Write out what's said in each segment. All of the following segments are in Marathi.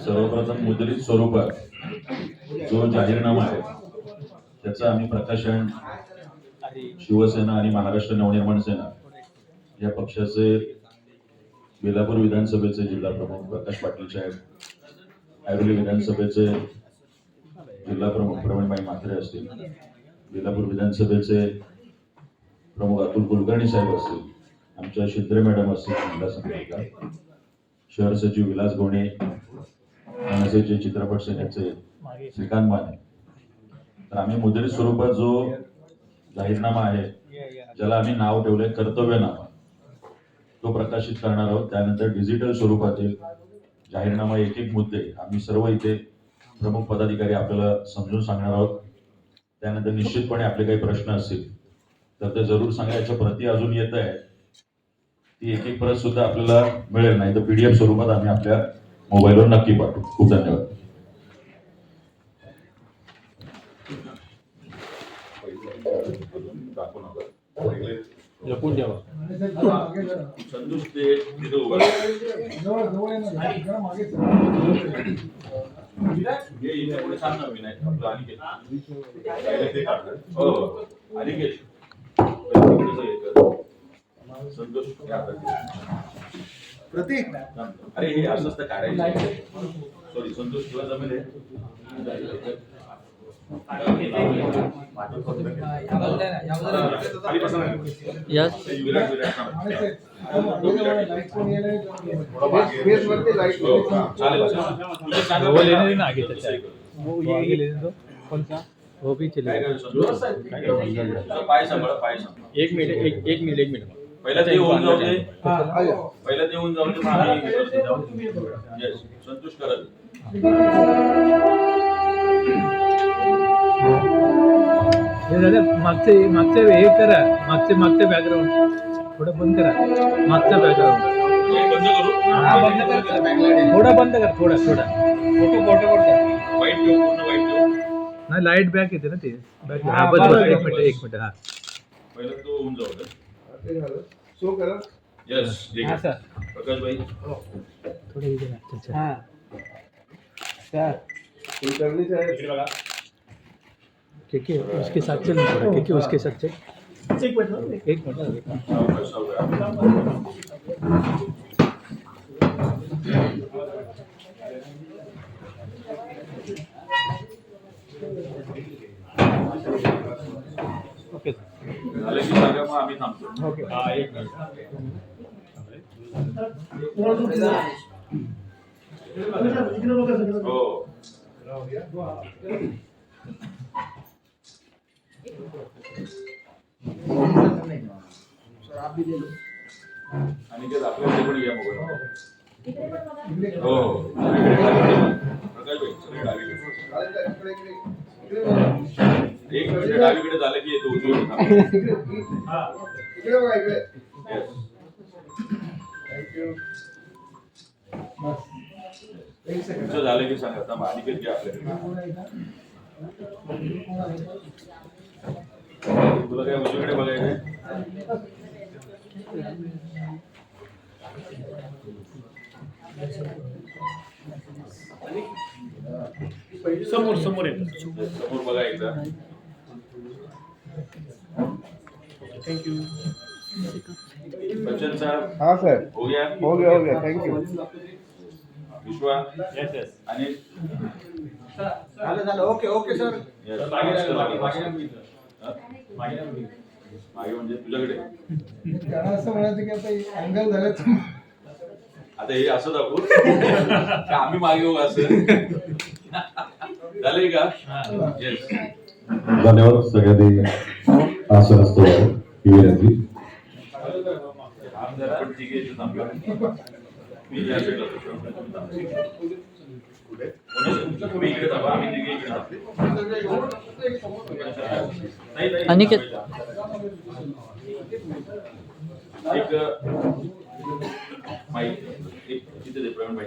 सर्वप्रथम मुद्रित स्वरूपात जो जाहीरनामा आहे त्याचं आम्ही प्रकाशन शिवसेना आणि महाराष्ट्र नवनिर्माण सेना या पक्षाचे बेलापूर विधानसभेचे जिल्हा प्रमुख प्रकाश पाटील साहेब, ऐरोली विधानसभेचे जिल्हा प्रमुख प्रवीणभाई म्हात्रे असतील, बेलापूर विधानसभेचे प्रमुख अतुल कुलकर्णी साहेब असतील, आमच्या शिंद्रे मॅडम असतील महिला संघटना, शहर सचिव विलास गोणे, मनसेचे चित्रपट सेनेचे श्रीकांत माने. तर आम्ही मुद्रित स्वरूपात जो जाहीरनामा आहे ज्याला आम्ही नाव ठेवले कर्तव्यनामा तो प्रकाशित करणार आहोत. त्यानंतर डिजिटल स्वरूपातील जाहीरनामा एक एक मुद्दे आम्ही सर्व इथे प्रमुख पदाधिकारी आपल्याला समजून सांगणार आहोत. त्यानंतर निश्चितपणे आपले काही प्रश्न असतील तर ते जरूर सांगा. याच्या प्रती अजून येत आहे, ती एक एक प्रत सुद्धा आपल्याला मिळेल, नाही तर PDF स्वरूपात आम्ही आपल्या मोबाईलवर नक्की पाठवू. खूप धन्यवाद. लपून द्यावा. संतोष ते तिथे उभा संतोष प्रतीक. अरे हे असं असतं काढायचं. सॉरी संतोष तुला जमेल वो भी चले. पाय सांभाळा, पाय सांभाळा. एक मिनिट पहिला ते होऊन जाऊ दे. येस संतोष करत. मागचे हे करा. मागचे बॅकग्राऊंड थोडं बंद करा. मागचा बॅकग्राऊंड बंद कर. थोडा फोटो वाईट ठेव, पूर्ण वाईट ठेव. नाही लाईट बॅक येते ना ते. एक मिनिट. हा पहिला तो होऊन जाऊ दे. शो करा. यस ठीक है प्रकाश भाई. थोड़े इधर अच्छा. हां सर कुलकर्णी साहब के उसके साथ चल थोड़ा. के उसके साथ चल. एक मिनट. ओके झालं की सांगा, मग आम्ही थांबतो. ओके. हा एक मिनिट. हो आणि ते आपल्याकडे पण या मोबाईल. हो प्रकाश भाई सगळे डावीकडे. एक मिनिट डावीकडे झालं की येतो उजवीकडे. इकडे बघा इकडे. तुमचं झालं की सांगा. आता अनिकेत घ्या आपल्याकडे. तुला काय उजवीकडे बघायचं. समोर येतो. समोर बघा एकदा. थँक्यू. बच्चन साहब. हाँ सर हो गया. हो गया थैंक यू. विश्वा. यस. आणि झालं ओके सर. मागे म्हणजे तुझ्याकडे. त्यांना असं म्हणायचं की आता अँगल झालं. आता हे असं दाखवू का आम्ही मागे येऊ असं झालंय का. येस धन्यवाद सगळ्यांनी. आसन असतो ही विनंती. आपण तिघे इथे थांबलो. मी या साईडला तुम्ही इकडे थांबा. आम्ही तिघे इकडे थांबलो. अनिकेत. एक माईक एक तिथे दे. प्रवीण भाई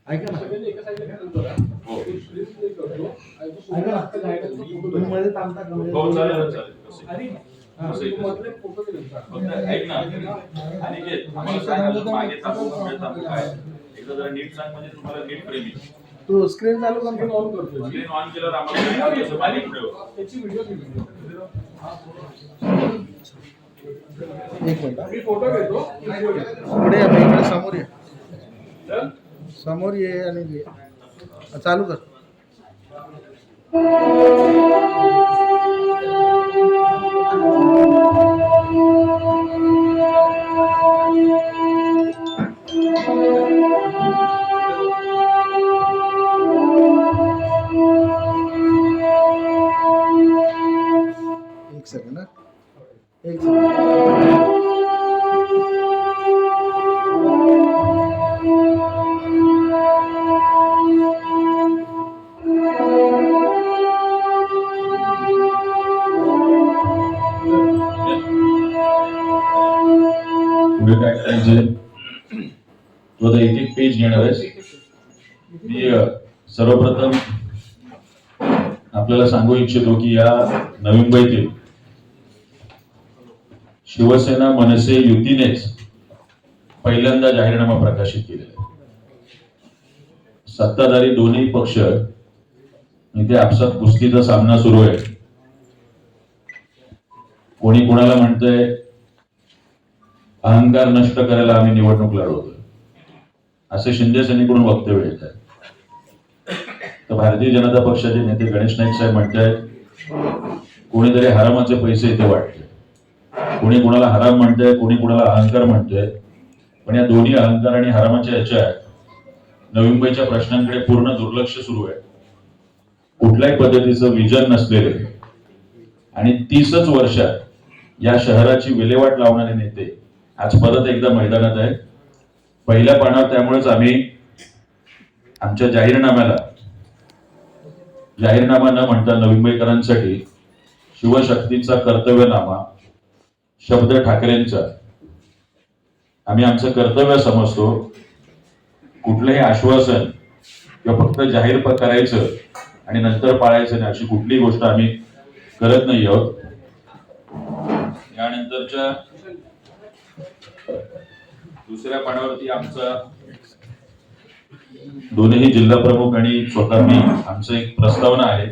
ऐका ना. हो ऐका ना. तुम्ही मध्ये थांबता का? हो चालेल चालेल. असं एक फक्त ऐक ना अनिकेत, आम्हाला सांग अजून मागे थांबू पुढे थांबू काय एकदा जरा नीट सांग म्हणजे तुम्हाला नीट प्रेमी तू स्क्रीन चालू कर ऑन करतो स्क्रीन ऑन केल्यावर आम्हाला कसं मागे पुढे हो. त्याची व्हिडिओ एक मिनिट मी फोटो घेतो पुढे या इकडे समोर ये समोर ये आणि घे चालू कर एक सेकंड ना एक सेकंड पुढे काय करायचंय तू आता एक एक पेज घेणार आहेस मी सर्वप्रथम आपल्याला सांगू इच्छितो की या नवी मुंबईतील शिवसेना मनसे युतीनेच पहिल्यांदा जाहीरनामा प्रकाशित केलेला आहे. सत्ताधारी दोन्ही पक्ष इथे आपसात कुस्तीचा सामना सुरू आहे. कोणी कोणाला म्हणतंय अहंकार नष्ट करायला आम्ही निवडणूक लढवतोय असे शिंदे सेनेकडून वक्तव्य येत आहे. तर भारतीय जनता पक्षाचे नेते गणेश नाईक साहेब म्हणतायत कोणीतरी हरामाचे पैसे इथे वाटते. कोणी कुणाला हराम म्हणतंय कोणी कुणाला अहंकार म्हणतंय. पण या दोन्ही अहंकार आणि हरामाच्या याच्यात नवी मुंबईच्या प्रश्नांकडे पूर्ण दुर्लक्ष सुरू आहे. कुठल्याही पद्धतीचं विजन नसलेले आणि 30च वर्षात या शहराची विल्हेवाट लावणारे नेते आज परत एकदा मैदानात आहेत. पहिल्या पानावर त्यामुळेच आम्ही आमच्या जाहीरनामा न म्हणता नवी मुंबईकरांसाठी शिवशक्तीचा कर्तव्यनामा शब्द ठाकरेंचा आम्ही आमचं कर्तव्य समजतो. कुठलंही आश्वासन किंवा फक्त जाहीर करायचं आणि नंतर पाळायचं नाही अशी कुठलीही गोष्ट आम्ही करत नाही आहोत. यानंतरच्या दुसऱ्या पानावरती आमचा दोन्ही जिल्हा प्रमुख आणि स्वतः मी आमचं एक प्रस्तावना आहे.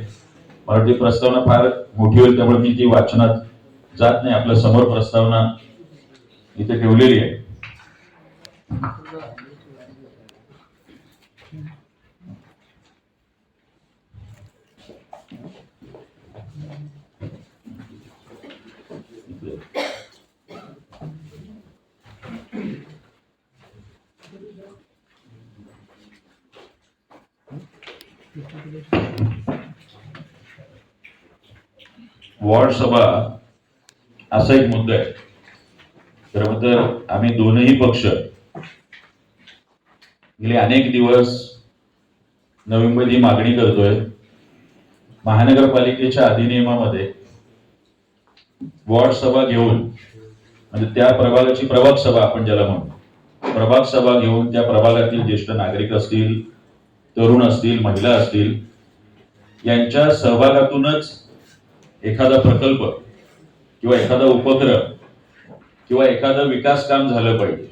मला ती प्रस्तावना फार मोठी होईल त्यामुळे मी ती वाचनात जात नाही. आपल्या समोर प्रस्तावना इथे ठेवलेली आहे. वॉर्ड सभा असा एक मुद्दा आहे. त्याबद्दल आम्ही दोनही पक्ष गेले अनेक दिवस नवी मुंबईत ही मागणी करतोय. महानगरपालिकेच्या अधिनियमामध्ये वॉर्ड सभा घेऊन म्हणजे त्या प्रभागाची प्रभाग सभा आपण ज्याला म्हणतो प्रभाग सभा घेऊन त्या प्रभागातील ज्येष्ठ नागरिक असतील तरुण असतील महिला असतील यांच्या सहभागातूनच एखादा प्रकल्प किंवा एखादा उपक्रम किंवा एखादं विकास काम झालं पाहिजे.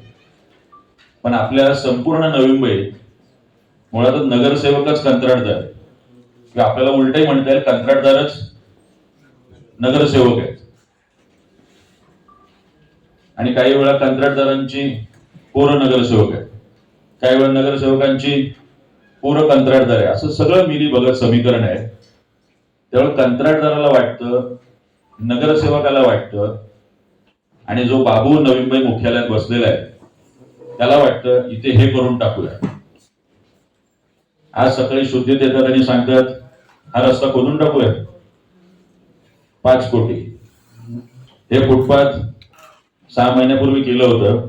पण आपल्या संपूर्ण नवी मुंबईत मुळातच नगरसेवकच कंत्राटदार किंवा आपल्याला उलटही म्हणता येईल कंत्राटदारच नगरसेवक आहेत. आणि काही वेळा कंत्राटदारांची पोरं नगरसेवक आहेत. काही वेळा नगरसेवकांची पोरं कंत्राटदार आहे. असं सगळं मिली बघत समीकरण आहे. त्यामुळे कंत्राटदाराला वाटतं नगरसेवकाला वाटतं आणि जो बाबू नवी मुंबई मुख्यालयात बसलेला आहे त्याला वाटतं इथे हे करून टाकूया. आज सकाळी शुद्धीत येतात आणि सांगतात हा रस्ता खोदून टाकूया 5 कोटी. हे फुटपाथ 6 महिन्यापूर्वी केलं होतं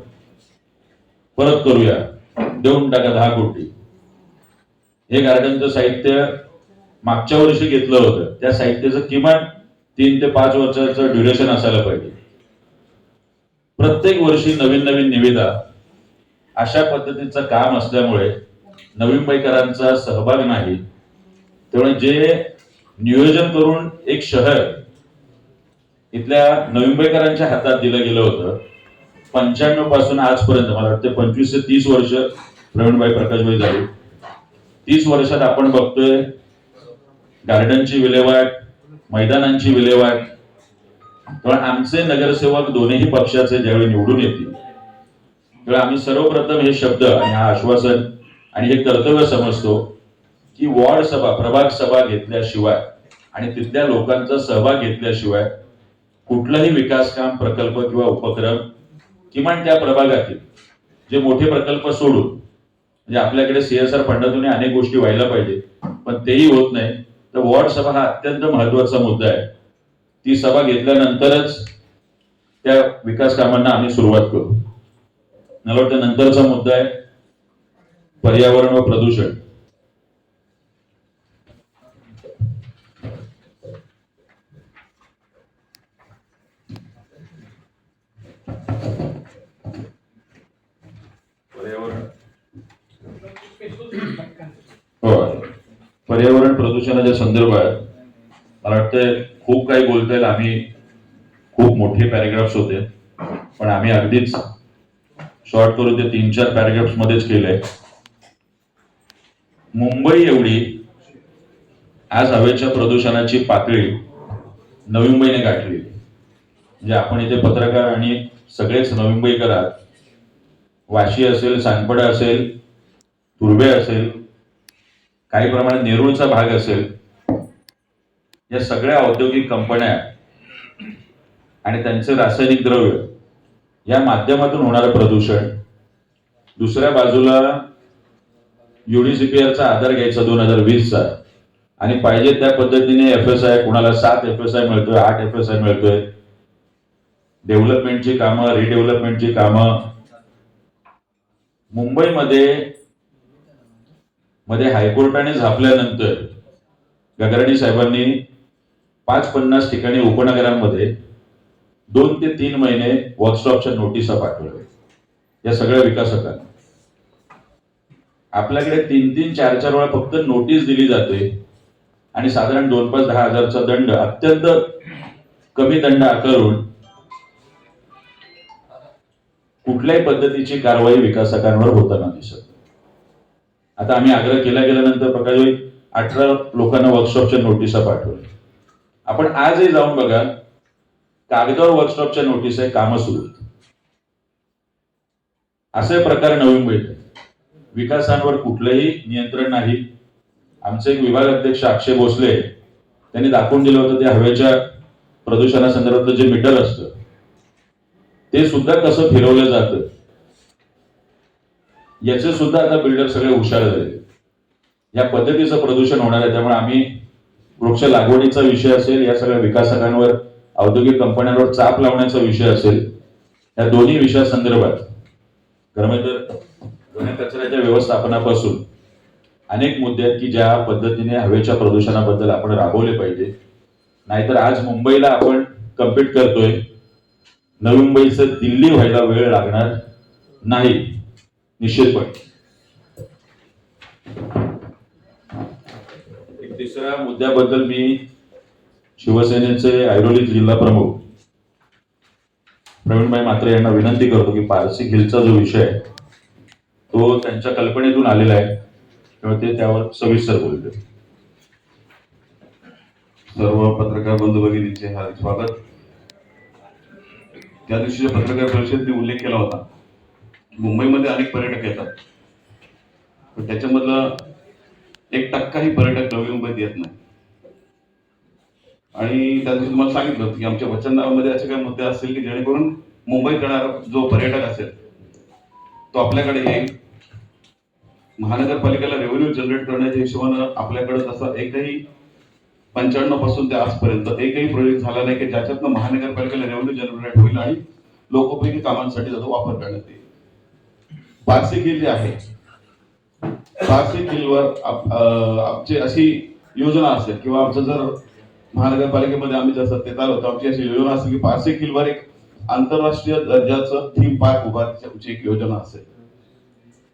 परत करूया देऊन टाका 10 कोटी. हे गार्डनचं साहित्य मागच्या वर्षी घेतलं होतं त्या साहित्याचं किमान 3 ते 5 वर्षाचं ड्युरेशन असायला पाहिजे. प्रत्येक वर्षी नवीन नवीन निविदा अशा पद्धतीचं काम असल्यामुळे नवी मुंबईकरांचा सहभाग नाही. त्यामुळे जे नियोजन करून एक शहर इथल्या नवी मुंबईकरांच्या हातात दिलं गेलं होतं. 95 पासून आजपर्यंत मला वाटतं 25 ते 30 वर्ष प्रवीणभाई प्रकाशभाई झाली. 30 वर्षात आपण बघतोय गार्डनची विल्हेवाट, मैदानांची विल्हेवाट. पण आमचे नगरसेवक दोन्ही पक्षाचे ज्यावेळी निवडून येतील तेव्हा आम्ही सर्वप्रथम हे शब्द आणि हा आश्वासन आणि हे कर्तव्य समजतो की वॉर्ड सभा, प्रभाग सभा घेतल्याशिवाय आणि तिथल्या लोकांचा सहभाग घेतल्याशिवाय कुठलाही विकास काम, प्रकल्प किंवा उपक्रम किमान त्या प्रभागातील जे मोठे प्रकल्प सोडून म्हणजे आपल्याकडे CSR फंडातून अनेक गोष्टी व्हायला पाहिजे पण तेही होत नाही. तर वॉर्ड सभा हा अत्यंत महत्वाचा मुद्दा आहे. ती सभा घेतल्यानंतरच त्या विकास कामांना आम्ही सुरुवात करू. मला वाटतं नंतरचा मुद्दा आहे पर्यावरण व प्रदूषण. पर्यावरण प्रदूषणाच्या संदर्भात मला वाटतं खूप काही बोलता येईल. आम्ही खूप मोठे पॅरेग्राफ्स होते पण आम्ही अगदीच शॉर्ट करून ते 3-4 पॅरेग्राफ्स मध्येच केलंय. मुंबई एवढी आज हवेच्या प्रदूषणाची पातळी नवी मुंबईने गाठली. म्हणजे आपण इथे पत्रकार आणि सगळेच नवी मुंबईकर आहात. वाशी असेल, सानपडा असेल, तुर्भे असेल, काही प्रमाणात नेरूळचा भाग असेल, या सगळ्या औद्योगिक कंपन्या आणि त्यांचे रासायनिक द्रव्य या माध्यमातून होणारं प्रदूषण. दुसऱ्या बाजूला UDCPRचा आधार घ्यायचा 2020चा आणि पाहिजे त्या पद्धतीने FSI, कुणाला 7 FSI मिळतोय, 8 FSI मिळतोय. डेव्हलपमेंटची कामं, रिडेव्हलपमेंटची कामं मुंबईमध्ये हायकोर्टाने झापल्यानंतर गगराणी साहेबांनी 50 ठिकाणी उपनगरांमध्ये 2 ते 3 महिने वर्कशॉपच्या नोटिसा पाठवल्या या सगळ्या विकासकांना. आपल्याकडे 3-3, 4-4 वेळा फक्त नोटीस दिली जाते आणि साधारण 2-5-10 हजारचा दंड, अत्यंत कमी दंड आकारून कुठल्याही पद्धतीची कारवाई विकासकांवर होताना दिसत. आता आम्ही आग्रह केल्यानंतर प्रकाशभाई 18 लोकांना वर्कशॉपच्या नोटिसा पाठवल्या. आपण आजही जाऊन बघा, कागदावर वर्कशॉपच्या नोटीस आहे, कामं सुरू आहेत. असे प्रकार नवी मुंबईत. विकासांवर कुठलंही नियंत्रण नाही. आमचे एक विभाग अध्यक्ष अक्षय भोसले त्यांनी दाखवून दिलं होतं ते हवेच्या प्रदूषणासंदर्भातलं जे मीटर असतं ते सुद्धा कसं फिरवलं जातं याचे सुद्धा आता बिल्डर सगळे हुशार झाले. या पद्धतीचं प्रदूषण होणार आहे. त्यामुळे आम्ही वृक्ष लागवडीचा विषय असेल, या सगळ्या विकासकांवर, औद्योगिक कंपन्यांवर चाप लावण्याचा विषय असेल, या दोन्ही विषयासंदर्भात घन कचऱ्याच्या व्यवस्थापनापासून अनेक मुद्दे आहेत की ज्या पद्धतीने हवेच्या प्रदूषणाबद्दल आपण राबवले पाहिजे. नाहीतर आज मुंबईला आपण कम्पीट करतोय, नवी मुंबईचं दिल्ली व्हायला वेळ लागणार नाही निश्चितपणे. एक तिसऱ्या मुद्द्याबद्दल मी शिवसेनेचे ऐरोली जिल्हा प्रमुख प्रवीणभाई म्हात्रे यांना विनंती करतो की पारसी हिलचा जो विषय आहे तो त्यांच्या कल्पनेतून आलेला आहे तेव्हा ते त्यावर सविस्तर बोलते. सर्व पत्रकार बंधू भगिनींचे हार्दिक स्वागत. त्या दिवशीच्या पत्रकार परिषदेत मी उल्लेख केला होता मुंबईमध्ये अनेक पर्यटक येतात पण त्याच्यामधलं 1% पर्यटक नवी मुंबईत येत नाही. आणि त्या दिवशी तुम्हाला सांगितलं होतं की आमच्या वचननाम्यामध्ये असे काही मुद्दे असतील की जेणेकरून मुंबईत येणारा जो पर्यटक असेल तो आपल्याकडे येईल. महानगरपालिकेला रेव्हेन्यू जनरेट करण्याच्या हिशोबानं आपल्याकडे तसा एकही 95 पासून ते आजपर्यंत एकही प्रोजेक्ट झाला नाही की ज्याच्यातनं महानगरपालिकेला रेव्हेन्यू जनरेट होईल आणि लोकोपयोगी कामांसाठी त्याचा वापर करण्यात येईल. पारसी हिल जे आहे, पारसी हिलवर आमची अशी योजना असेल किंवा आमचं जर महानगरपालिकेमध्ये आम्ही जर सत्तेत आलो तर आमची अशी योजना असेल की पारसी हिलवर एक आंतरराष्ट्रीय दर्जाचं थीम पार्क उभारण्याची आमची एक योजना असेल.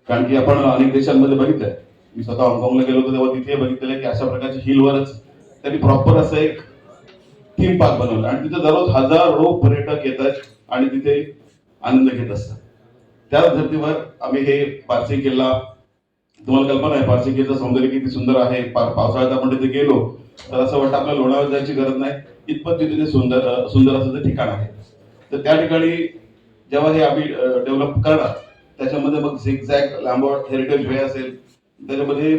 कारण की आपण अनेक देशांमध्ये बघितलंय, मी स्वतः हाँगकाँगला गेलो होतो तेव्हा तिथे बघितलेलं की अशा प्रकारच्या हिलवरच त्यांनी प्रॉपर असं एक थीम पार्क बनवलं आणि तिथे दररोज हजारो पर्यटक येतात आणि तिथे आनंद घेत असतात. त्याच धर्तीवर आम्ही हे पारसी किल्ला, तुम्हाला कल्पना आहे पारसी किल्ल्याचं सौंदर्य किती सुंदर आहे. पावसाळ्यात आपण तिथे गेलो तर असं वाटतं आपल्याला लोणावळ्यात जायची गरज नाही, इतपत तिथे सुंदर सुंदर असं ते ठिकाण आहे. तर त्या ठिकाणी जेव्हा हे आम्ही डेव्हलप करणार, त्याच्यामध्ये मग झिगझॅग लॅम्बॉर्ट हेरिटेज वे असेल, त्याच्यामध्ये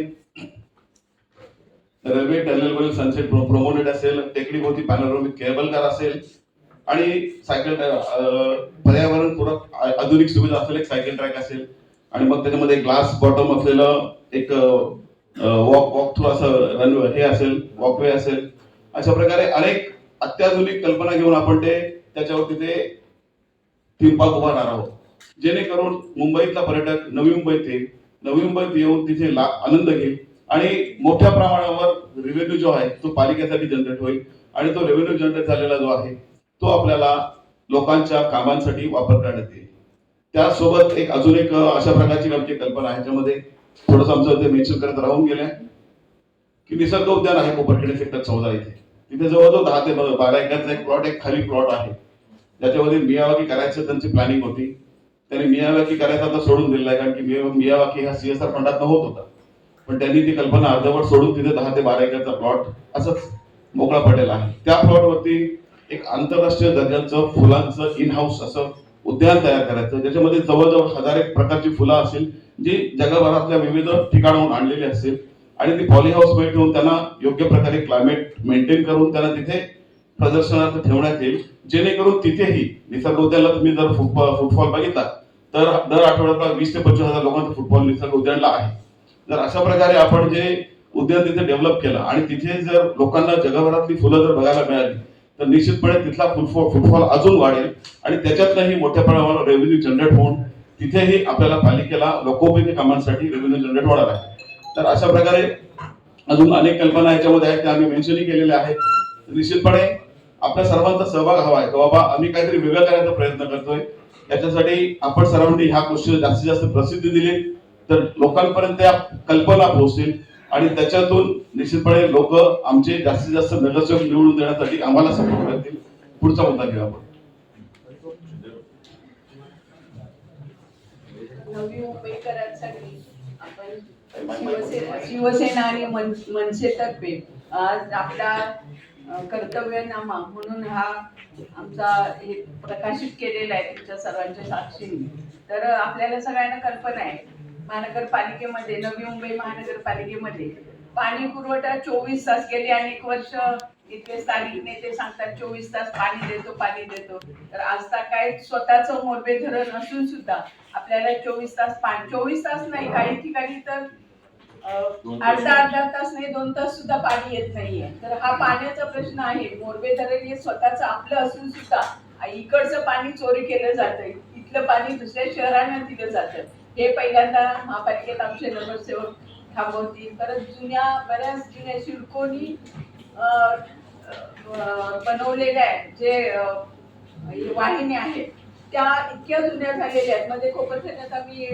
रेल्वे टनेलवरील सनसेट प्रोमोनेट असेल, टेकडीभोवती पॅनोरामिक केबल कार असेल आणि सायकल पर्यावरणपूरक आधुनिक सुविधा असलेला एक सायकल ट्रॅक असेल आणि मग त्याच्यामध्ये ग्लास बॉटम असलेलं एक वॉक थ्रू असं रनवे हे असेल, वॉकवे असेल. अशा प्रकारे अनेक अत्याधुनिक कल्पना घेऊन आपण ते त्याच्यावर तिथे थीम पार्क उभारणार आहोत, जेणेकरून मुंबईतला पर्यटक नवी मुंबईत येऊन तिथे आनंद घेईल आणि मोठ्या प्रमाणावर रेव्हेन्यू जो आहे तो पालिकेसाठी जनरेट होईल आणि तो रेव्हेन्यू जनरेट झालेला जो आहे तो आपल्याला लोकांच्या कामांसाठी वापर करण्यात येईल. त्यासोबत एक अजून एक अशा प्रकारची आमची कल्पना आहे, ज्यामध्ये थोडंसं आमचं ते मेन्शन करत राहून गेल्या की निसर्ग उद्यान आहे कोपरखेड सेक्टर 14 इथे. तिथे जवळजवळ 10 ते 12 एकरचा एक प्लॉट, एक खाली प्लॉट आहे, ज्याच्यामध्ये मियावाकी करायचं त्यांची प्लॅनिंग होती. त्यांनी मियावाकी करायचं आता सोडून दिलेला आहे, कारण की मियावाकी हा CSR फंडात होत होता, पण त्यांनी ती कल्पना अर्धवट सोडून तिथे 10 ते 12 एकरचा प्लॉट असंच मोकळा पडलेला आहे. त्या प्लॉटवरती एक आंतरराष्ट्रीय दर्जाचं फुलांचं इन हाऊस असं उद्यान तयार करायचं, ज्याच्यामध्ये जवळजवळ 1000 एक प्रकारची फुलं असेल जी जगभरातल्या विविध ठिकाणाहून आणलेली असेल आणि ती पॉली हाऊस मध्ये ठेवून त्यांना योग्य प्रकारे क्लायमेट मेंटेन करून त्यांना तिथे प्रदर्शनार्थ ठेवण्यात येईल, जेणेकरून तिथेही निसर्ग उद्यानाला तुम्ही जर फुटफॉल बघितला तर दर आठवड्याला 20 ते 25,000 लोकांचा फुटफॉल निसर्ग उद्यानला आहे. जर अशा प्रकारे आपण जे उद्यान तिथे डेव्हलप केलं आणि तिथे जर लोकांना जगभरातली फुलं जर बघायला मिळाली तर निश्चितपणे तिथला फुटफॉल अजून वाढेल आणि त्याच्यातनंही मोठ्या प्रमाणावर रेव्हेन्यू जनरेट होऊन तिथेही आपल्याला पालिकेला लोकोपयोगी कामांसाठी रेव्हेन्यू जनरेट होणार आहे. तर अशा प्रकारे अजून अनेक कल्पना याच्यामध्ये आहेत, त्या आम्ही मेन्शनही केलेल्या आहेत. निश्चितपणे आपल्या सर्वांचा सहभाग हवा आहे, बाबा आम्ही काहीतरी वेगळं करायचा प्रयत्न करतोय. याच्यासाठी आपण सर्वांनी ह्या गोष्टी जास्तीत जास्त प्रसिद्धी दिली तर लोकांपर्यंत त्या कल्पना पोहोचतील आणि त्याच्यातून निश्चितपणे लोक आमचे जास्तीत जास्त नगरसेवक निवडून देण्यासाठी आम्हाला सपोर्ट करतील. पुढचा मुद्दा घेऊ आपण. नवी मुंबईकरांसाठी आपण शिवसेना आणि मनसेतर्फे आज आपला कर्तव्यनामा म्हणून हा आमचा हे प्रकाशित केलेला आहे तुमच्या सर्वांच्या साक्षीने. तर आपल्याला सगळ्यांना कल्पना आहे महानगरपालिकेमध्ये, नवी मुंबई महानगरपालिकेमध्ये पाणी पुरवठा 24 तास गेली अनेक वर्ष इथले स्थानिक नेते सांगतात 24 तास पाणी देतो. तर आज काय स्वतःचं मोरबे धरण असून सुद्धा आपल्याला 24 तास नाही, काही ठिकाणी तर अर्धा तास नाही, 2 तास सुद्धा पाणी येत नाहीये. तर हा पाण्याचा प्रश्न आहे. मोरबे धरण हे स्वतःच आपलं असून सुद्धा इकडचं पाणी चोरी केलं जातंय, इथलं पाणी दुसऱ्या शहरांना दिलं जातं. हे पहिल्यांदा महापालिकेत आमचे नगरसेवक थांबवतील. परत बऱ्याच जुन्या शिडकोनी बनवलेल्या जे वाहिन्या आहेत त्या इतक्या जुन्या झालेल्या आहेत. मध्ये कोपरखेड्यात आम्ही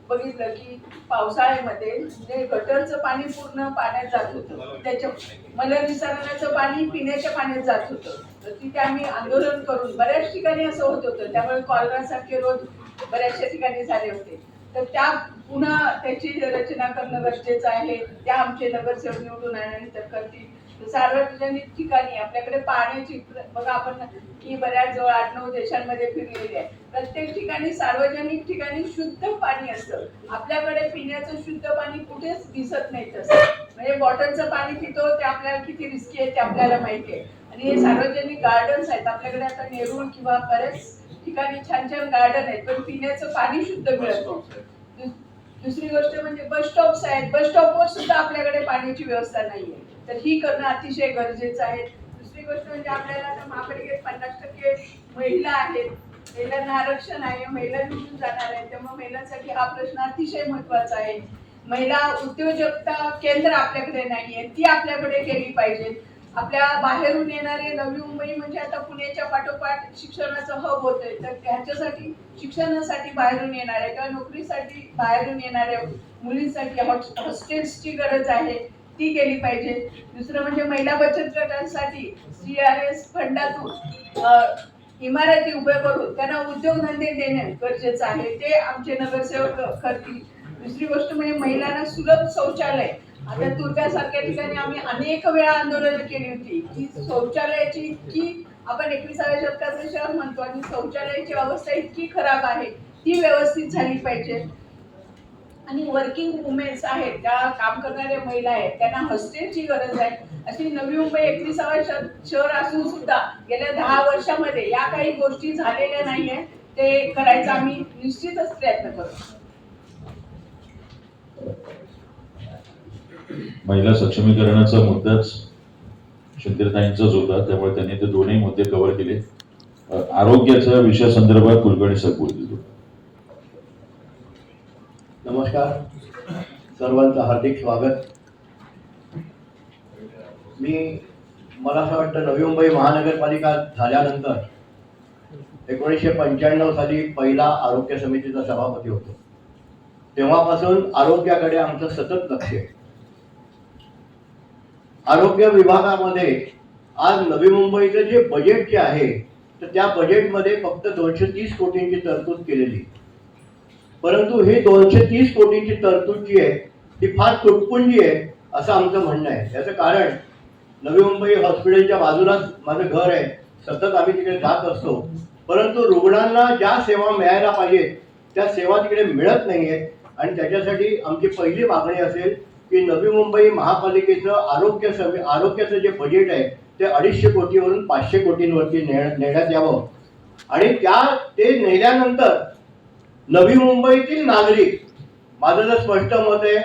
बघितलं की पावसाळ्यामध्ये गटरचं पाणी पूर्ण पाण्यात जात होतं, त्याच्या मलनिसर्गाचं पाणी पिण्याच्या पाण्यात जात होतं. तर तिथे आम्ही आंदोलन करून बऱ्याच ठिकाणी असं होत होतं, त्यामुळे कॉलरासारखे रोज बऱ्याचशा ठिकाणी झाले होते. तर त्या पुन्हा त्याची रचना करणं गरजेचं आहे. त्या आमचे नगरसेवक निवडून आल्यानंतर करतील. सार्वजनिक ठिकाणी आपल्याकडे पाण्याची बघा, आपण ही बऱ्याच जवळ 8-9 देशांमध्ये फिरलेली आहे. प्रत्येक ठिकाणी सार्वजनिक ठिकाणी शुद्ध पाणी असतं. आपल्याकडे पिण्याचं शुद्ध पाणी कुठेच दिसत नाही. तसं म्हणजे बॉटलचं पाणी पितो ते आपल्याला किती रिस्की आहे ते आपल्याला माहिती आहे. आणि हे सार्वजनिक गार्डन्स आहेत आपल्याकडे, आता नेरूळ किंवा बरेच ठिकाणी छान छान गार्डन आहेत, पण पिण्याचं पाणी शुद्ध मिळत नाही. दुसरी गोष्ट म्हणजे बस स्टॉप्स आहेत, बस स्टॉपवर सुद्धा आपल्याकडे पाण्याची व्यवस्था नाहीये. तर ही करणं अतिशय गरजेचं आहे. दुसरी गोष्ट म्हणजे आपल्याला आता महापालिकेत 50% महिला आहेत, महिलांना आरक्षण आहे, महिला निवडून जाणार आहेत, त्यामुळे महिलांसाठी हा प्रश्न अतिशय महत्वाचा आहे. महिला उद्योजकता केंद्र आपल्याकडे नाहीये, ती आपल्याकडे केली पाहिजे. आपल्या बाहेरून येणारे, नवी मुंबई म्हणजे आता पुण्याच्या पाठोपाठ शिक्षणाचं हब होतंय, तर ह्याच्यासाठी शिक्षणासाठी बाहेरून येणाऱ्या किंवा नोकरीसाठी बाहेरून येणाऱ्या मुलींसाठी हॉस्टेल्सची गरज आहे. ती केली पाहिजे. दुसरं म्हणजे महिला बचत गटांसाठी CRS फंडातून इमारती उभ्या करून त्यांना उद्योगधंदे देणे गरजेचं आहे, ते आमचे नगरसेवक करतील. दुसरी गोष्ट म्हणजे महिलांना सुलभ शौचालय. आता तुर्त्यासारख्या ठिकाणी आम्ही अनेक वेळा आंदोलनं केली होती की शौचालयाची इतकी, आपण 21व्या शतकाचं शहर म्हणतो आणि शौचालयाची अवस्था इतकी खराब आहे, ती व्यवस्थित झाली पाहिजे. आणि वर्किंग वुमेन्स आहेत, त्या काम करणाऱ्या महिला आहेत, त्यांना हॉस्टेलची गरज आहे. अशी नवी मुंबई 21व्या शहर असून सुद्धा गेल्या 10 वर्षामध्ये या काही गोष्टी झालेल्या नाहीये. ते करायचा आम्ही निश्चितच प्रयत्न करू. महिला सक्षमीकरणाचा मुद्दाच शिंदेताईंचाच होता, त्यामुळे त्यांनी ते दोन्ही मुद्दे कव्हर केले. आरोग्याच्या विषया संदर्भात कुलकर्णी साहेब बोलतील. नमस्कार, सर्वांचं हार्दिक स्वागत. मला असं वाटतं नवी मुंबई महानगरपालिका झाल्यानंतर 1995 साली पहिला आरोग्य समितीचा सभापती होतो. तेव्हापासून आरोग्याकडे आमचं सतत लक्ष आहे. आरोग्य विभागामध्ये आज नवी मुंबईचं जे बजेट जे आहे, तर त्या बजेटमध्ये फक्त 230 कोटींची तरतूद केलेली. परंतु हे 230 कोटींची तरतूद जी आहे ती फार तुटपुंजी आहे असं आमचं म्हणणं आहे. याचं कारण नवी मुंबई हॉस्पिटलच्या बाजूलाच माझं घर आहे, सतत आम्ही तिकडे जात असतो, परंतु रुग्णांना ज्या सेवा मिळायला पाहिजेत त्या सेवा तिकडे मिळत नाही आहेत. आणि त्याच्यासाठी आमची पहिली मागणी असेल की नवी मुंबई महापालिकेचं आरोग्याचं जे बजेट आहे ते 250 कोटीवरून 500 कोटींवरती नेण्यात यावं. आणि ते नेल्यानंतर नवी मुंबईतील नागरिक, माझं जर स्पष्ट मत आहे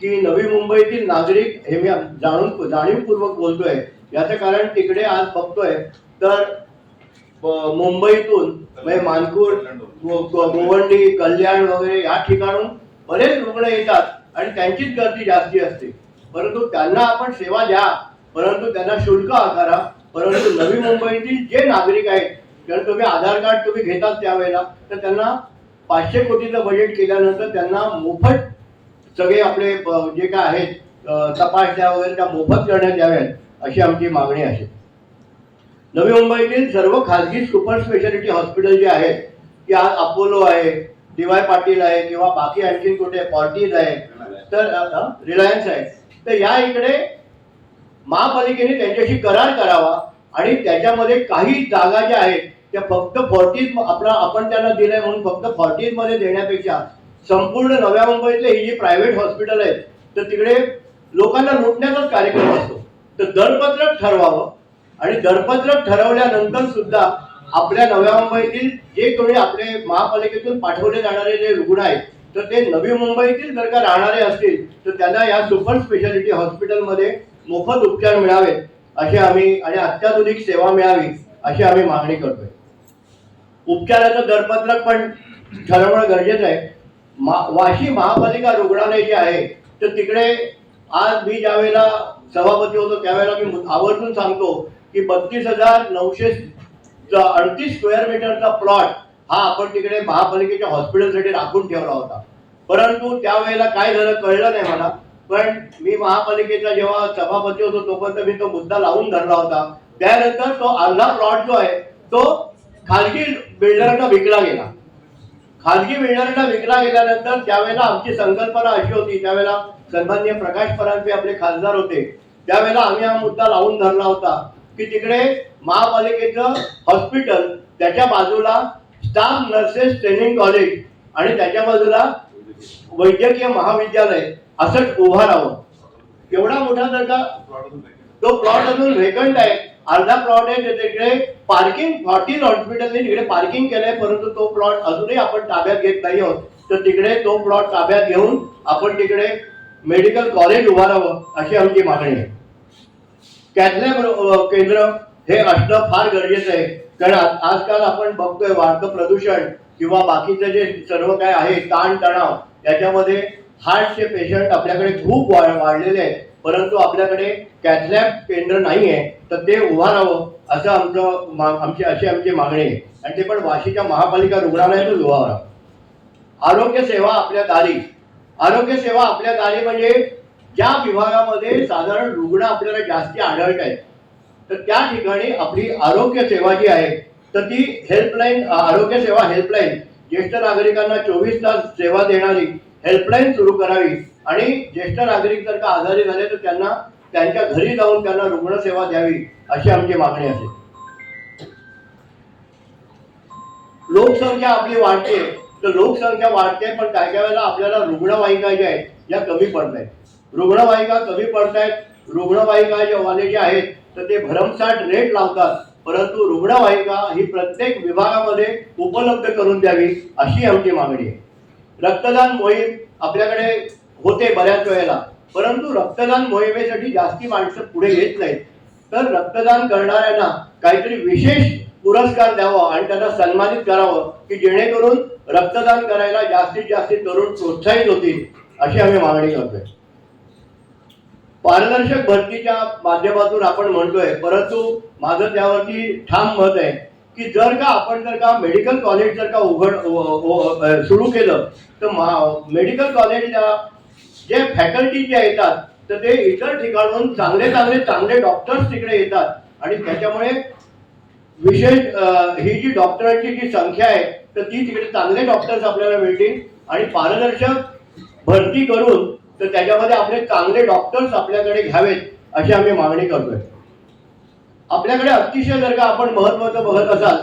की नवी मुंबईतील नागरिक, हे मी जाणीवपूर्वक बोलतोय, याचं कारण तिकडे आज बघतोय तर मुंबईतून म्हणजे मानपूर, गोवंडी, कल्याण वगैरे या ठिकाणून बरेच रुग्ण येतात आणि त्यांचीच गर्दी जास्ती असते. परंतु त्यांना आपण सेवा द्या, परंतु त्यांना शुल्क आकारा. परंतु नवी मुंबईतील जे नागरिक आहेत, कारण तुम्ही आधार कार्ड तुम्ही घेतात त्यावेळेला, तर त्यांना 500 कोटीचं बजेट केल्यानंतर त्यांना मोफत सगळे आपले जे काय आहेत तपासण्या वगैरे त्या मोफत करण्यात याव्यात अशी आमची मागणी आहे. नवी मुंबईतील सर्व खाजगी सुपर स्पेशालिटी हॉस्पिटल जे आहेत, की आज अपोलो आहे, DY पाटील आहे किंवा बाकी आणखी कुठे फॉर्टिज आहे, तर रिलायन्स आहे, तर या इकडे महापालिकेने त्यांच्याशी करार करावा आणि त्याच्यामध्ये काही जागा ज्या आहेत त्या फक्त फॉर्टिज आपण त्यांना दिलंय म्हणून फक्त फॉर्टिज मध्ये देण्यापेक्षा संपूर्ण नव्या मुंबईतले ही जी प्रायव्हेट हॉस्पिटल आहेत तर तिकडे लोकांना लुटण्याचाच कार्यक्रम असतो. तर दरपत्रक ठरवावं आणि दरपत्रक ठरवल्यानंतर सुद्धा आपल्या नव्या मुंबईतील जे कोणी आपले महापालिकेतून पाठवले जाणारे जे रुग्ण आहेत तर ते नवी मुंबईतील जर का राहणारे असतील तर त्यांना या सुपर स्पेशालिटी हॉस्पिटलमध्ये मोफत उपचार मिळावेत असे आम्ही आणि अत्याधुनिक सेवा मिळावी अशी आम्ही मागणी करतोय. उपचाराचं दरपत्रक पण ठरवणं गरजेचं आहे. वाशी महापालिका रुग्णालय जे आहे तर तिकडे आज मी ज्यावेळेला सभापती होतो त्यावेळेला मी आवर्जून सांगतो की 32,938 स्क्वेअर मीटरचा प्लॉट हा आपण तिकडे महापालिकेच्या हॉस्पिटलसाठी राखून ठेवला होता. परंतु त्यावेळेला काय झालं कळलं नाही मला, पण मी महापालिकेचा जेव्हा सभापती होतो तोपर्यंत मी तो मुद्दा लावून धरला होता. त्यानंतर तो अर्धा प्लॉट जो आहे तो खाजगी बिल्डरांना विकला गेला. खाजगी बिल्डरांना विकला गेल्यानंतर त्यावेळेला आमची संकल्पना अशी होती, त्यावेळेला सन्माननीय प्रकाश परांजपे आपले खासदार होते, त्यावेळेला आम्ही हा मुद्दा लावून धरला होता की तिकडे महापालिकेचं हॉस्पिटल, त्याच्या बाजूला स्टाफ नर्सेस ट्रेनिंग कॉलेज आणि त्याच्या बाजूला वैद्यकीय महाविद्यालय असं उभारावं. एवढा मोठा जर का तो प्लॉट अजून व्हेकंट आहे, अर्धा प्लॉट आहे, तिकडे पार्किंग फॉर्टिज हॉस्पिटलने तिकडे पार्किंग केलंय, परंतु तो प्लॉट अजूनही आपण ताब्यात घेत नाही आहोत. तर तिकडे तो प्लॉट ताब्यात घेऊन आपण तिकडे मेडिकल कॉलेज उभारावं अशी आमची मागणी आहे. कॅथलॅब केंद्र हे असणं फार गरजेचं आहे, कारण आजकाल आपण बघतोय वाढतं प्रदूषण किंवा बाकीचं जे सर्व काय आहे ताणतणाव, याच्यामध्ये हार्टचे पेशंट आपल्याकडे खूप वाढलेले आहेत, परंतु आपल्याकडे कॅथलॅब केंद्र नाही आहे, तर ते उभारावं असं आमची मागणी आहे. आणि ते पण वाशीच्या महापालिका रुग्णालयातच उभारावं. आरोग्य सेवा आपल्या दारी. आरोग्य सेवा आपल्या दारी म्हणजे ज्या विभागामध्ये साधारण रुग्ण आपल्याला जास्ती आढळत आहेत तर त्या ठिकाणी आपली आरोग्य सेवा जी आहे तर ती हेल्पलाईन, आरोग्य सेवा हेल्पलाईन, ज्येष्ठ नागरिकांना 24 तास सेवा देणारी हेल्पलाईन सुरू करावी आणि ज्येष्ठ नागरिक जर का आजारी झाले तर त्यांना त्यांच्या घरी जाऊन त्यांना रुग्णसेवा द्यावी अशी आमची मागणी असेल. लोकसंख्या आपली वाढते तर लोकसंख्या वाढते पण काही वेळेला आपल्याला रुग्णवाहिका ज्या आहेत या कमी पडत आहेत. रुग्णवाहिका कमी पडत आहेत. रुग्णवाहिका जे वाले जे आहेत तर ते भरमसाठ रेट लावतात, परंतु रुग्णवाहिका ही प्रत्येक विभागामध्ये उपलब्ध करून द्यावी अशी आमची मागणी आहे. रक्तदान मोहीम आपल्याकडे होते बऱ्याच वेळेला, परंतु रक्तदान मोहिमेसाठी जास्ती माणसं पुढे येत नाहीत. तर रक्तदान करणाऱ्यांना काहीतरी विशेष पुरस्कार द्यावा आणि त्यांना सन्मानित करावं की जेणेकरून रक्तदान करायला जास्तीत जास्त तरुण प्रोत्साहित होतील अशी आम्ही मागणी करतोय. पारदर्शक भरतीच्या माध्यमातून आपण म्हणतोय, परंतु माझं त्यावरती ठाम मत आहे की जर का मेडिकल कॉलेज जर का सुरू केलं तर मेडिकल कॉलेजला जे फॅकल्टी जे येतात तर ते इतर ठिकाणून चांगले डॉक्टर्स तिकडे येतात आणि त्याच्यामुळे विशेष ही जी डॉक्टरांची जी संख्या आहे तर ती तिकडे चांगले डॉक्टर्स आपल्याला मिळतील आणि पारदर्शक भरती करून तर त्याच्यामध्ये आपले चांगले डॉक्टर्स आपल्याकडे घ्यावेत अशी आम्ही मागणी करतोय. आपल्याकडे अतिशय जर का आपण महत्वाचं बघत असाल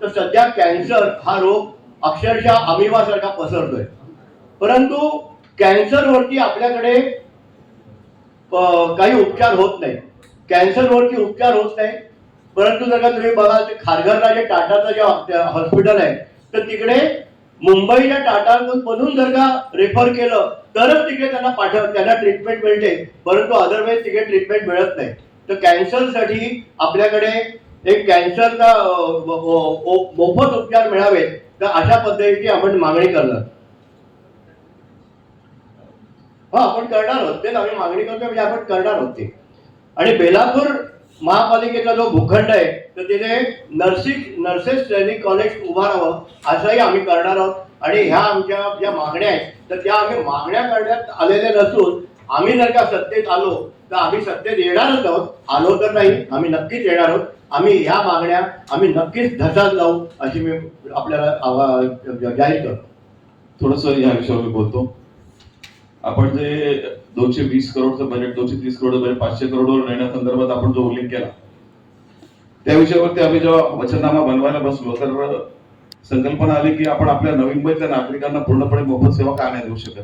तर सध्या कॅन्सर हा रोग अक्षरशः अमिवासारखा पसरतोय, परंतु कॅन्सरवरती आपल्याकडे काही उपचार होत नाही. कॅन्सरवरती उपचार होत नाही, परंतु जर का तुम्ही बघाल तर खारघरला जे टाटाचं जे हॉस्पिटल आहे तर तिकडे मुंबईच्या टाटामधून जर का रेफर केलं तरच तिकडे त्यांना ट्रीटमेंट मिळते, परंतु अदरवाईज तिकडे ट्रीटमेंट मिळत नाही. तर कॅन्सरसाठी आपल्याकडे एक कॅन्सरचा मोफत उपचार मिळावेत तर अशा पद्धतीची आपण मागणी करणार. आपण करणार आहोत तेच आम्ही मागणी करतो म्हणजे आपण करणार आहोत ते. आणि बेलापूर महापालिकेचा जो भूखंड आहे तर तिथे नर्सेस ट्रेनिंग कॉलेज उभारावं असंही आम्ही करणार आहोत. आणि ह्या आमच्या ज्या मागण्या आहेत तर त्या आम्ही मागण्या करण्यात आलेल्या नसून आम्ही जर का सत्तेत आलो तर आम्ही सत्तेत येणारच आहोत. आलो तर नाही, आम्ही नक्कीच येणार आहोत. आम्ही ह्या मागण्या आम्ही नक्कीच धसात लावू अशी मी आपल्याला जाहीर करतो. थोडंसं या विषयावर मी बोलतो. आपण जे 220 करोडचं बजेट 230 करोड बजेट 500 करोडवर नेण्यासंदर्भात आपण जो उल्लेख केला त्या विषयावरती आम्ही जेव्हा वचननामा बनवायला बसलो तर संकल्पना आली की आपण आपल्या नवी मुंबईतल्या नागरिकांना पूर्णपणे मोफत सेवा का नाही देऊ शकत.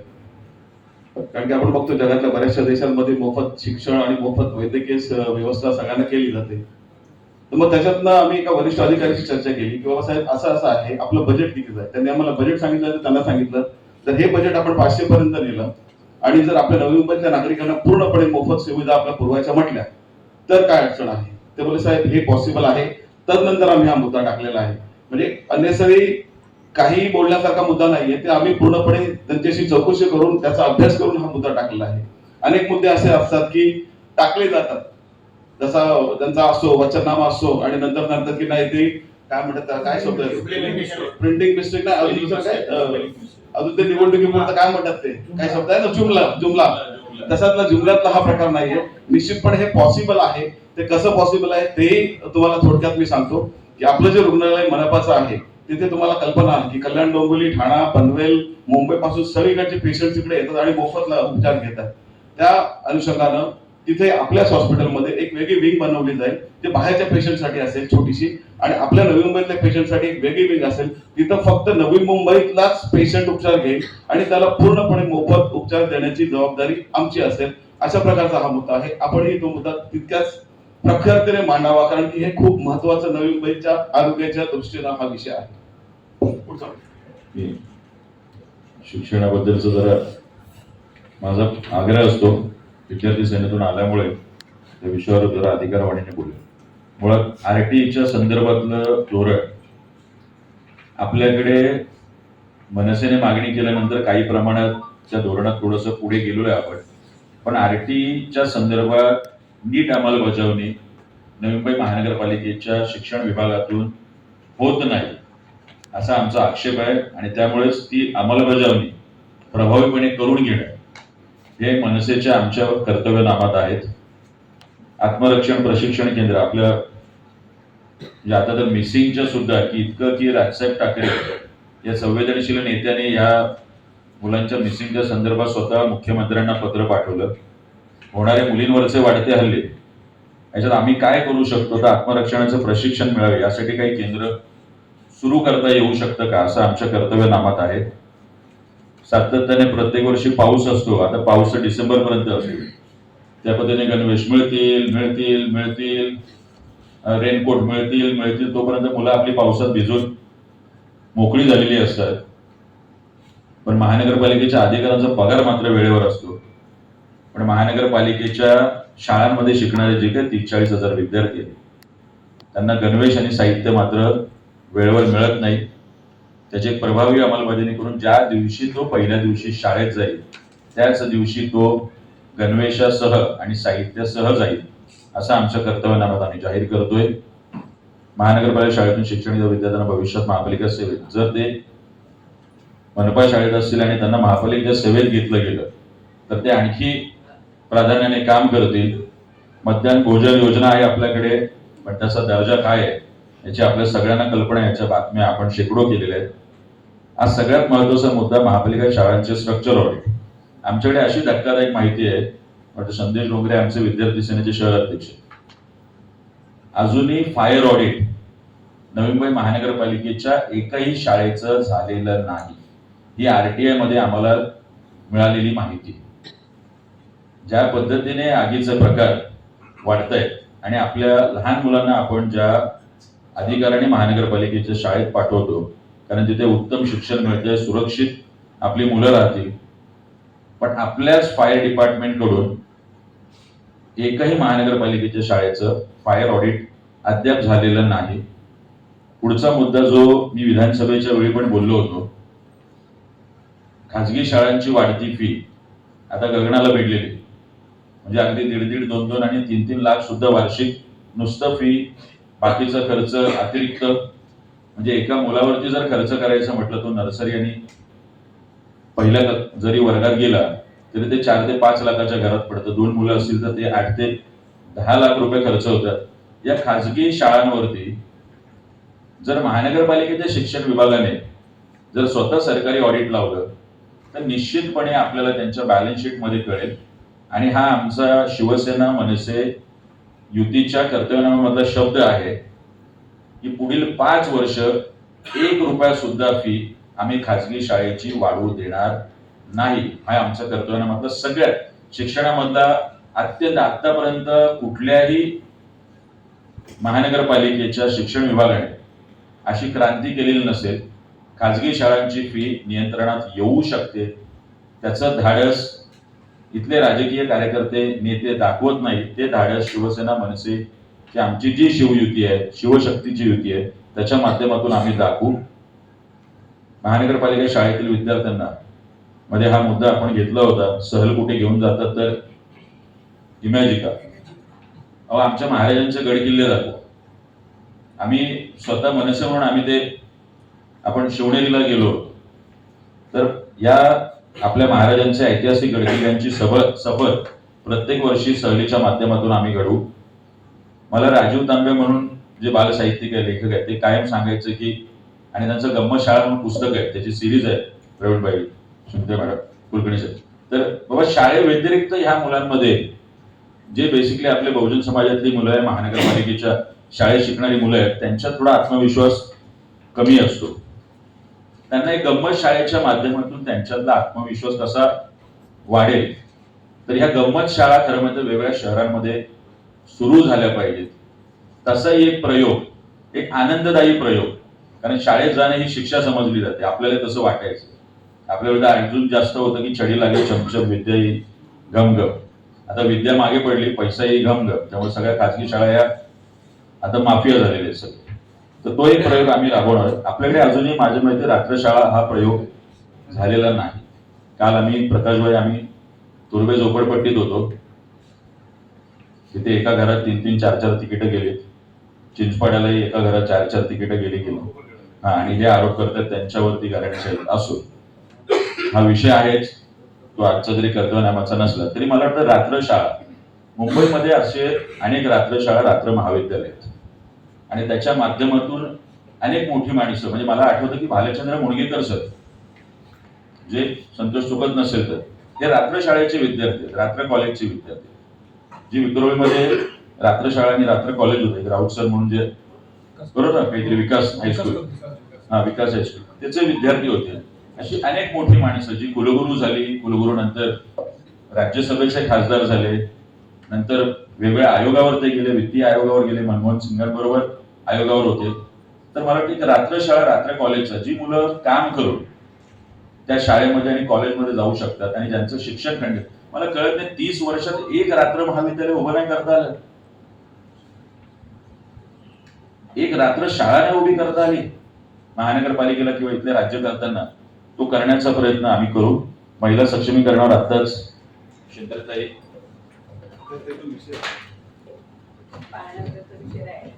कारण की आपण बघतो जगातल्या बऱ्याचशा देशांमध्ये मोफत शिक्षण आणि मोफत वैद्यकीय व्यवस्था सगळ्यांना केली जाते. तर मग त्याच्यातनं आम्ही एका वरिष्ठ अधिकाऱ्याशी चर्चा केली की बाबा साहेब असं आहे, आपलं बजेट किती आहे. त्यांनी आम्हाला बजेट सांगितलं तर त्यांना सांगितलं तर हे बजेट आपण 500 पर्यंत नेलं आणि जर आपल्या नवी मुंबईतल्या नागरिकांना पूर्णपणे मोफत सुविधा आपल्या पुरवायच्या म्हटल्या तर काय अडचण आहे. ते बोलले साहेब हे पॉसिबल आहे. तदनंतर आम्ही हा मुद्दा टाकलेला आहे. म्हणजे अनेसरी काही बोलण्यासारखा मुद्दा नाहीये, ते आम्ही पूर्णपणे त्यांच्याशी चौकशी करून त्याचा अभ्यास करून हा मुद्दा टाकलेला आहे. अनेक मुद्दे असे असतात की टाकले जातात, जसा त्यांचा असो वचननामा असो आणि नंतर की नाही ते काय म्हणतात, काय शब्द प्रिंटिंग मिस्टेक नाही अजून ते निवडणुकीपुरतं काय म्हणतात ते काय शब्द आहे ना जुमला तसातला जुमल्यातला हा प्रकार नाहीये. निश्चितपणे हे पॉसिबल आहे. ते कसं पॉसिबल आहे ते तुम्हाला थोडक्यात मी सांगतो की आपलं जे रुग्णालय मनपाचं आहे तिथे तुम्हाला कल्पना आहे की कल्याण, डोंबिवली, ठाणा, पनवेल, मुंबई पासून सगळीकडचे पेशंट तिकडे येतात आणि मोफतला उपचार घेतात. त्या अनुषंगानं तिथे आपल्याच हॉस्पिटलमध्ये एक वेगळी विंग बनवली जाईल. ते बाहेरच्या पेशंटसाठी असेल छोटीशी आणि आपल्या नवी मुंबईतल्या पेशंटसाठी एक वेगळी विंग असेल. तिथं फक्त नवी मुंबईतलाच पेशंट उपचार घेईल आणि त्याला पूर्णपणे मोफत उपचार देण्याची जबाबदारी आमची असेल. अशा प्रकारचा हा मुद्दा आहे. आपणही तो मुद्दा तितक्याच प्रखरतेने मांडावा कारण की हे खूप महत्वाचं नवी मुंबईच्या आरोग्याच्या दृष्टीनं हा विषय आहे. शिक्षणाबद्दलचा जरा माझा आग्रह असतो. विद्यार्थी सेनेतून आल्यामुळे त्या विषयावर जरा अधिकारवाणीने बोलू. मुळात RTEच्या संदर्भातलं धोरण आपल्याकडे मनसेने मागणी केल्यानंतर काही प्रमाणात त्या धोरणात थोडंसं पुढे गेलेलो आहे आपण. पण RTEच्या संदर्भात नीट अंमलबजावणी नवी मुंबई महानगरपालिकेच्या शिक्षण विभागातून होत नाही असा आमचा आक्षेप आहे आणि त्यामुळेच ती अंमलबजावणी प्रभावीपणे करून घेणं हे मनसेच्या आमच्या कर्तव्यनामात आहेत. आत्मरक्षण प्रशिक्षण केंद्र आपल्या म्हणजे आता तर मिसिंगच्या सुद्धा की इतकं की राजसाहेब ठाकरे या संवेदनशील नेत्याने या मुलांच्या मिसिंगच्या संदर्भात स्वतः मुख्यमंत्र्यांना पत्र पाठवलं. होणारे मुलींवरचे वाढते हल्ले याच्यात आम्ही काय करू शकतो, तर आत्मरक्षणाचं प्रशिक्षण मिळावे यासाठी काही केंद्र सुरू करता येऊ शकतं का, असं आमच्या कर्तव्यनामात आहे. सातत्याने प्रत्येक वर्षी पाऊस असतो, आता पाऊस डिसेंबर पर्यंत असतो, त्या पद्धतीने गणवेश मिळतील, रेनकोट मिळतील, तोपर्यंत मुलं आपली पावसात भिजून मोकळी झालेली असतात. पण महानगरपालिकेच्या अधिकाऱ्यांचा पगार मात्र वेळेवर असतो. पण महानगरपालिकेच्या शाळांमध्ये शिकणारे जे काही 30-40 हजार विद्यार्थी आहेत त्यांना गणवेश आणि साहित्य मात्र वेळेवर मिळत नाही. त्याची प्रभावी अंमलबजावणी करून ज्या दिवशी तो पहिल्या दिवशी शाळेत जाईल त्याच दिवशी तो गणवेशासह आणि साहित्यासह जाईल, असं आमच्या कर्तव्यनामात आम्ही जाहीर करतोय. महानगरपालिका शाळेतून शिक्षण विद्यार्थ्यांना भविष्यात महापालिका सेवेत जर ते मनपा शाळेत असतील आणि त्यांना महापालिकेच्या सेवेत घेतलं गेलं तर ते आणखी प्राधान्याने काम करतील. मध्यान्ह भोजन योजना आहे आपल्याकडे, पण त्याचा दर्जा काय आहे याची आपल्या सगळ्यांना कल्पना आहे. याच्या बातम्या आपण शेकडो केलेल्या आहेत. आज सगळ्यात महत्वाचा मुद्दा महापालिका शाळांचे स्ट्रक्चर ऑडिट. आमच्याकडे अशी धक्कादायक माहिती आहे, म्हणजे संदेश डोंगरे आमचे विद्यार्थी सेनेचे शहर अध्यक्ष, अजूनही फायर ऑडिट नवी मुंबई महानगरपालिकेच्या एकही शाळेचं झालेलं नाही. ही RTI मध्ये आम्हाला मिळालेली माहिती. ज्या पद्धतीने आगीचे प्रकार वाढत आहेत आणि आपल्या लहान मुलांना आपण ज्या अधिकाऱ्याने महानगरपालिकेच्या शाळेत पाठवतो कारण तिथे उत्तम शिक्षण मिळते, सुरक्षित आपली मुलं राहतील, पण आपल्याच फायर डिपार्टमेंट कडून एकही महानगरपालिकेच्या शाळेचं फायर ऑडिट अद्याप झालेलं नाही. पुढचा मुद्दा जो मी विधानसभेच्या वेळी पण बोललो होतो, खाजगी शाळांची वाढती फी आता गगनाला भिडलेली. म्हणजे अगदी 1.5-1.5, 2-2 आणि 3-3 लाख सुद्धा वार्षिक नुसतं फी, बाकीचा खर्च अतिरिक्त. म्हणजे एका मुलावरती जर खर्च करायचा म्हटलं तो नर्सरी आणि पहिल्या जरी वर्गात गेला तरी ते 4 ते 5 लाखाच्या घरात पडतं. 2 मुलं असतील तर ते 8 ते 10 लाख रुपये खर्च होतात. या खाजगी शाळांवरती जर महानगरपालिकेच्या शिक्षण विभागाने जर स्वतः सरकारी ऑडिट लावलं तर निश्चितपणे आपल्याला त्यांच्या बॅलन्स शीट मध्ये कळेल. आणि हा आमचा शिवसेना मनसे युतीच्या कर्तव्यनाम्यामधला शब्द आहे की पुढील 5 वर्ष 1 रुपया सुद्धा फी आम्ही खाजगी शाळेची वाढवू देणार नाही. हा आमचा कर्तव्यनाम्यातला सगळ्यात शिक्षणामधला अत्यंत आतापर्यंत कुठल्याही महानगरपालिकेच्या शिक्षण विभागाने अशी क्रांती केलेली नसेल. खाजगी शाळांची फी नियंत्रणात येऊ शकते, त्याचं धाडस इथले राजकीय कार्यकर्ते नेते दाखवत नाही. ते धाडस शिवसेना मनसे की आमची जी शिवयुती आहे, शिवशक्तीची युती आहे, त्याच्या माध्यमातून आम्ही दाखवू. महानगरपालिका शाळेतील विद्यार्थ्यांना मध्ये हा मुद्दा आपण घेतला होता, सहल कुठे घेऊन जातात तर इमॅजिका. आमच्या महाराजांचे गड किल्ले जातो. आम्ही स्वतः मनसे म्हणून आम्ही ते आपण शिवनेरीला गेलो तर या आपल्या महाराजांच्या ऐतिहासिक गडकिल्ल्यांची सफर प्रत्येक वर्षी सहलीच्या माध्यमातून आम्ही घडवू. मला राजीव तांबे म्हणून जे बालसाहित्यिक आहे, लेखक आहेत, ते कायम सांगायचं की, आणि त्यांचं गंमत शाळा म्हणून पुस्तक आहे, त्याची सिरीज आहे, प्रवीणबाई सुनते मॅडम कुलकर्णी साहेब. तर बाबा शाळे व्यतिरिक्त ह्या मुलांमध्ये जे बेसिकली आपले बहुजन समाजातली मुलं आहे, महानगरपालिकेच्या शाळेत शिकणारी मुलं आहेत, त्यांच्यात थोडा आत्मविश्वास कमी असतो. त्यांना एक गंमत शाळेच्या माध्यमातून त्यांच्यातला आत्मविश्वास कसा वाढेल, तर ह्या गंमत शाळा खरं म्हणजे वेगवेगळ्या शहरांमध्ये सुरू झाल्या पाहिजेत. तसाही एक प्रयोग, एक आनंददायी प्रयोग, कारण शाळेत जाणं ही शिक्षा समजली जाते. आपल्याला तसं वाटायचं. आपल्या वेळेला अजून जास्त होतं की छडी लागे चमचम विद्या ही घमघम. आता विद्या मागे पडली, पैसा ही घमघम. त्यामुळे सगळ्या खाजगी शाळा या आता माफिया झालेल्या आहेत सगळे. तर तो एक प्रयोग आम्ही राबवणार आहोत. आपल्याकडे अजूनही माझ्या माहिती रात्रशाळा हा प्रयोग झालेला नाही. काल आम्ही प्रकाशभाई आम्ही तुर्बे झोपडपट्टीत होतो. तिथे एका घरात 3-3, 4-4 तिकीटं गेली. चिंचपाड्यालाही एका घरात 4-4 तिकीटं गेली. आणि हे आरोप करतात त्यांच्यावरती गॅरंटी असो, हा विषय आहेच. तो आजचा जरी कर्तव्यनामाचा नसला तरी मला वाटतं रात्रशाळा, मुंबईमध्ये असे अनेक रात्रशाळा, रात्र महाविद्यालय आहेत आणि त्याच्या माध्यमातून अनेक मोठी माणसं, म्हणजे मला आठवतं की भालचंद्र मुणगेकर सर, जे संतोष चुकत नसेल तर हे रात्रशाळेचे विद्यार्थी आहेत, रात्र कॉलेजचे विद्यार्थी, जी विक्रोळीमध्ये रात्रशाळा आणि रात्र कॉलेज होते, राऊत सर म्हणून जे, बरोबर ना, काहीतरी विकास हायस्कूल, हा विकास हायस्कूल, त्याचे विद्यार्थी होते. अशी अनेक मोठी माणसं जी कुलगुरू झाली, कुलगुरू नंतर राज्यसभेचे खासदार झाले, नंतर वेगवेगळ्या आयोगावर ते गेले, वित्तीय आयोगावर गेले, मनमोहन सिंगांबरोबर आयोगावर होते. तर मला वाटतं की रात्रशाळा, रात्र कॉलेजचा जी मुलं काम करून त्या शाळेमध्ये आणि कॉलेजमध्ये जाऊ शकतात आणि ज्यांचं शिक्षण खंडित, मला कळत नाही 30 वर्षात एक रात्र महाविद्यालय उभं नाही करता आलं, एक रात्र शाळा नाही उभी करता आली महानगरपालिकेला किंवा इथल्या राज्यकर्त्यांना. तो करण्याचा प्रयत्न आम्ही करू. महिला सक्षमीकरणावर आत्ताच शिंदरताई पाहण्याचा विषय आहे.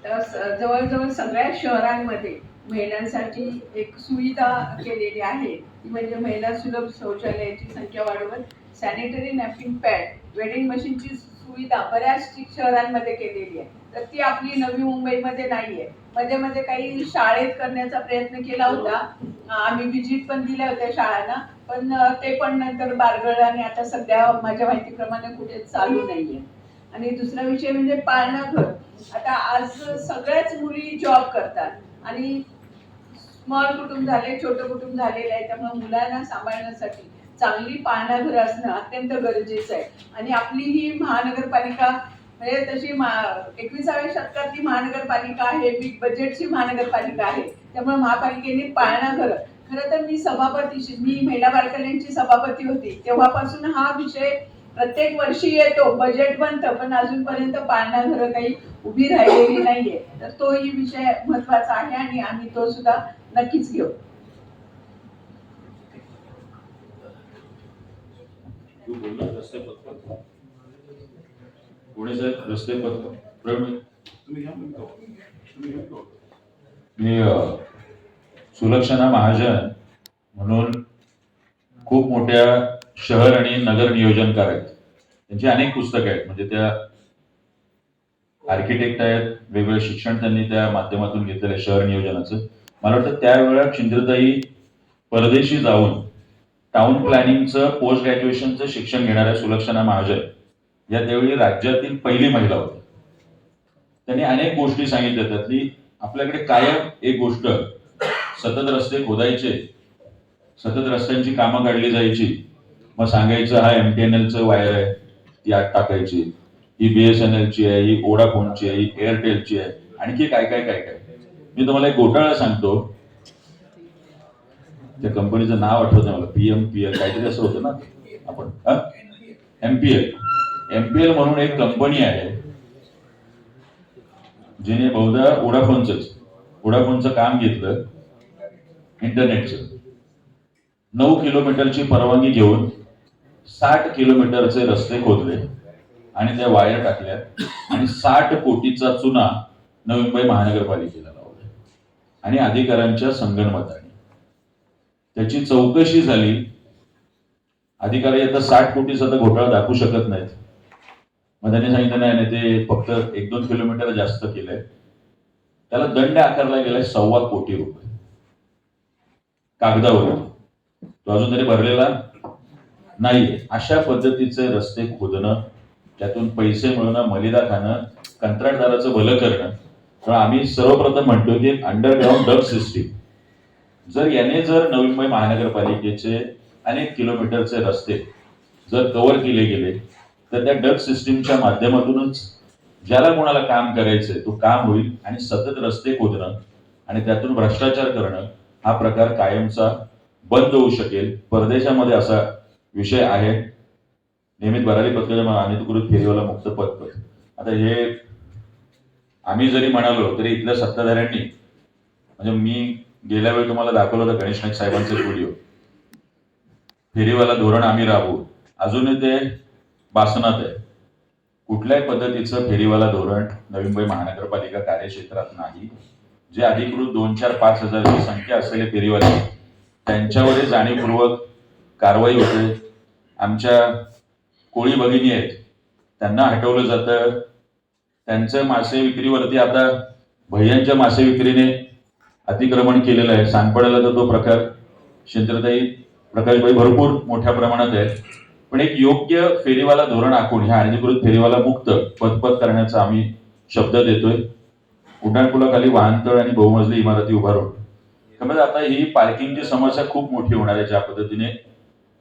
तर जवळजवळ सगळ्या शहरांमध्ये महिलांसाठी एक सुविधा केलेली आहे, ती म्हणजे महिला सुलभ शौचालयाची संख्या वाढवत सॅनिटरी नॅपकिन पॅड वेडिंग मशीनची सुविधा बऱ्याच शहरांमध्ये केलेली आहे. तर ती आपली नवी मुंबईमध्ये नाहीये. मध्ये मध्ये काही शाळेत करण्याचा प्रयत्न केला होता, आम्ही विजिट पण दिल्या होत्या शाळांना, पण ते पण नंतर बारगळ आणि आता सध्या माझ्या माहितीप्रमाणे कुठे चालू नाहीये. आणि दुसरा विषय म्हणजे पाळणाघर. आता आज सगळ्याच मुली जॉब करतात आणि स्मॉल कुटुंब झाले, छोटं कुटुंब झालेलं आहे, त्यामुळे मुलांना सांभाळण्यासाठी चांगली पाळणाघर असणं अत्यंत गरजेचं आहे. आणि आपली ही महानगरपालिका म्हणजे तशी 21व्या शतकातली महानगरपालिका आहे, बिग बजेटची महानगरपालिका आहे, त्यामुळे महापालिकेने पाळणाघर, खरं तर मी महिला बाल कल्याणची सभापती होती तेव्हापासून हा विषय प्रत्येक वर्षी येतो, बजेट बनतं, पण अजूनपर्यंत पाळणाघरं काही उभी राहिलेली नाहीये. तर तोही विषय महत्वाचा आहे आणि आम्ही तो सुद्धा नक्कीच घेऊ. पुणे साहेब रस्ते मी सुलक्षणा महाजन म्हणून खूप मोठ्या शहर आणि नगर नियोजनकार आहेत. त्यांची अनेक पुस्तकं आहेत, म्हणजे त्या आर्किटेक्ट आहेत, वेगवेगळे शिक्षण त्यांनी त्या माध्यमातून घेतलेलं शहर नियोजनाचं. मला वाटतं त्यावेळेला शिंद्रताई परदेशी जाऊन टाउन प्लॅनिंगचं पोस्ट ग्रॅज्युएशनचं शिक्षण घेणाऱ्या सुलक्षणा महाजन या त्यावेळी राज्यातील पहिली महिला होती. त्यांनी अनेक गोष्टी सांगितल्या, त्यातली आपल्याकडे कायम एक गोष्ट, सतत रस्ते खोदायचे, सतत रस्त्यांची कामं काढली जायची, मग सांगायचं हा MTNLचं वायर आहे ती आत टाकायची, ही BSNLची आहे, ही वोडाफोनची आहे, ही एअरटेलची आहे, आणखी काय काय काय काय. मी तुम्हाला एक घोटाळा सांगतो, त्या कंपनीचं नाव आठवत नाही मला, PMPL काहीतरी असं होतं ना, आपण MPL म्हणून एक कंपनी आहे जिने बहुधा वोडाफोनचं काम घेतलं, इंटरनेटचं. 9 किलोमीटरची परवानगी घेऊन 60 किलोमीटरचे रस्ते खोदले आणि त्या वायर टाकल्या आणि 60 कोटीचा चुना नवी मुंबई महानगरपालिकेला लावला आणि अधिकाऱ्यांच्या संगनमताने त्याची चौकशी झाली. अधिकारी आता 60 कोटीचा तर घोटाळा दाखवू शकत नाहीत. मग त्यांनी सांगितलं नाही, ते फक्त 1-2 किलोमीटर जास्त केलंय, त्याला दंड आकारला गेलाय 1.25 कोटी रुपये कागदावर, तो अजून तरी भरलेला नाही. अशा पद्धतीचे रस्ते खोदणं, त्यातून पैसे मिळवणं, मलिदा खाणं, कंत्राटदाराचं भलं करणं. तर आम्ही सर्वप्रथम म्हणतो की अंडरग्राऊंड डग सिस्टीम, जर नवी मुंबई महानगरपालिकेचे अनेक किलोमीटरचे रस्ते जर कव्हर केले गेले तर त्या डग सिस्टीमच्या माध्यमातूनच ज्याला कोणाला काम करायचंय तो काम होईल आणि सतत रस्ते खोदणं आणि त्यातून भ्रष्टाचार करणं हा प्रकार कायमचा बंद होऊ शकेल. परदेशामध्ये असा विषय आहे, नियमित भरारी पत्र अनिधिकृत फेरीवाला मुक्त पद. आता हे आम्ही जरी म्हणालो तरी इथल्या सत्ताधाऱ्यांनी, म्हणजे मी गेल्या वेळी तुम्हाला दाखवलं होतं गणेश नाईक साहेबांचे व्हिडिओ, फेरीवाला धोरण आम्ही राबवू, अजूनही ते बासनात आहे. कुठल्याही पद्धतीचं फेरीवाला धोरण नवी मुंबई महानगरपालिका कार्यक्षेत्रात नाही. जे अधिकृत 2-4-5 हजारची संख्या असलेले फेरीवाले त्यांच्यावरही जाणीवपूर्वक कारवाई होते. आमच्या कोळी भगिनी आहेत त्यांना हटवलं जातं. त्यांचं मासे विक्रीवरती आता भैयांच्या मासे विक्रीने अतिक्रमण केलेलं आहे. सांगपडाला तर तो प्रकार शिंद्रताई प्रकाशभाई भरपूर मोठ्या प्रमाणात आहे. पण एक योग्य फेरीवाला धोरण आखून ह्या अनधिकृत फेरीवाला मुक्त पदपथ करण्याचा आम्ही शब्द देतोय. उड्डाणपुलाखाली वाहनतळ आणि बहुमजली इमारती उभारून त्यामुळे आता ही पार्किंगची समस्या खूप मोठी होणार आहे. ज्या पद्धतीने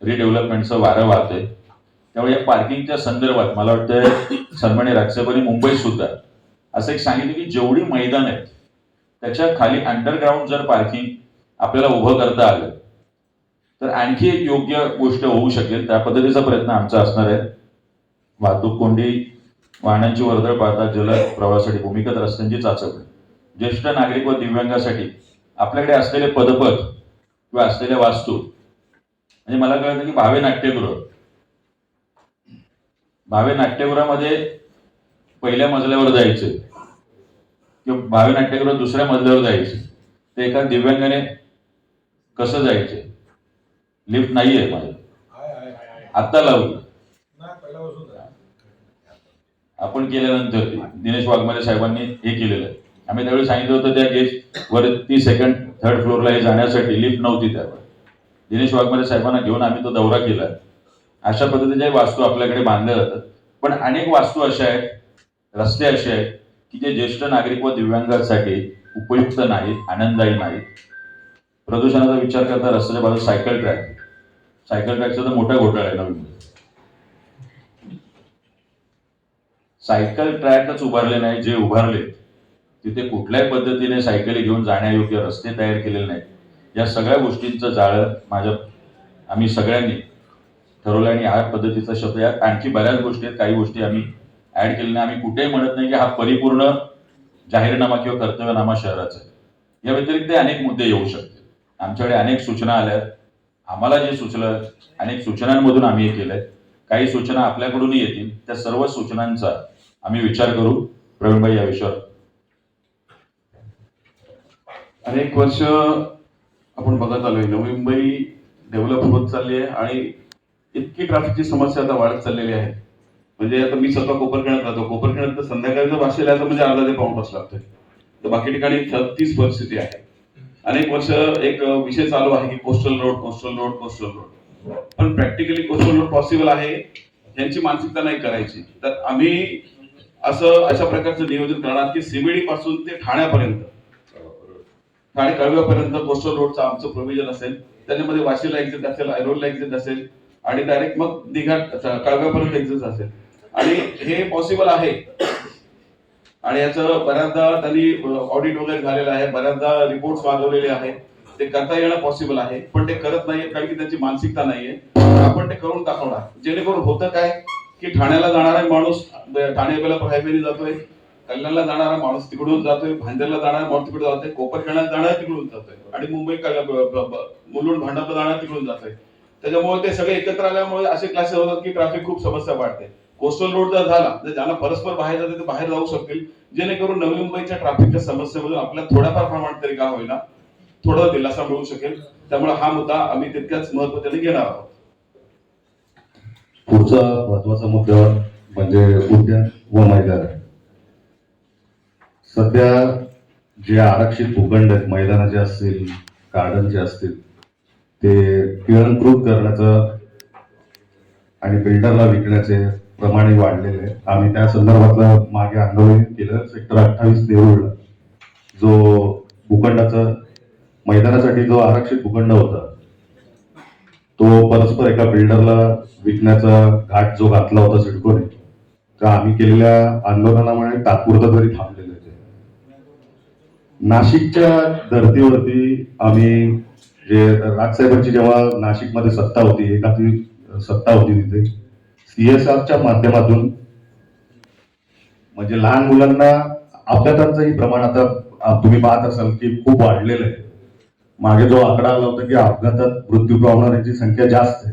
रिडेव्हलपमेंटचं वारं वाहतंय त्यामुळे या पार्किंगच्या संदर्भात मला वाटतं सन्माननीय राज्यसभेने मुंबईत सुद्धा असं एक सांगितलं की जेवढी मैदान आहेत त्याच्या खाली अंडरग्राऊंड जर पार्किंग आपल्याला उभं करता आलं तर आणखी एक योग्य गोष्ट होऊ शकेल. त्या पद्धतीचा प्रयत्न आमचा असणार आहे. वाहतूक कोंडी, वाहनांची वर्दळ पाहता जलद प्रवासासाठी भूमिगत रस्त्यांची चाचपणी, ज्येष्ठ नागरिक व दिव्यांगासाठी आपल्याकडे असलेले पदपथ किंवा असलेल्या वास्तू म्हणजे मला कळतं की भावे नाट्यगृहामध्ये पहिल्या मजल्यावर जायचं किंवा भावे नाट्यगृह दुसऱ्या मजल्यावर जायचं ते एका दिव्यांगाने कसं जायचं? लिफ्ट नाहीये माझं, आता लावली आपण केल्यानंतर दिनेश वाघमारे साहेबांनी हे केलेलं आहे. आम्ही त्यावेळी सांगितलं होतं त्या गेट वरती 2nd-3rd फ्लोअरला हे जाण्यासाठी लिफ्ट नव्हती. त्यावर दिनेश वाघमारे साहेबांना घेऊन आम्ही तो दौरा केला. अशा पद्धतीच्या वास्तू आपल्याकडे बांधल्या जातात. पण अनेक वास्तू अशा आहेत, रस्ते असे आहेत की जे ज्येष्ठ नागरिक व दिव्यांगांसाठी उपयुक्त नाहीत, आनंददायी नाहीत. प्रदूषणाचा विचार करता रस्त्याच्या बाजूला सायकल ट्रॅकचा तर मोठा घोटाळा आहे नवीन. सायकल ट्रॅकच उभारले नाही. जे उभारले तिथे कुठल्याही पद्धतीने सायकली घेऊन जाण्यायोग्य रस्ते तयार केलेले नाहीत. या सगळ्या गोष्टींचं जाळं आम्ही सगळ्यांनी ठरवलं आणि ह्या पद्धतीचा शब्द यात आणखी बऱ्याच गोष्टी आहेत. काही गोष्टी आम्ही ऍड केलेल्या. आम्ही कुठेही म्हणत नाही की हा परिपूर्ण जाहीरनामा किंवा कर्तव्यनामा शहराचा आहे. या व्यतिरिक्त अनेक मुद्दे येऊ शकतात. आमच्याकडे अनेक सूचना आल्या. आम्हाला जे सुचलं अनेक सूचनांमधून आम्ही हे केलंय. काही सूचना आपल्याकडूनही येतील. त्या सर्व सूचनांचा आम्ही विचार करू. प्रवीणभाई या विषयावर. अनेक वर्ष आपण बघत आलोय नवी मुंबई डेव्हलप होत चालली आहे आणि इतकी ट्रॅफिकची समस्या आता वाढत चाललेली आहे. म्हणजे आता मी स्वतः कोपरखड्यात राहतो. कोपरखड्यात तर संध्याकाळचं भाषेला यायचं म्हणजे अर्धा ते पाऊण तास लागतोय. तर बाकी ठिकाणी तीच परिस्थिती आहे. अनेक वर्ष एक विषय चालू आहे की कोस्टल रोड. पण प्रॅक्टिकली कोस्टल रोड पॉसिबल आहे यांची मानसिकता नाही करायची. तर आम्ही अशा प्रकारचं नियोजन करणार की सीबीडी पासून ते ठाणे कळव्यापर्यंत कोस्टल रोडचं आमचं प्रोव्हिजन असेल. त्याच्यामध्ये वाशीला एक्झिट असेल, ऐरोलला एक्झिट असेल आणि डायरेक्ट मग दिघा कळव्यापर्यंत एक्झिट असेल. आणि हे पॉसिबल आहे. आणि याचं बऱ्याचदा त्यांनी ऑडिट वगैरे झालेलं आहे. बऱ्याचदा रिपोर्ट्स मागवलेले आहेत. ते करता येणं पॉसिबल आहे. पण ते करत नाहीये कारण की त्यांची मानसिकता नाहीये. आपण ते करून दाखवणार. जेणेकरून होतं काय की ठाण्याला जाणारा माणूस ठाणे बेलापूर हायवेने जातोय, कल्याणला जाणारा माणूस तिकडून जातोय, भांदेरला जाणारा माणूस तिकडून जातोय, कोपरखड्यात जाणारा तिकडून जातोय आणि मुंबई मुलुंड भांडपला जाणारा तिकडून जातोय. त्याच्यामुळे ते सगळे एकत्र आल्यामुळे असे क्लासेस होतात की ट्रॅफिक खूप समस्या वाढते. कोस्टल रोड जर झाला तर ज्यांना परस्पर बाहेर जाते ते बाहेर जाऊ शकतील. जेणेकरून नवी मुंबईच्या ट्रॅफिकच्या समस्येमधून आपल्याला थोड्याफार प्रमाणात तरी का होईना थोडा दिलासा मिळू शकेल. त्यामुळे हा मुद्दा आम्ही तितक्याच महत्त्वाने घेणार आहोत. पुढचा महत्वाचा मुद्दा म्हणजे उद्यान व मैदान. सध्या जे आरक्षित भूखंड आहेत, मैदानाचे असतील, गार्डनचे असतील, ते गिळंकृत करण्याचं आणि बिल्डरला विकण्याचे प्रमाण वाढलेले आहे. आम्ही त्या संदर्भातलं मागे आंदोलन केलं. सेक्टर 28 देऊळला जो भूखंडाचा मैदानासाठी जो आरक्षित भूखंड होता तो परस्पर एका बिल्डरला विकण्याचा घाट जो घातला होता सिडकोने, तर आम्ही केलेल्या आंदोलनामुळे तात्पुरता तरी थांबलेले होते. नाशिकच्या धर्तीवरती आम्ही जे राजसाहेबांची जेव्हा नाशिकमध्ये सत्ता होती, एकाची सत्ता होती, तिथे CSRच्या माध्यमातून म्हणजे लहान मुलांना अपघातांचंही प्रमाण आता तुम्ही पाहत असाल की खूप वाढलेलं आहे. मागे जो आकडा आला होता की अपघातात मृत्यू पावणाऱ्यांची संख्या जास्त आहे.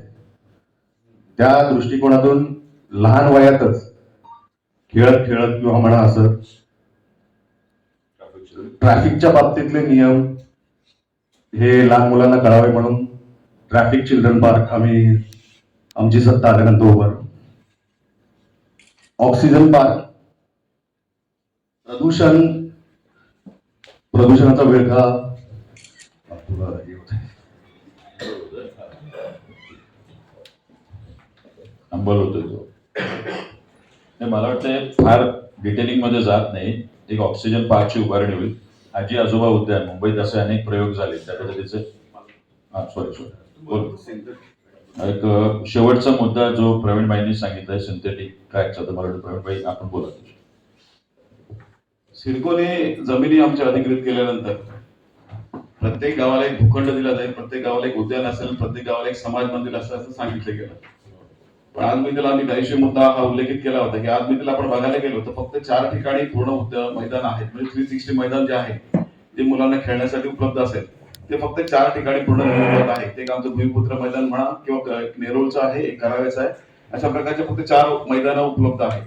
त्या दृष्टिकोनातून लहान वयातच खेळत खेळत किंवा म्हणा असं ट्रॅफिकच्या बाबतीतले नियम हे लहान मुलांना कळावे म्हणून ट्रॅफिक चिल्ड्रन पार्क आम्ही आमची सत्ता आल्यानंतर उभारलो. ऑक्सिजन पार्क, प्रदूषणाचा विळखा अंबल होतोय तो. नाही, मला वाटतं फार डिटेलिंग मध्ये जात नाही. एक ऑक्सिजन पार्कची उभारणी होईल. आजी आजोबा उद्यान, मुंबईत असे अनेक प्रयोग झाले त्या पद्धतीचे. सॉरी बोल. एक शेवटचा मुद्दा जो प्रवीणबाईंनी सांगितलाय सिंथेटिक कायचा, तर मला वाटतं प्रवीणबाई आपण बोला. सिडकोने जमिनी आमच्या अधिकृत केल्यानंतर प्रत्येक गावाला एक भूखंड दिला जाईल, प्रत्येक गावाला एक उद्यान असेल, प्रत्येक गावाला एक समाज मंदिर असेल असं सांगितलं गेलं. पण आज मी त्याला आम्ही काहीशी मुद्दा हा उल्लेखित केला होता की आज मी त्याला आपण बघायला गेलो तर फक्त 4 ठिकाणी पूर्ण मैदान आहेत. म्हणजे 360 मैदान जे आहे जे मुलांना खेळण्यासाठी उपलब्ध असेल ते फक्त 4 ठिकाणी पूर्ण उपलब्ध आहे. ते एक आमचं भूमिपुत्र मैदान म्हणा किंवा एक नेरुळचं आहे, एक कराव्याचं आहे, अशा प्रकारचे फक्त 4 मैदानं उपलब्ध आहेत.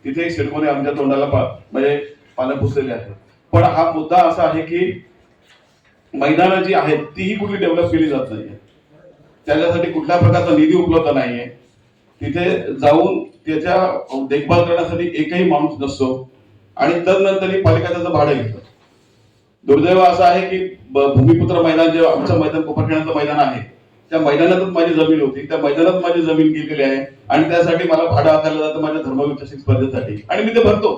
तिथे सिडकोने आमच्या तोंडाला म्हणजे पानं पुसलेले आहेत. पण हा मुद्दा असा आहे की मैदानं जी आहेत तीही कुठली डेव्हलप केली जात नाहीये. त्याच्यासाठी कुठल्या प्रकारचा निधी उपलब्ध नाहीये. तिथे जाऊन त्याच्या देखभाल करण्यासाठी एकही माणूस नसतो आणि तदनंतर पालिका त्याचं भाडं घेतं. दुर्दैव असं आहे की भूमिपुत्र मैदान जे आमचं मैदान कोपरखेड्याचं मैदान आहे त्या मैदानातच माझी जमीन होती, त्या मैदानात माझी जमीन गेलेली आहे आणि त्यासाठी मला भाडं आकारलं जातं माझ्या धर्मविकसित स्पर्धेसाठी आणि मी ते भरतो.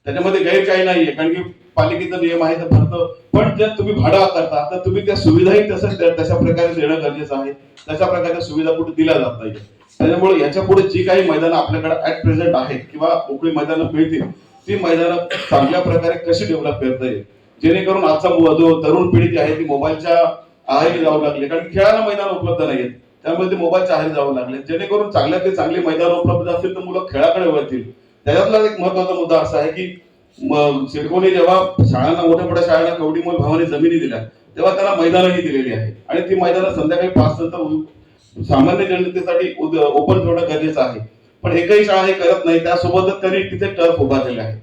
त्याच्यामध्ये गैर काही नाहीये कारण की पालिकेचा नियम आहे तर भरतो. पण जर तुम्ही भाडं आकारता तर तुम्ही त्या सुविधाही तशा प्रकारे देणं गरजेचं आहे. तशा प्रकारच्या सुविधा कुठे दिल्या जात नाही. त्याच्यामुळे याच्या पुढे जी काही मैदानं आपल्याकडे ऍट प्रेझेंट आहेत किंवा मोकळी मैदानं मिळतील ती मैदानं चांगल्या प्रकारे कशी डेव्हलप करता येईल जेणेकरून आजचा जो तरुण पिढी जी आहे ती मोबाईलच्या आहारी जाऊ लागली. कारण खेळायला मैदान उपलब्ध नाहीयेत त्यामुळे ते मोबाईलच्या आहारी जाऊ लागले. जेणेकरून चांगल्यातले चांगले मैदान उपलब्ध असतील तर मुलं खेळाकडे वळतील. त्याच्यातला एक महत्वाचा मुद्दा असा आहे की सिडकोने जेव्हा शाळांना मोठ्या मोठ्या शाळांना कवडीमोल भावाने जमिनी दिल्या तेव्हा त्यांना मैदानही दिलेली आहे आणि ती मैदानं संध्याकाळी 5 नंतर सामान्य जनतेसाठी ओपन ठेवणं गरजेचं आहे. पण एकही शाळा हे करत नाही. त्यासोबतच त्यांनी तिथे टर्फ उभारलेले आहे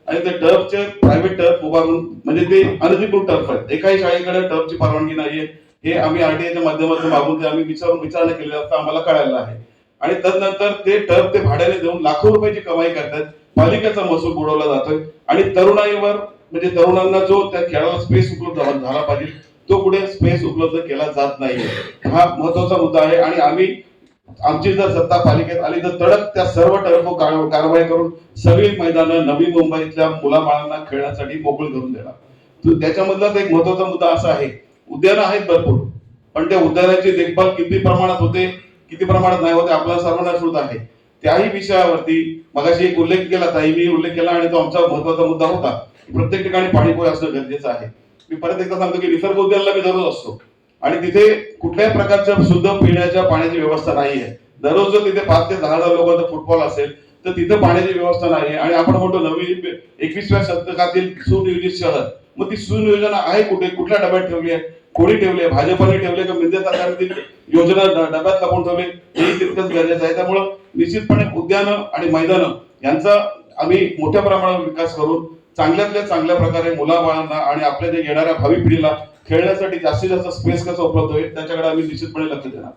आणि ते टर्फचे प्रायव्हेट टर्फ उभारून म्हणजे ते अनधिकृत टर्फ आहेत. एकाही शाळेकडे टर्फची परवानगी नाहीये. हे आम्ही आरटीआयच्या माध्यमातून मागून ते आम्ही विचारणा केलेला असता आम्हाला कळायला आहे. आणि तदनंतर ते टर्फ ते भाड्याने देऊन लाखो रुपयाची कमाई करतात. पालिकेचा महसूल बुडवला जातोय आणि तरुणाईवर म्हणजे तरुणांना जो त्या खेळाला स्पेस उपलब्ध झाला पाहिजे तो कुठे स्पेस उपलब्ध केला जात नाहीये. हा महत्वाचा मुद्दा आहे आणि आम्ही आमची जर सत्ता पालिकेत आली तर तडक त्या सर्व टर्फ कारवाई करून सगळी मैदानं नवी मुंबईतल्या मुलाबाळांना खेळण्यासाठी मोकळी करून देणार. त्याच्यामधलाच एक महत्वाचा मुद्दा असा आहे उद्यानं आहेत भरपूर पण त्या उद्यानाची देखभाल किती प्रमाणात होते किती प्रमाणात नाही होते आपल्याला सर्वांना श्रुत आहे. त्याही विषयावरती मगाशी एक उल्लेख केला ताईंनी उल्लेख केला आणि तो आमचा महत्वाचा मुद्दा होता. प्रत्येक ठिकाणी पाणीपोई असणं गरजेचं आहे. मी परत एकदा सांगतो की निसर्ग उद्यानाला मी दररोज असतो आणि तिथे कुठल्याही प्रकारच्या शुद्ध पिण्याच्या पाण्याची व्यवस्था नाहीये. दररोज जर तिथे 5 ते 10,000 लोकांचा फुटबॉल असेल तर तिथे पाण्याची व्यवस्था नाहीये आणि आपण म्हणतो नवीन 21व्या शतकातील सुनियोजित शहर. मग ती सुनियोजन आहे कुठे कुठल्या डब्यात ठेवली आहे कोणी ठेवली आहे भाजपने ठेवले का मिंदे सरकारने योजना डब्यात टाकून ठेवली हेही तितकंच गरजेचं आहे. त्यामुळं निश्चितपणे उद्यानं आणि मैदानं यांचा आम्ही मोठ्या प्रमाणावर विकास करून चांगल्यातल्या चांगल्या प्रकारे मुलाबाळांना आणि आपल्या जे येणाऱ्या भावी पिढीला खेळण्यासाठी जास्तीत जास्त स्पेस कसं उपलब्ध होईल त्याच्याकडे आम्ही निश्चितपणे लक्ष देणार.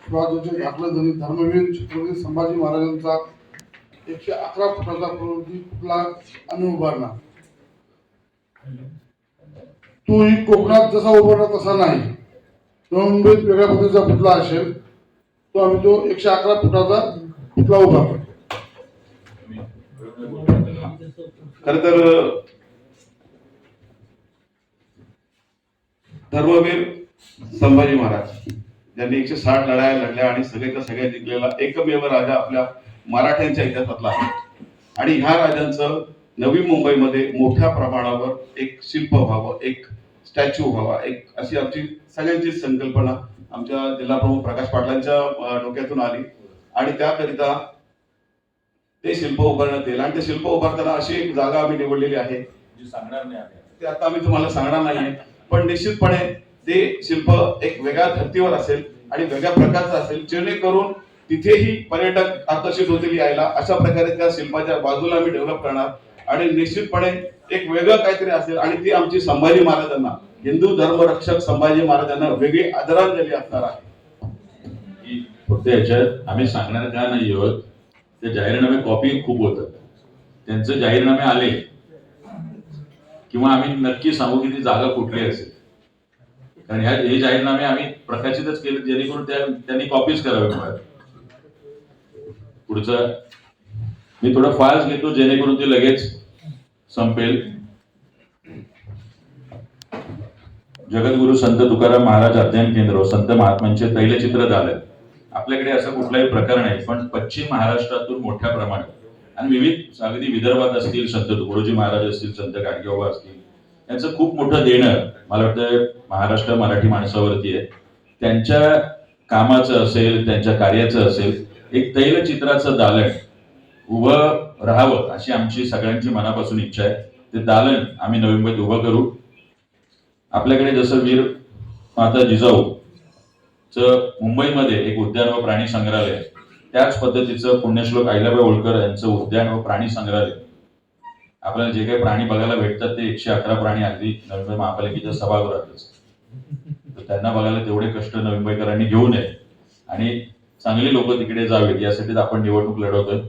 स्वराज्याचे दाखले धर्मवीर छत्रपती संभाजी महाराजांचा 111 फुटाचा पुतळा आम्ही उभारणार. तोही कोकणात जसा उभारला तसा नाही. मुंबईत वेगळ्या पद्धतीचा पुतळा असेल तो आम्ही तो 111 फुटाचा पुतळा उभारतो. खर तर धर्मवीर संभाजी महाराज ज्यांनी 160 लढाया लढल्या आणि सगळ्याच्या सगळ्या जिंकलेला एकमेव राजा आपल्या मराठ्यांच्या इतिहासातला आहे. आणि ह्या राजांचं नवी मुंबईमध्ये मोठ्या प्रमाणावर एक शिल्प व्हावं एक स्टॅच्यू व्हावा एक अशी आमची सगळ्यांची संकल्पना आमच्या जिल्हा प्रमुख प्रकाश पाटलांच्या डोक्यातून आली आणि त्याकरिता ते शिल्प उभारण्यात येईल. आणि ते शिल्प उभारताना अशी एक जागा आम्ही निवडलेली आहे जी सांगणार नाही ते आता आम्ही तुम्हाला सांगणार नाहीये. पण निश्चितपणे ते शिल्प एक वेगळ्या धर्तीवर असेल आणि वेगळ्या प्रकारचं असेल, जेणेकरून तिथेही पर्यटक आकर्षित होतील यायला. अशा प्रकारे त्या शिल्पाच्या बाजूला आम्ही डेव्हलप करणार आणि निश्चितपणे एक वेगळं काहीतरी असेल आणि ती आमची संभाजी महाराजांना, हिंदू धर्मरक्षक संभाजी महाराजांना वेगळी आदरांजली असणार आहे. की फक्त याच्यात आम्ही सांगणार का नाही आहोत, ते जाहीरनामे कॉपी खूप होतात. त्यांचे जाहीरनामे आले किंवा आम्ही नक्की सांगू की ती जागा कुठली असेल, कारण हे जाहीरनामे आम्ही प्रकाशितच केले जेणेकरून त्यांनी कॉपीज करावे. पुढचं मी थोडं फास्ट घेतो जेणेकरून ते लगेच संपेल. जगद्गुरु संत तुकाराम महाराज अध्ययन केंद्र संत महात्म्यांचे तैलचित्र झालं. आपल्याकडे असं कुठलाही प्रकार नाही, पण पश्चिम महाराष्ट्रातून मोठ्या प्रमाणात आणि विविध अगदी विदर्भात असतील संत तुकडोजी महाराज असतील, संत गाडगेबाबा असतील, यांचं खूप मोठं देणं मला वाटतं महाराष्ट्र मराठी माणसावरती आहे. त्यांच्या कामाचं असेल, त्यांच्या कार्याचं असेल, एक तैलचित्राचं दालन उभं राहावं अशी आमची सगळ्यांची मनापासून इच्छा आहे. ते दालन आम्ही नवी मुंबईत उभं करू. आपल्याकडे जसं वीर माता जिजाऊचं मुंबईमध्ये एक उद्यान व प्राणी संग्रहालय, त्याच पद्धतीचं पुण्यश्लोक अहिल्याबाई होळकर यांचं उद्यान व प्राणी संग्रहालय. आपल्याला जे काही प्राणी बघायला भेटतात ते 111 प्राणी अगदी नवी मुंबई महापालिकेच्या सभागृहातच. तर त्यांना बघायला तेवढे कष्ट नवी मुंबईकरांनी घेऊ नये आणि चांगली लोक तिकडे जावेत यासाठीच आपण निवडणूक लढवतोय.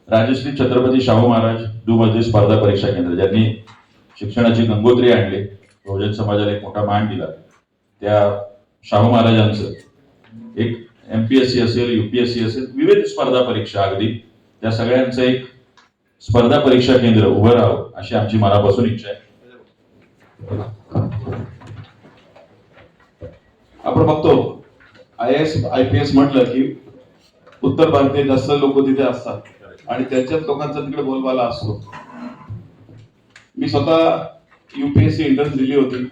राजश्री छत्रपती शाहू महाराज दुमजली स्पर्धा परीक्षा केंद्र, ज्यांनी शिक्षणाची गंगोत्री आणली, बहुजन समाजाला एक मोठा मान दिला, त्या शाहू महाराजांचं एक MPSC असेल, UPSC असेल, विविध स्पर्धा परीक्षा अगदी त्या सगळ्यांचं एक स्पर्धा परीक्षा केंद्र उभं राहावं अशी आमची मनापासून इच्छा आहे. आपण बघतो IAS IPS म्हटलं की उत्तर भारतीय जास्त लोक तिथे असतात आणि त्यांच्याच लोकांचा तिकडे बोलबाला असतो. मी स्वतः UPSC एंट्रन्स दिली होती,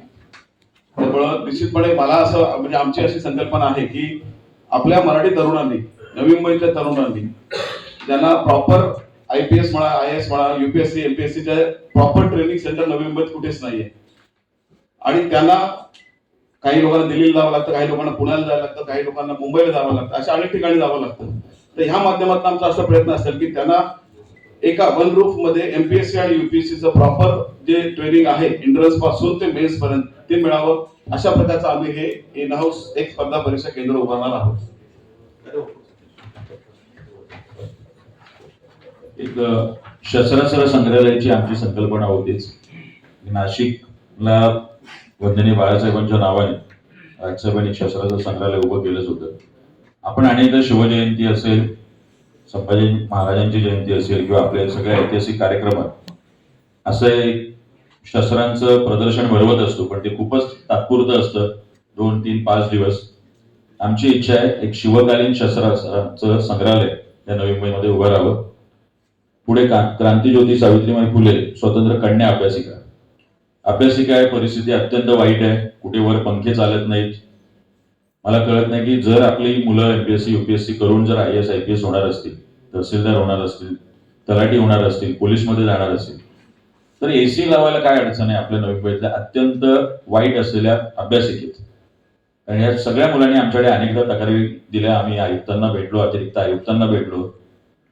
त्यामुळं निश्चितपणे मला असं म्हणजे आमची अशी संकल्पना आहे की आपल्या मराठी तरुणांनी, नवी मुंबईच्या तरुणांनी ज्यांना प्रॉपर IPS म्हणा, IAS म्हणा, UPSC MPSC चे प्रॉपर ट्रेनिंग सेंटर नवी मुंबईत कुठेच नाहीये आणि त्यांना काही लोकांना दिल्लीला जावं लागतं, काही लोकांना पुण्याला जावं लागतं, काही लोकांना मुंबईला जावं लागतं, अशा अनेक ठिकाणी जावं लागतं. तर ह्या माध्यमातून आमचा असा प्रयत्न असेल की त्यांना एका वन रूफ मध्ये MPSC आणि UPSCचं प्रॉपर जे ट्रेनिंग आहे एंट्रन्स पासून ते मेन्स पर्यंत ते मिळावं. अशा प्रकारचं आम्ही हे इन हाऊस एक स्पर्धा परीक्षा केंद्र उभारणार आहोत. एक शस्त्रास्त्र संग्रहालयाची आमची संकल्पना होतीच. नाशिकला वंदनीय बाळासाहेबांच्या नावाने राजसाहेबांनी शस्त्रास्त्र संग्रहालय उभं केलंच होतं. आपण अनेकदा शिवजयंती असेल, संभाजी महाराजांची जयंती असेल किंवा आपल्या सगळ्या ऐतिहासिक कार्यक्रमात असं एक शस्त्रांचं प्रदर्शन भरवत असतो, पण ते खूपच तात्पुरतं असतं, 2, 3, 5 दिवस. आमची इच्छा आहे एक शिवकालीन शस्त्रास्त्रांचं संग्रहालय या नवी मुंबईमध्ये उभं राहावं. पुढे क्रांतीज्योती सावित्रीबाई फुले स्वतंत्र कन्या अभ्यासिका. अभ्यासिका आहे, परिस्थिती अत्यंत वाईट आहे, कुठे वर पंखे चालत नाहीत. मला कळत नाही की जर आपली मुलं MPSC UPSC करून जर IAS IPS होणार असतील, तहसीलदार होणार असतील, तलाठी होणार असतील, पोलीसमध्ये जाणार असतील, तर AC लावायला काय अडचण आहे आपल्या नवी मुंबईतल्या अत्यंत वाईट असलेल्या अभ्यासिकेत. कारण या सगळ्या मुलांनी आमच्याकडे अनेकदा तक्रारी दिल्या, आम्ही आयुक्तांना भेटलो, अतिरिक्त आयुक्तांना भेटलो,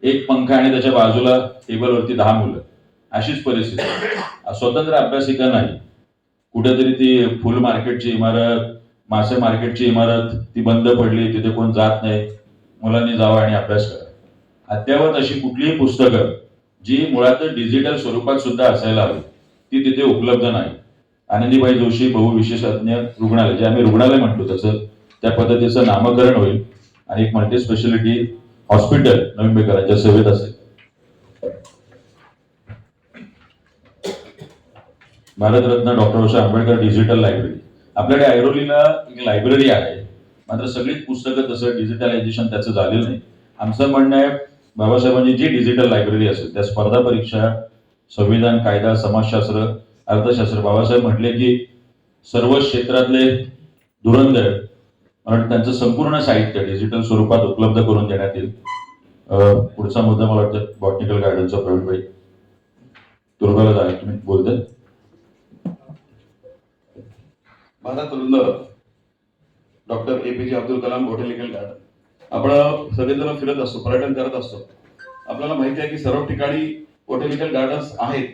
एक पंखा आणि त्याच्या बाजूला टेबलवरती 10 मुलं, अशीच परिस्थिती. स्वतंत्र अभ्यासिका नाही. कुठेतरी ती फुल मार्केटची इमारत, मासे मार्केटची इमारत ती बंद पडली, तिथे कोण जात नाही, मुलांनी जावं आणि अभ्यास करा. अद्यावत अशी कुठलीही पुस्तकं जी मुळात डिजिटल स्वरूपात सुद्धा असायला हवी ती तिथे उपलब्ध नाही. आनंदीबाई जोशी बहुविशेषज्ञ रुग्णालय, जे आम्ही रुग्णालय म्हणतो तसं त्या पद्धतीचं नामकरण होईल आणि एक मल्टी स्पेशालिटी हॉस्पिटल नवी मुंबईकरांच्या सेवेत असेल. Bharat Ratna doctor Babasaheb Ambedkar digital library. आपल्याकडे ऐरोलीला एक लायब्ररी आहे, मात्र सगळीच पुस्तकं तसं डिजिटलायझेशन त्याचं झालेलं नाही. आमचं म्हणणं आहे बाबासाहेबांची जी डिजिटल लायब्ररी असेल त्या स्पर्धा परीक्षा, संविधान, कायदा, समाजशास्त्र, अर्थशास्त्र, बाबासाहेब म्हटले की सर्व क्षेत्रातले धुरंधर मला त्यांचं संपूर्ण साहित्य डिजिटल स्वरूपात उपलब्ध करून देण्यात येईल. पुढचा मुद्दा मला वाटतं बॉटनिकल गार्डनचा प्रवीणभाई तुर्गाला जाईल, तुम्ही बोलताय. Bharat Ratna doctor APJ Abdul Kalam botanical garden आपण सगळेजण फिरत असतो, पर्यटन करत असतो. आपल्याला माहिती आहे की सर्व ठिकाणी बॉटॅनिकल गार्डन्स आहेत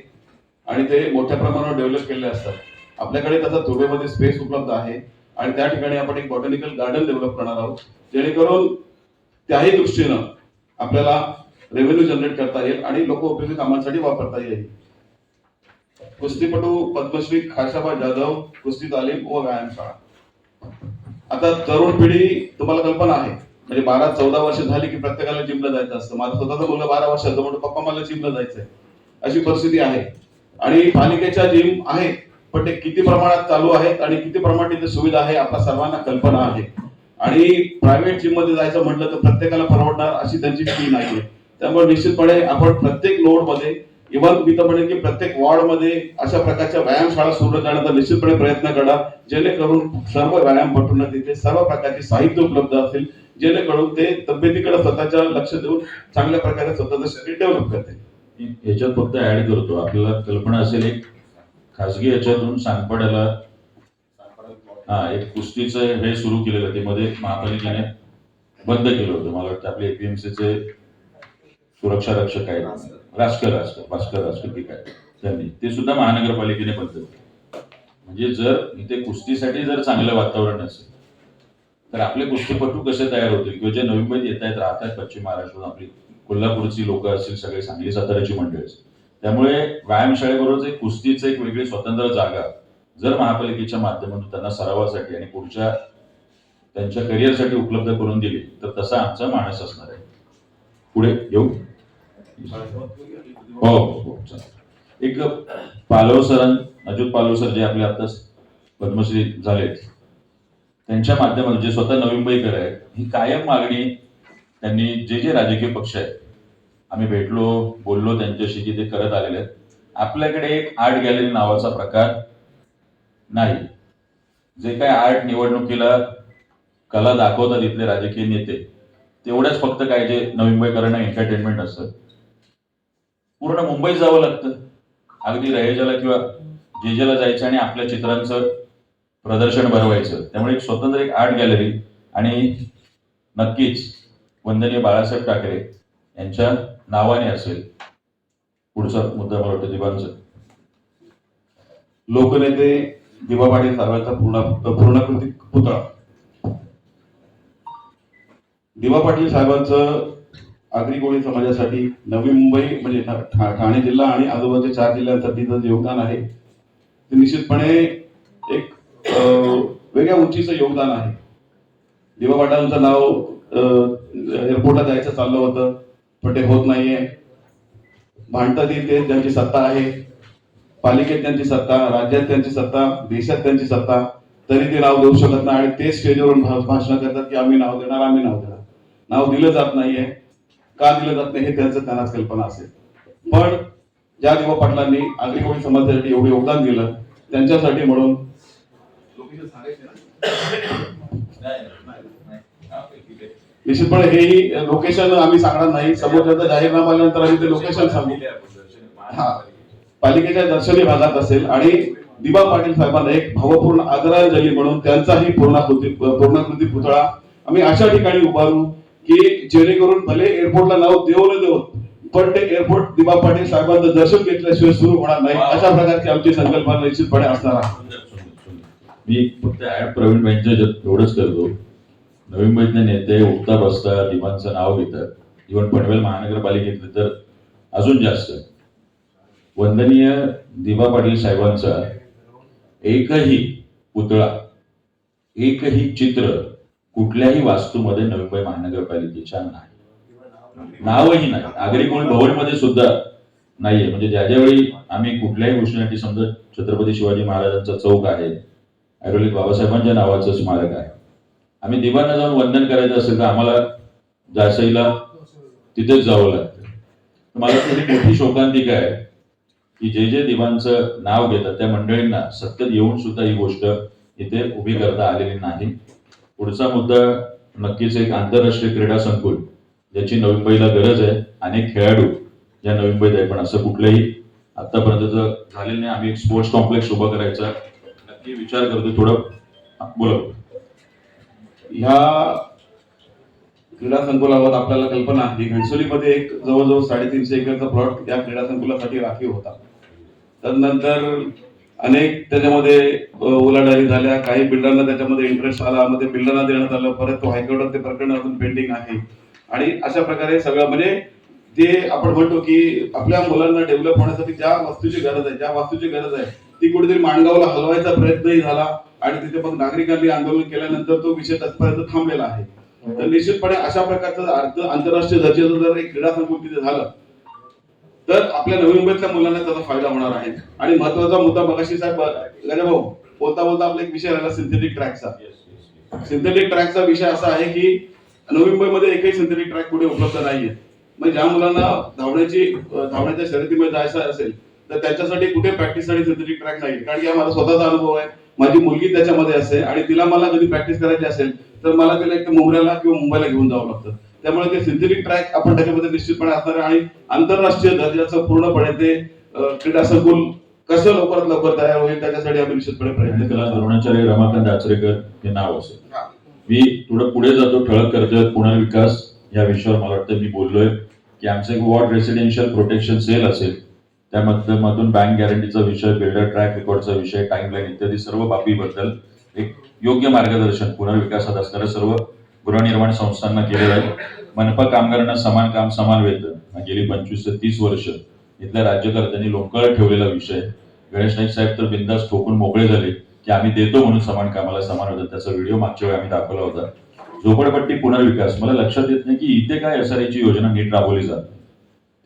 आणि ते मोठ्या प्रमाणावर डेव्हलप केलेले असतात. आपल्याकडे तसा तुर्भेमध्ये स्पेस उपलब्ध आहे आणि त्या ठिकाणी आपण एक बॉटॅनिकल गार्डन डेव्हलप करणार आहोत, जेणेकरून त्याही दृष्टीनं आपल्याला रेव्हेन्यू जनरेट करता येईल आणि लोकोपयोगी कामांसाठी वापरता येईल. कुस्तीपटू पद्मश्री खाशाबा जाधव कुस्ती तालीम व व्यायामशाळा. आता तरुण पिढी तुम्हाला कल्पना आहे, म्हणजे 12-14 वर्ष झाली की प्रत्येकाला जिमला जायचं असतं. माझा स्वतःचा मुलगा 12 वर्षाचा म्हणतो पप्पा मला जिमला जायचंय, अशी परिस्थिती आहे. आणि पालिकेच्या जिम आहेत, पण ते किती प्रमाणात चालू आहेत आणि किती प्रमाणात तिथे सुविधा आहे आपल्या सर्वांना कल्पना आहे. आणि प्रायव्हेट जिम मध्ये जायचं म्हटलं तर प्रत्येकाला परवडणार अशी त्यांची फी नाहीये. त्यामुळे निश्चितपणे आपण प्रत्येक नोड मध्ये, इव्हन मी तर म्हणेन की प्रत्येक वॉर्ड मध्ये अशा प्रकारच्या व्यायामशाळा सुरू करण्याचा निश्चितपणे प्रयत्न करा, जेणेकरून सर्व व्यायामपटूंना तिथे सर्व प्रकारचे साहित्य उपलब्ध असेल, जेणेकरून ते तब्येतीकडे स्वतःच्या लक्ष देऊन चांगल्या प्रकारे स्वतःचं शरीर डेव्हलप करते. याच्यात फक्त ऍड करतो, आपल्याला कल्पना असेल एक खासगी याच्यातून सांगपाड्याला एक कुस्तीचं हे सुरू केलेलं, ते मध्ये महापालिकेने बंद केलं होतं. मला वाटतं आपले APMCचे सुरक्षा रक्षक आहेत, भास्कर ठीक आहे, त्यांनी ते सुद्धा महानगरपालिकेने बंद केलं. म्हणजे जर इथे कुस्तीसाठी जर चांगलं वातावरण असेल तर आपले कुस्तीपटू कसे तयार होतील, किंवा जे नवी मुंबईत येत आहेत, राहतात पश्चिम महाराष्ट्रातून, आपली कोल्हापूरची लोक असतील, सगळे सांगली साताऱ्याची मंडळी असतील, त्यामुळे व्यायामशाळेबरोबरच एक कुस्तीचं एक वेगळी स्वतंत्र जागा जर महापालिकेच्या माध्यमातून त्यांना सरावासाठी आणि पुढच्या त्यांच्या करिअरसाठी उपलब्ध करून दिली तर तसा आमचा मानस असणार आहे. पुढे येऊ. हो एक अच्युत पालवसर जे आपले आताच पद्मश्री झालेत, त्यांच्या माध्यमातून जे स्वतः नवी मुंबईकर आहेत, ही कायम मागणी त्यांनी जे राजकीय पक्ष आहेत, आम्ही भेटलो बोललो त्यांच्याशी की ते करत आलेले आहेत. आपल्याकडे एक आर्ट गॅलरी नावाचा प्रकार नाही. जे काय आर्ट निवडणुकीला कला दाखवतात इथले राजकीय नेते, तेवढ्याच फक्त काय जे नवी मुंबईकरांना एंटरटेनमेंट असतं. पूर्ण मुंबईत जावं लागतं, अगदी रहेजाला किंवा जेजेला जायचं आणि आपल्या चित्रांचं प्रदर्शन भरवायचं. त्यामुळे एक स्वतंत्र एक आर्ट गॅलरी, आणि नक्कीच वंदनीय बाळासाहेब ठाकरे यांच्या नावाने असेल. पुढचा मुद्दा मला वाटतं दिवांचं. लोकनेते दिवा पाटील साहेबांचा पूर्णाकृती पुतळा. दिवा पाटील साहेबांचं आगरी कोळी समाजासाठी नवी मुंबई म्हणजे ठाणे जिल्हा आणि आजूबाजूच्या 4 जिल्ह्यांसाठी जे योगदान आहे ते निश्चितपणे एक वेगळ्या उंचीचं योगदान आहे. दिवा पाटलांचं नाव एअरपोर्टला जायचं चाललं होतं, पण ते होत नाहीये. भांडतात ते ज्यांची सत्ता आहे, पालिकेत त्यांची सत्ता, राज्यात त्यांची सत्ता, देशात त्यांची सत्ता, तरी ते नाव देऊ शकत नाही. आणि ते स्टेजवरून भाषण करतात की आम्ही नाव देणार, आम्ही नाव देणार. नाव दिलं जात नाहीये. का दिलं जात नाही हे त्यांनाच कल्पना असेल. पण ज्या दिवा पाटलांनी आगरी कोळी समाजासाठी एवढं योगदान दिलं, त्यांच्यासाठी म्हणून निश्चितपणे हेही लोकेशन आम्ही सांगणार नाही. समोरचा जाहीरनामा आल्यानंतर आम्ही ते लोकेशन सांगू. पालिकेच्या दर्शनी भागात असेल. आणि दिवा पाटील साहेबांना एक भावपूर्ण आदरांजली म्हणून त्यांचाही पूर्णाकृती पुतळा आम्ही अशा ठिकाणी उभारू की जेणेकरून भले एअरपोर्टला नाव देऊ न देऊ, पण ते एअरपोर्ट दिवा पाटील साहेबांचं दर्शन घेतल्याशिवाय सुरू होणार नाही. अशा प्रकारची आमची संकल्पना निश्चितपणे असणार आहे. मी फक्त प्रवीण बेंच एवढंच करतो. नवी मुंबईतले नेते उठता बसता दिवांचं नाव घेतात. इव्हन पनवेल महानगरपालिकेतले तर अजून जास्त. वंदनीय दिवा पाटील साहेबांचा एकही पुतळा, एकही चित्र कुठल्याही वास्तूमध्ये नवी मुंबई महानगरपालिकेच्या नाही, नावही नाही. आगरी कोळी भवनमध्ये सुद्धा नाहीये. म्हणजे ज्यावेळी आम्ही कुठल्याही गोष्टीसाठी, समजा छत्रपती शिवाजी महाराजांचा चौक आहे, ऐरोलीत बाबासाहेबांच्या नावाचं स्मारक आहे, आम्ही दिवांना जाऊन वंदन करायचं असेल तर आम्हाला जासईला तिथेच जावं लागतं. मला थोडी मोठी शोकांतिका आहे की जे दिवांचं नाव घेतात त्या मंडळींना सतत येऊन सुद्धा ही गोष्ट इथे उभी करता आलेली नाही. पुढचा मुद्दा नक्कीच एक आंतरराष्ट्रीय क्रीडा संकुल, ज्याची नवी मुंबईला गरज आहे. अनेक खेळाडू या नवी मुंबईत आहे, पण असं कुठलंही आतापर्यंत झालेलं नाही. आम्ही एक स्पोर्ट्स कॉम्प्लेक्स उभा करायचा नक्की विचार करतो. थोडं बोला. ह्या क्रीडा संकुलावर आपल्याला कल्पना आहे, घणसोलीमध्ये एक जवळजवळ 350 एकरचा प्लॉट या क्रीडा संकुलासाठी राखीव होता. तदनंतर अनेक त्याच्यामध्ये उलाढाली झाल्या, काही बिल्डरना त्याच्यामध्ये इंटरेस्ट आला, मध्ये बिल्डरना देण्यात आलं, परत तो हायकोर्टात ते प्रकरण अजून पेंडिंग आहे. आणि अशा प्रकारे सगळं म्हणजे जे आपण म्हणतो की आपल्या मुलांना डेव्हलप होण्यासाठी ज्या वास्तूची गरज आहे ती कुठेतरी माणगावला हलवायचा प्रयत्नही झाला आणि तिथे मग नागरिकांनी आंदोलन केल्यानंतर तो विषय तत्पर्यंत थांबलेला आहे. तर निश्चितपणे अशा प्रकारचं आंतरराष्ट्रीय दर्जाचं जर एक क्रीडा संकुल तिथे झालं तर आपल्या नवी मुंबईतल्या मुलांना त्याचा फायदा होणार आहे. आणि महत्वाचा मुद्दा मगाशी साहेब भाऊ बोलता आपला एक विषय राहिला सिंथेटिक ट्रॅकचा. सिंथेटिक ट्रॅकचा विषय असा आहे की नवी मुंबईमध्ये एकही सिंथेटिक ट्रॅक कुठे उपलब्ध नाहीये. मग ज्या मुलांना धावण्याच्या शर्यतीमध्ये जायचं असेल तर त्याच्यासाठी कुठे प्रॅक्टिससाठी सिंथेटिक ट्रॅक नाही. कारण की हा माझा स्वतःचा अनुभव आहे. माझी मुलगी त्याच्यामध्ये असते आणि तिला मला कधी प्रॅक्टिस करायची असेल तर मला तिला एक मुंबईला किंवा मुंबईला घेऊन जावं लागतं. त्यामुळे ते सिंथेटिक ट्रॅक आपण त्याच्यामध्ये निश्चितपणे असणार आहे. आणि आंतरराष्ट्रीय दर्जाचं पूर्णपणे ते क्रीडा संकुल कसं लवकरात लवकर तयार होईल त्याच्यासाठी आम्ही निश्चितपणे प्रयत्न त्याला केला. द्रोणाचार्य रमाकांत आचरेकर हे नाव असेल. मी थोडं पुढे जातो. ठळक कर्जत पुनर्विकास या विषयावर मला वाटतं मी बोललोय की आमचं एक वॉर्ड रेसिडेन्शियल प्रोटेक्शन सेल असेल, त्या माध्यमातून बँक गॅरंटीचा विषय, बिल्डर ट्रॅक रेकॉर्डचा विषय, टाइमलाईन इत्यादी सर्व बाबीबद्दल एक योग्य मार्गदर्शन पुनर्विकासात असणाऱ्या सर्व गृहनिर्माण संस्थांना केलेलं आहे. मनपा कामगारांना समान काम समान वेतन गेली 25 ते 30 वर्ष इथल्या राज्यकर्त्यांनी लोंबकळत ठेवलेला विषय. गणेश नाईक साहेब तर बिंदास ठोकून मोकळे झाले की आम्ही देतो म्हणून समान कामाला समान वेतन. त्याचा व्हिडिओ मागच्या वेळी आम्ही दाखवला होता. झोपडपट्टी पुनर्विकास, मला लक्षात येत नाही की इथे काय एसआरएची योजना नीट राबवली जाते.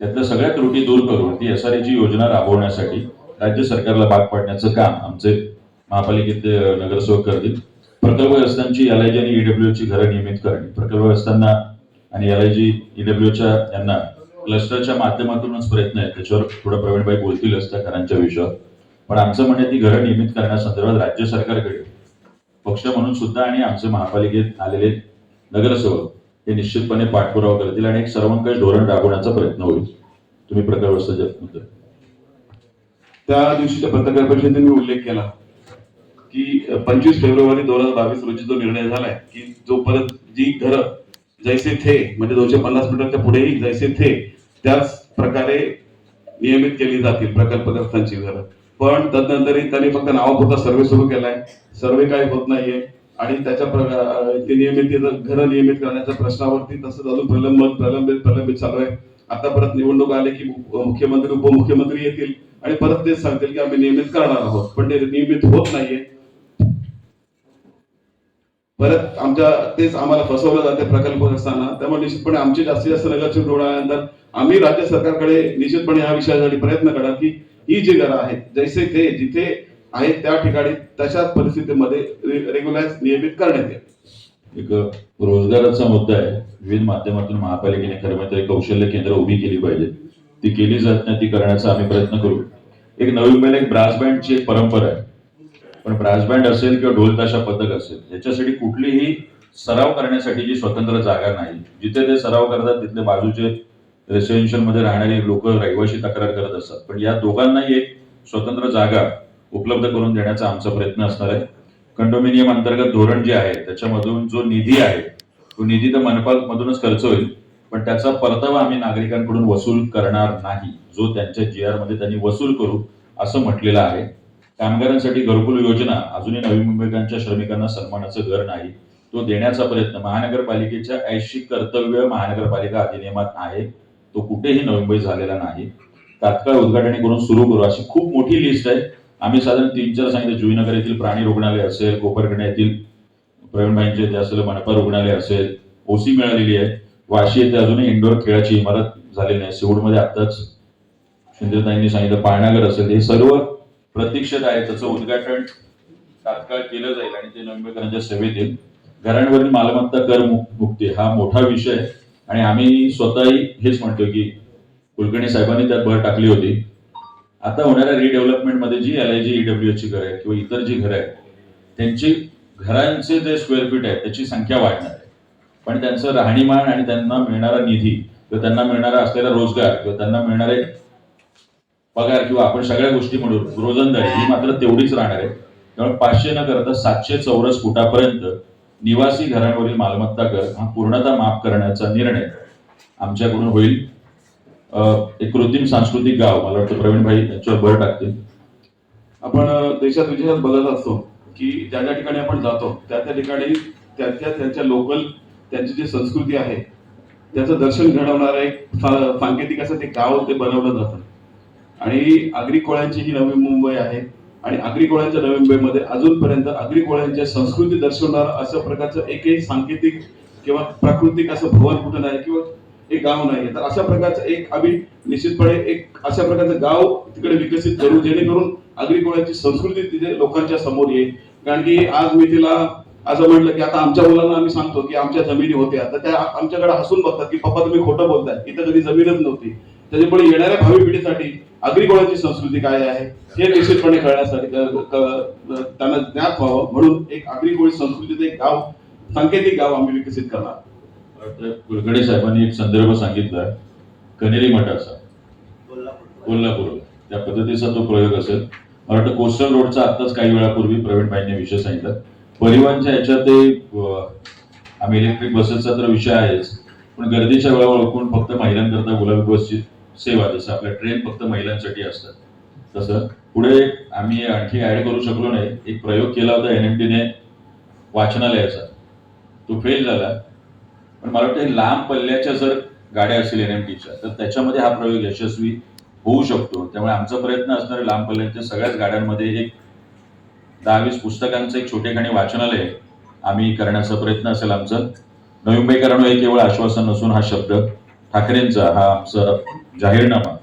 त्यातल्या सगळ्या त्रुटी दूर करून ती एसआरएची योजना राबवण्यासाठी राज्य सरकारला भाग पाडण्याचं काम आमचे महापालिकेचे नगरसेवक करतील. प्रकल्पग्रस्तांची एलआयजी आणि ईडब्ल्यूची घरं नियमित करणे, प्रकल्पग्रस्तांना आणि एलआयजी ईडब्ल्यूच्या यांना क्लस्टरच्या माध्यमातूनच प्रयत्न आहे. त्याच्यावर थोडं प्रवीणभाई बोलतीलच त्या घरांच्या विषयावर. पण आमचं म्हणणं ती घरं नियमित करण्यासंदर्भात राज्य सरकारकडे पक्ष म्हणून सुद्धा आणि आमचे महापालिकेत आलेले नगरसेवक हे निश्चितपणे पाठपुरावा करतील आणि एक सर्वंकष धोरण राबवण्याचा प्रयत्न होईल. तुम्ही प्रकल्पग्रस्त त्या दिवशीच्या पत्रकार परिषदेत मी उल्लेख केला की 25 फेब्रुवारी 2022 रोजी जो निर्णय झालाय की जोपर्यंत जी घरं जैसे थे म्हणजे 250 मीटरच्या पुढेही जैसे थे त्याच प्रकारे नियमित केली जातील प्रकल्पग्रस्तांची घरं. पण तदनंतरही त्यांनी फक्त नावापुरता सर्व्हे सुरू केलाय. सर्व्हे काही होत नाहीये आणि त्याच्या ते घरं नियमित करण्याच्या प्रश्नावरती तसंच अजून प्रलंबित चालू आहे. आता परत निवडणूक आले की मुख्यमंत्री उपमुख्यमंत्री येतील आणि परत तेच सांगतील की आम्ही नियमित करणार आहोत, पण ते नियमित होत नाहीये. परत तेच आम्हाला फसवलं जाते प्रकल्पग्रस्तांना. त्यामुळे निश्चितपणे आमची जास्तीत जास्त नगरसेवक निवडून आल्यानंतर आम्ही राज्य सरकारकडे निश्चितपणे या विषयासाठी प्रयत्न करणार की ही जी घरं आहेत जैसे ते जिथे आहेत त्या ठिकाणी तशाच परिस्थितीमध्ये रेग्युलाइज नियमित करण्यात येईल. एक रोजगाराचा मुद्दा आहे. विविध माध्यमातून महापालिकेने कर्मचारी कौशल्य केंद्र उभी केली पाहिजे. ती केली जात नाही, ती करण्याचा आम्ही प्रयत्न करू. एक नवी मुंबईला एक ब्रास बँडची एक परंपरा आहे. पण ब्रास बँड असेल किंवा ढोल ताशा पथक असेल याच्यासाठी कुठलीही सराव करण्यासाठीची स्वतंत्र जागा नाही. जिथे ते सराव करतात तिथले बाजूचे रेसिडेन्शियल मध्ये राहणारी लोक रहिवाशी तक्रार करत असतात. पण या दोघांनाही एक स्वतंत्र जागा उपलब्ध करून देण्याचा आमचा प्रयत्न असणार आहे. कंडोमिनियम अंतर्गत धोरण जे आहे त्याच्यामधून जो निधी आहे तो निधी तर मनपामधूनच खर्च होईल, पण त्याचा परतावा आम्ही नागरिकांकडून वसूल करणार नाही. जो त्यांच्या GR मध्ये त्यांनी वसूल करू असं म्हटलेलं आहे. कामगारांसाठी घरकुल योजना अजूनही नवी मुंबईकरांच्या श्रमिकांना सन्मानाचं घर नाही, तो देण्याचा प्रयत्न महानगरपालिकेच्या ऐच्छिक कर्तव्य महानगरपालिका अधिनियमात आहे. तो कुठेही नवी मुंबईत झालेला नाही. तात्काळ उद्घाटन करून सुरू करू अशी खूप मोठी लिस्ट आहे. आम्ही साधारण 3-4 सांगितलं. जुईनगर येथील प्राणी रुग्णालय असेल, कोपरखंड येथील प्रवीणभाईंचे ते असेल मनपा रुग्णालय असेल, ओसी मिळालेली आहे. वाशी येथे अजूनही इंडोर खेळाची इमारत झालेली नाही. सिवूडमध्ये आताच शिंदेताईंनी सांगितलं पाळणाघर असेल. हे सर्व प्रतीक्षेत आहे. त्याचं उद्घाटन तात्काळ केलं जाईल आणि ते नवी मुंबईकरांच्या सेवेत येईल. घरांवरील मालमत्ता कर मुक्ती हा मोठा विषय आहे आणि आम्ही स्वतःही हेच म्हणतो की कुलकर्णी साहेबांनी त्यात भर टाकली होती. आता होणाऱ्या रिडेव्हलपमेंट मध्ये जी एलआयजी ईडब्ल्यूची घरं आहेत किंवा इतर जी घरं आहेत त्यांची घरांचे जे स्क्वेअर फीट आहे त्याची संख्या वाढणार आहे, पण त्यांचं राहणीमान आणि त्यांना मिळणारा निधी किंवा त्यांना मिळणारा असलेला रोजगार किंवा त्यांना मिळणारे पगार किंवा आपण सगळ्या गोष्टी म्हणून रोजंदारी ही मात्र तेवढीच राहणार आहे. त्यामुळे 500 न करता 700 चौरस फुटापर्यंत निवासी घरांवरील मालमत्ता कर हा पूर्णतः माफ करण्याचा निर्णय आमच्याकडून होईल. एक कृत्रिम सांस्कृतिक गाव, मला वाटतं प्रवीण भाई याच्यावर भर टाकतील. आपण देशात विदेशात बघत असतो की ज्या ज्या ठिकाणी आपण जातो त्या त्या ठिकाणी त्यांच्या लोकल त्यांची जी संस्कृती आहे त्याचं दर्शन घडवणारं एक सांकेतिक असं ते गाव ते बनवलं जातं. आणि आगरी कोळ्यांची ही नवी मुंबई आहे आणि आगरी कोळ्यांच्या नवी मुंबईमध्ये अजूनपर्यंत आगरी कोळ्यांच्या संस्कृती दर्शवणारं असं प्रकारचं एकही सांकेतिक किंवा प्राकृतिक असं भवन कुठं नाही किंवा एक गाव नाही. तर अशा प्रकारचं एक आम्ही निश्चितपणे एक अशा प्रकारचं गाव तिकडे विकसित करू जेणेकरून आगरी कोळ्यांची संस्कृती तिथे लोकांच्या समोर येईल. कारण की आज मी तिला असं म्हटलं की आता आमच्या मुलांना आम्ही सांगतो की आमच्या जमिनी होत्या, तर त्या आमच्याकडे हसून बघतात की पप्पा तुम्ही खोटं बोलताय, इथं कधी जमीनच नव्हती. त्याच्यामुळे येणाऱ्या भावी पिढीसाठी आगरी कोळ्यांची संस्कृती काय आहे हे निश्चितपणे कळण्यासाठी त्यांना ज्ञात व्हावं म्हणून एक आगरी कोळी संस्कृतीचं एक गाव सांकेतिक गाव आम्ही विकसित करणार. कुलकर्णी साहेबांनी एक संदर्भ सांगितला कनेरी मठाचा, कोल्हापूर, त्या पद्धतीचा तो प्रयोग असेल. मला वाटतं कोस्टल रोडचा आताच काही वेळापूर्वी प्रवीणभाईंनी विषय सांगितला. परिवहनच्या याच्यात आम्ही इलेक्ट्रिक बसेसचा तर विषय आहेच, पण गर्दीच्या वेळा ओळखून फक्त महिलांकरता गुलाबी बसची सेवा, जसं आपल्या ट्रेन फक्त महिलांसाठी असतात तसं पुढे आम्ही आणखी ऍड करू शकलो नाही. एक प्रयोग केला होता NMTने वाचनालयाचा, तो फेल झाला. पण मला वाटतं लांब पल्ल्याच्या जर गाड्या असतील NMTच्या तर त्याच्यामध्ये हा प्रयोग यशस्वी होऊ शकतो. त्यामुळे आमचा प्रयत्न असणारे लांब पल्ल्याच्या सगळ्याच गाड्यांमध्ये एक 10-20 पुस्तकांचं एक छोटेखानी वाचनालय आम्ही करण्याचा प्रयत्न असेल आमचा. नवी मुंबईकरांनो, हे केवळ आश्वासन नसून हा शब्द ठाकरेंचा, हा आमचा जाहीरनामा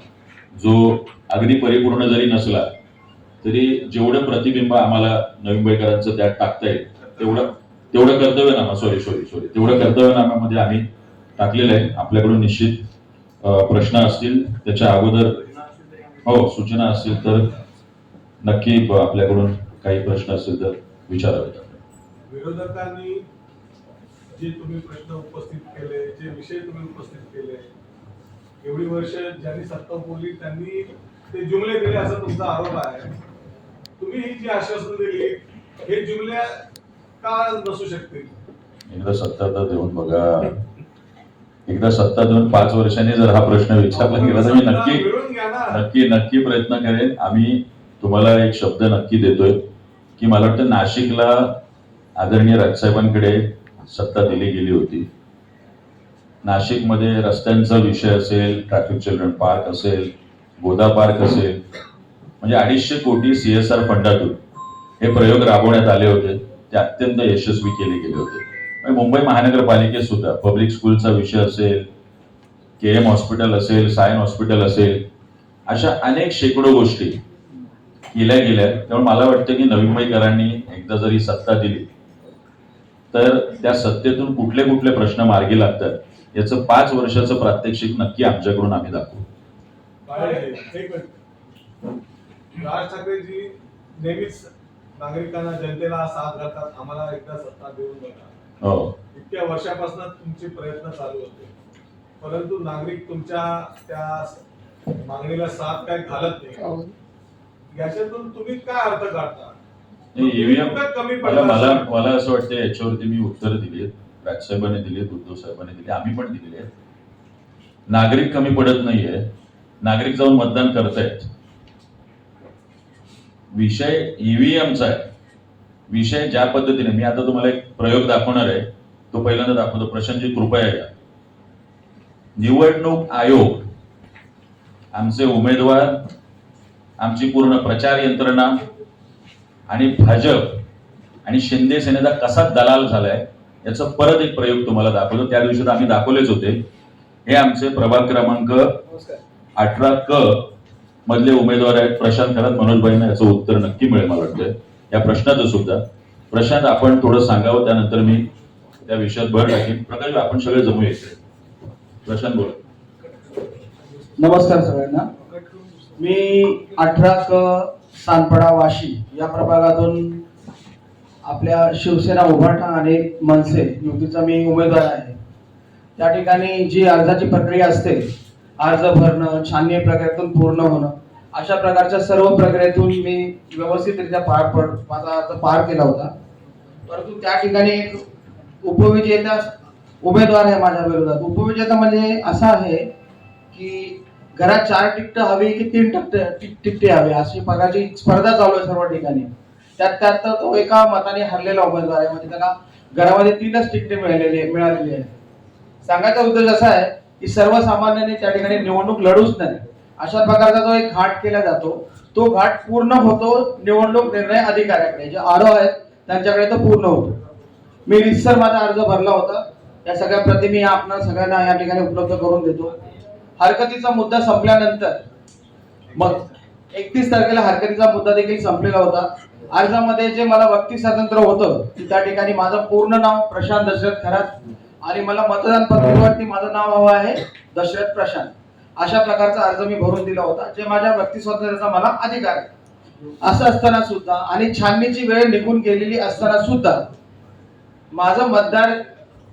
जो अगदी परिपूर्ण जरी नसला तरी जेवढं प्रतिबिंब आम्हाला नवी मुंबईकरांचं त्यात टाकता येईल तेवढं कर्तव्यनामा तेवढं कर्तव्यनाम्यामध्ये आम्ही टाकलेलं आहे. आपल्याकडून निश्चित प्रश्न असतील त्याच्या अगोदर सूचना असतील तर नक्की आपल्याकडून काही प्रश्न असतील तर विचारावे. विरोधकांनी जे तुम्ही प्रश्न उपस्थित केले, जे विषय तुम्ही उपस्थित केले, एवढी वर्ष ज्यांनी सत्ता बोलली त्यांनी ते जुमले दिले असा तुमचा आरोप आहे. तुम्ही ही जी आश्वासन दिली हे जुमले का नसू शकतील? एकदा सत्ता तर देऊन बघा, एकदा सत्ता देऊन 5 वर्षांनी जर हा प्रश्न विचारला गेला तर मी नक्की प्रयत्न करेन. आम्ही तुम्हाला एक शब्द नक्की देतोय की मला वाटतं नाशिकला आदरणीय राजसाहेबांकडे सत्ता दिली गेली होती. नाशिकमध्ये रस्त्यांचा विषय असेल, ट्रॅफिक चिल्ड्रन पार्क असेल, गोदा पार्क असेल, म्हणजे 250 कोटी CSR फंडातून हे प्रयोग राबवण्यात आले होते. ते अत्यंत यशस्वी केले गेले होते. मुंबई महानगरपालिकेत सुद्धा पब्लिक स्कूलचा विषय असेल, KM हॉस्पिटल असेल, सायन हॉस्पिटल असेल, अशा अनेक शेकडो गोष्टी केल्या गेल्या. त्यामुळे मला वाटतं की नवी मुंबईकरांनी एकदा जरी सत्ता दिली तर त्या सत्तेतून कुठले कुठले प्रश्न मार्गी लागतात याचं 5 वर्षाचं प्रात्यक्षिक नक्की आमच्याकडून आम्ही दाखवू. राज ठाकरेजी नेहमीच नागरिकांना, जनतेला साथ घालतात, आम्हाला एकदा सत्ता देऊन बघा. इतक्या वर्षापासून तुमचे प्रयत्न चालू होते, परंतु नागरिक तुमच्या त्या मागणीला साथ काय घालत नाही. याच्यातून तुम्ही काय अर्थ काढता? EVM मला असं वाटतं याच्यावरती मी उत्तर दिली, राजसाहेबांनी दिली, उद्धव साहेबांनी दिली, आम्ही पण दिलेली आहे. नागरिक कमी पडत नाहीये, नागरिक जाऊन मतदान करतायत. विषय EVMचा आहे. विषय ज्या पद्धतीने, मी आता तुम्हाला एक प्रयोग दाखवणार आहे, तो पहिल्यांदा दाखवतो. प्रशांतजी कृपया या. निवडणूक आयोग, आमचे उमेदवार, आमची पूर्ण प्रचार यंत्रणा आणि भाजप आणि शिंदे सेनेचा कसा दलाल झालाय याचा परत एक प्रयोग तुम्हाला दाखवतो. त्या दिवशी आम्ही दाखवलेच होते. हे आमचे प्रभाग क्रमांक 18 मधले उमेदवार आहेत. प्रशांत खरात, मनोजभाईंना याचं उत्तर नक्की मिळेल मला वाटतं या प्रश्नाचं सुद्धा. प्रशांत, आपण थोडं सांगावं, त्यानंतर मी त्या विषयात भर टाकेन. प्रकाश, आपण सगळे जमू यायचे. प्रशांत बोला. नमस्कार सगळ्यांना. मी 18 सानपडा वाशी या प्रभागातून आपल्या शिवसेना उभाटा आणि मनसे युतीचा मी उमेदवार आहे. त्या ठिकाणी जी अर्जाची प्रक्रिया असते, अर्ज भरणं, छाननी प्रक्रियेतून पूर्ण होणं, अशा प्रकारच्या सर्व प्रक्रियेतून मी व्यवस्थितरित्या माझा अर्ज पार केला होता. परंतु त्या ठिकाणी एक उपविजेता उमेदवार आहे माझ्या विरोधात. उपविजेता म्हणजे असा आहे की घरात 4 तिकीट हवी की 3 तिकीट हवी अशी प्रकारची स्पर्धा चालू आहे सर्व ठिकाणी. त्यात तो एका मताने हरलेला उमेदवार आहे, म्हणजे त्याला घरामध्ये 3च तिकीटे मिळालेली आहे. सांगायचा उद्देश असा आहे की सर्वसामान्यांनी त्या ठिकाणी निवडणूक लढूच नाही अशा प्रकारचा जो एक घाट केला जातो, तो घाट पूर्ण होतो निवडणूक निर्णय अधिकाऱ्याकडे, जे आरो आहेत त्यांच्याकडे तो पूर्ण होतो. मी रितसर माझा अर्ज भरला होता. या सगळ्या प्रति मी आपल्या सगळ्यांना या ठिकाणी उपलब्ध करून देतो. हरकतीचा मुद्दा संपल्यानंतर मग 31 तारखेला हरकतीचा मुद्दा देखील संपलेला होता. अर्जामध्ये जे मला व्यक्ती स्वातंत्र्य होतं की त्या ठिकाणी माझं पूर्ण नाव प्रशांत दशरथ खरात आणि मला मतदान पत्रिकेवरती माझं नाव हवं आहे दशरथ प्रशांत, अशा प्रकारचा अर्ज मी भरून दिला होता, जे माझ्या व्यक्ती स्वातंत्र्याचा मला अधिकार आहे. असं असताना सुद्धा आणि छाननीची वेळ निघून गेलेली असताना सुद्धा माझं मतदार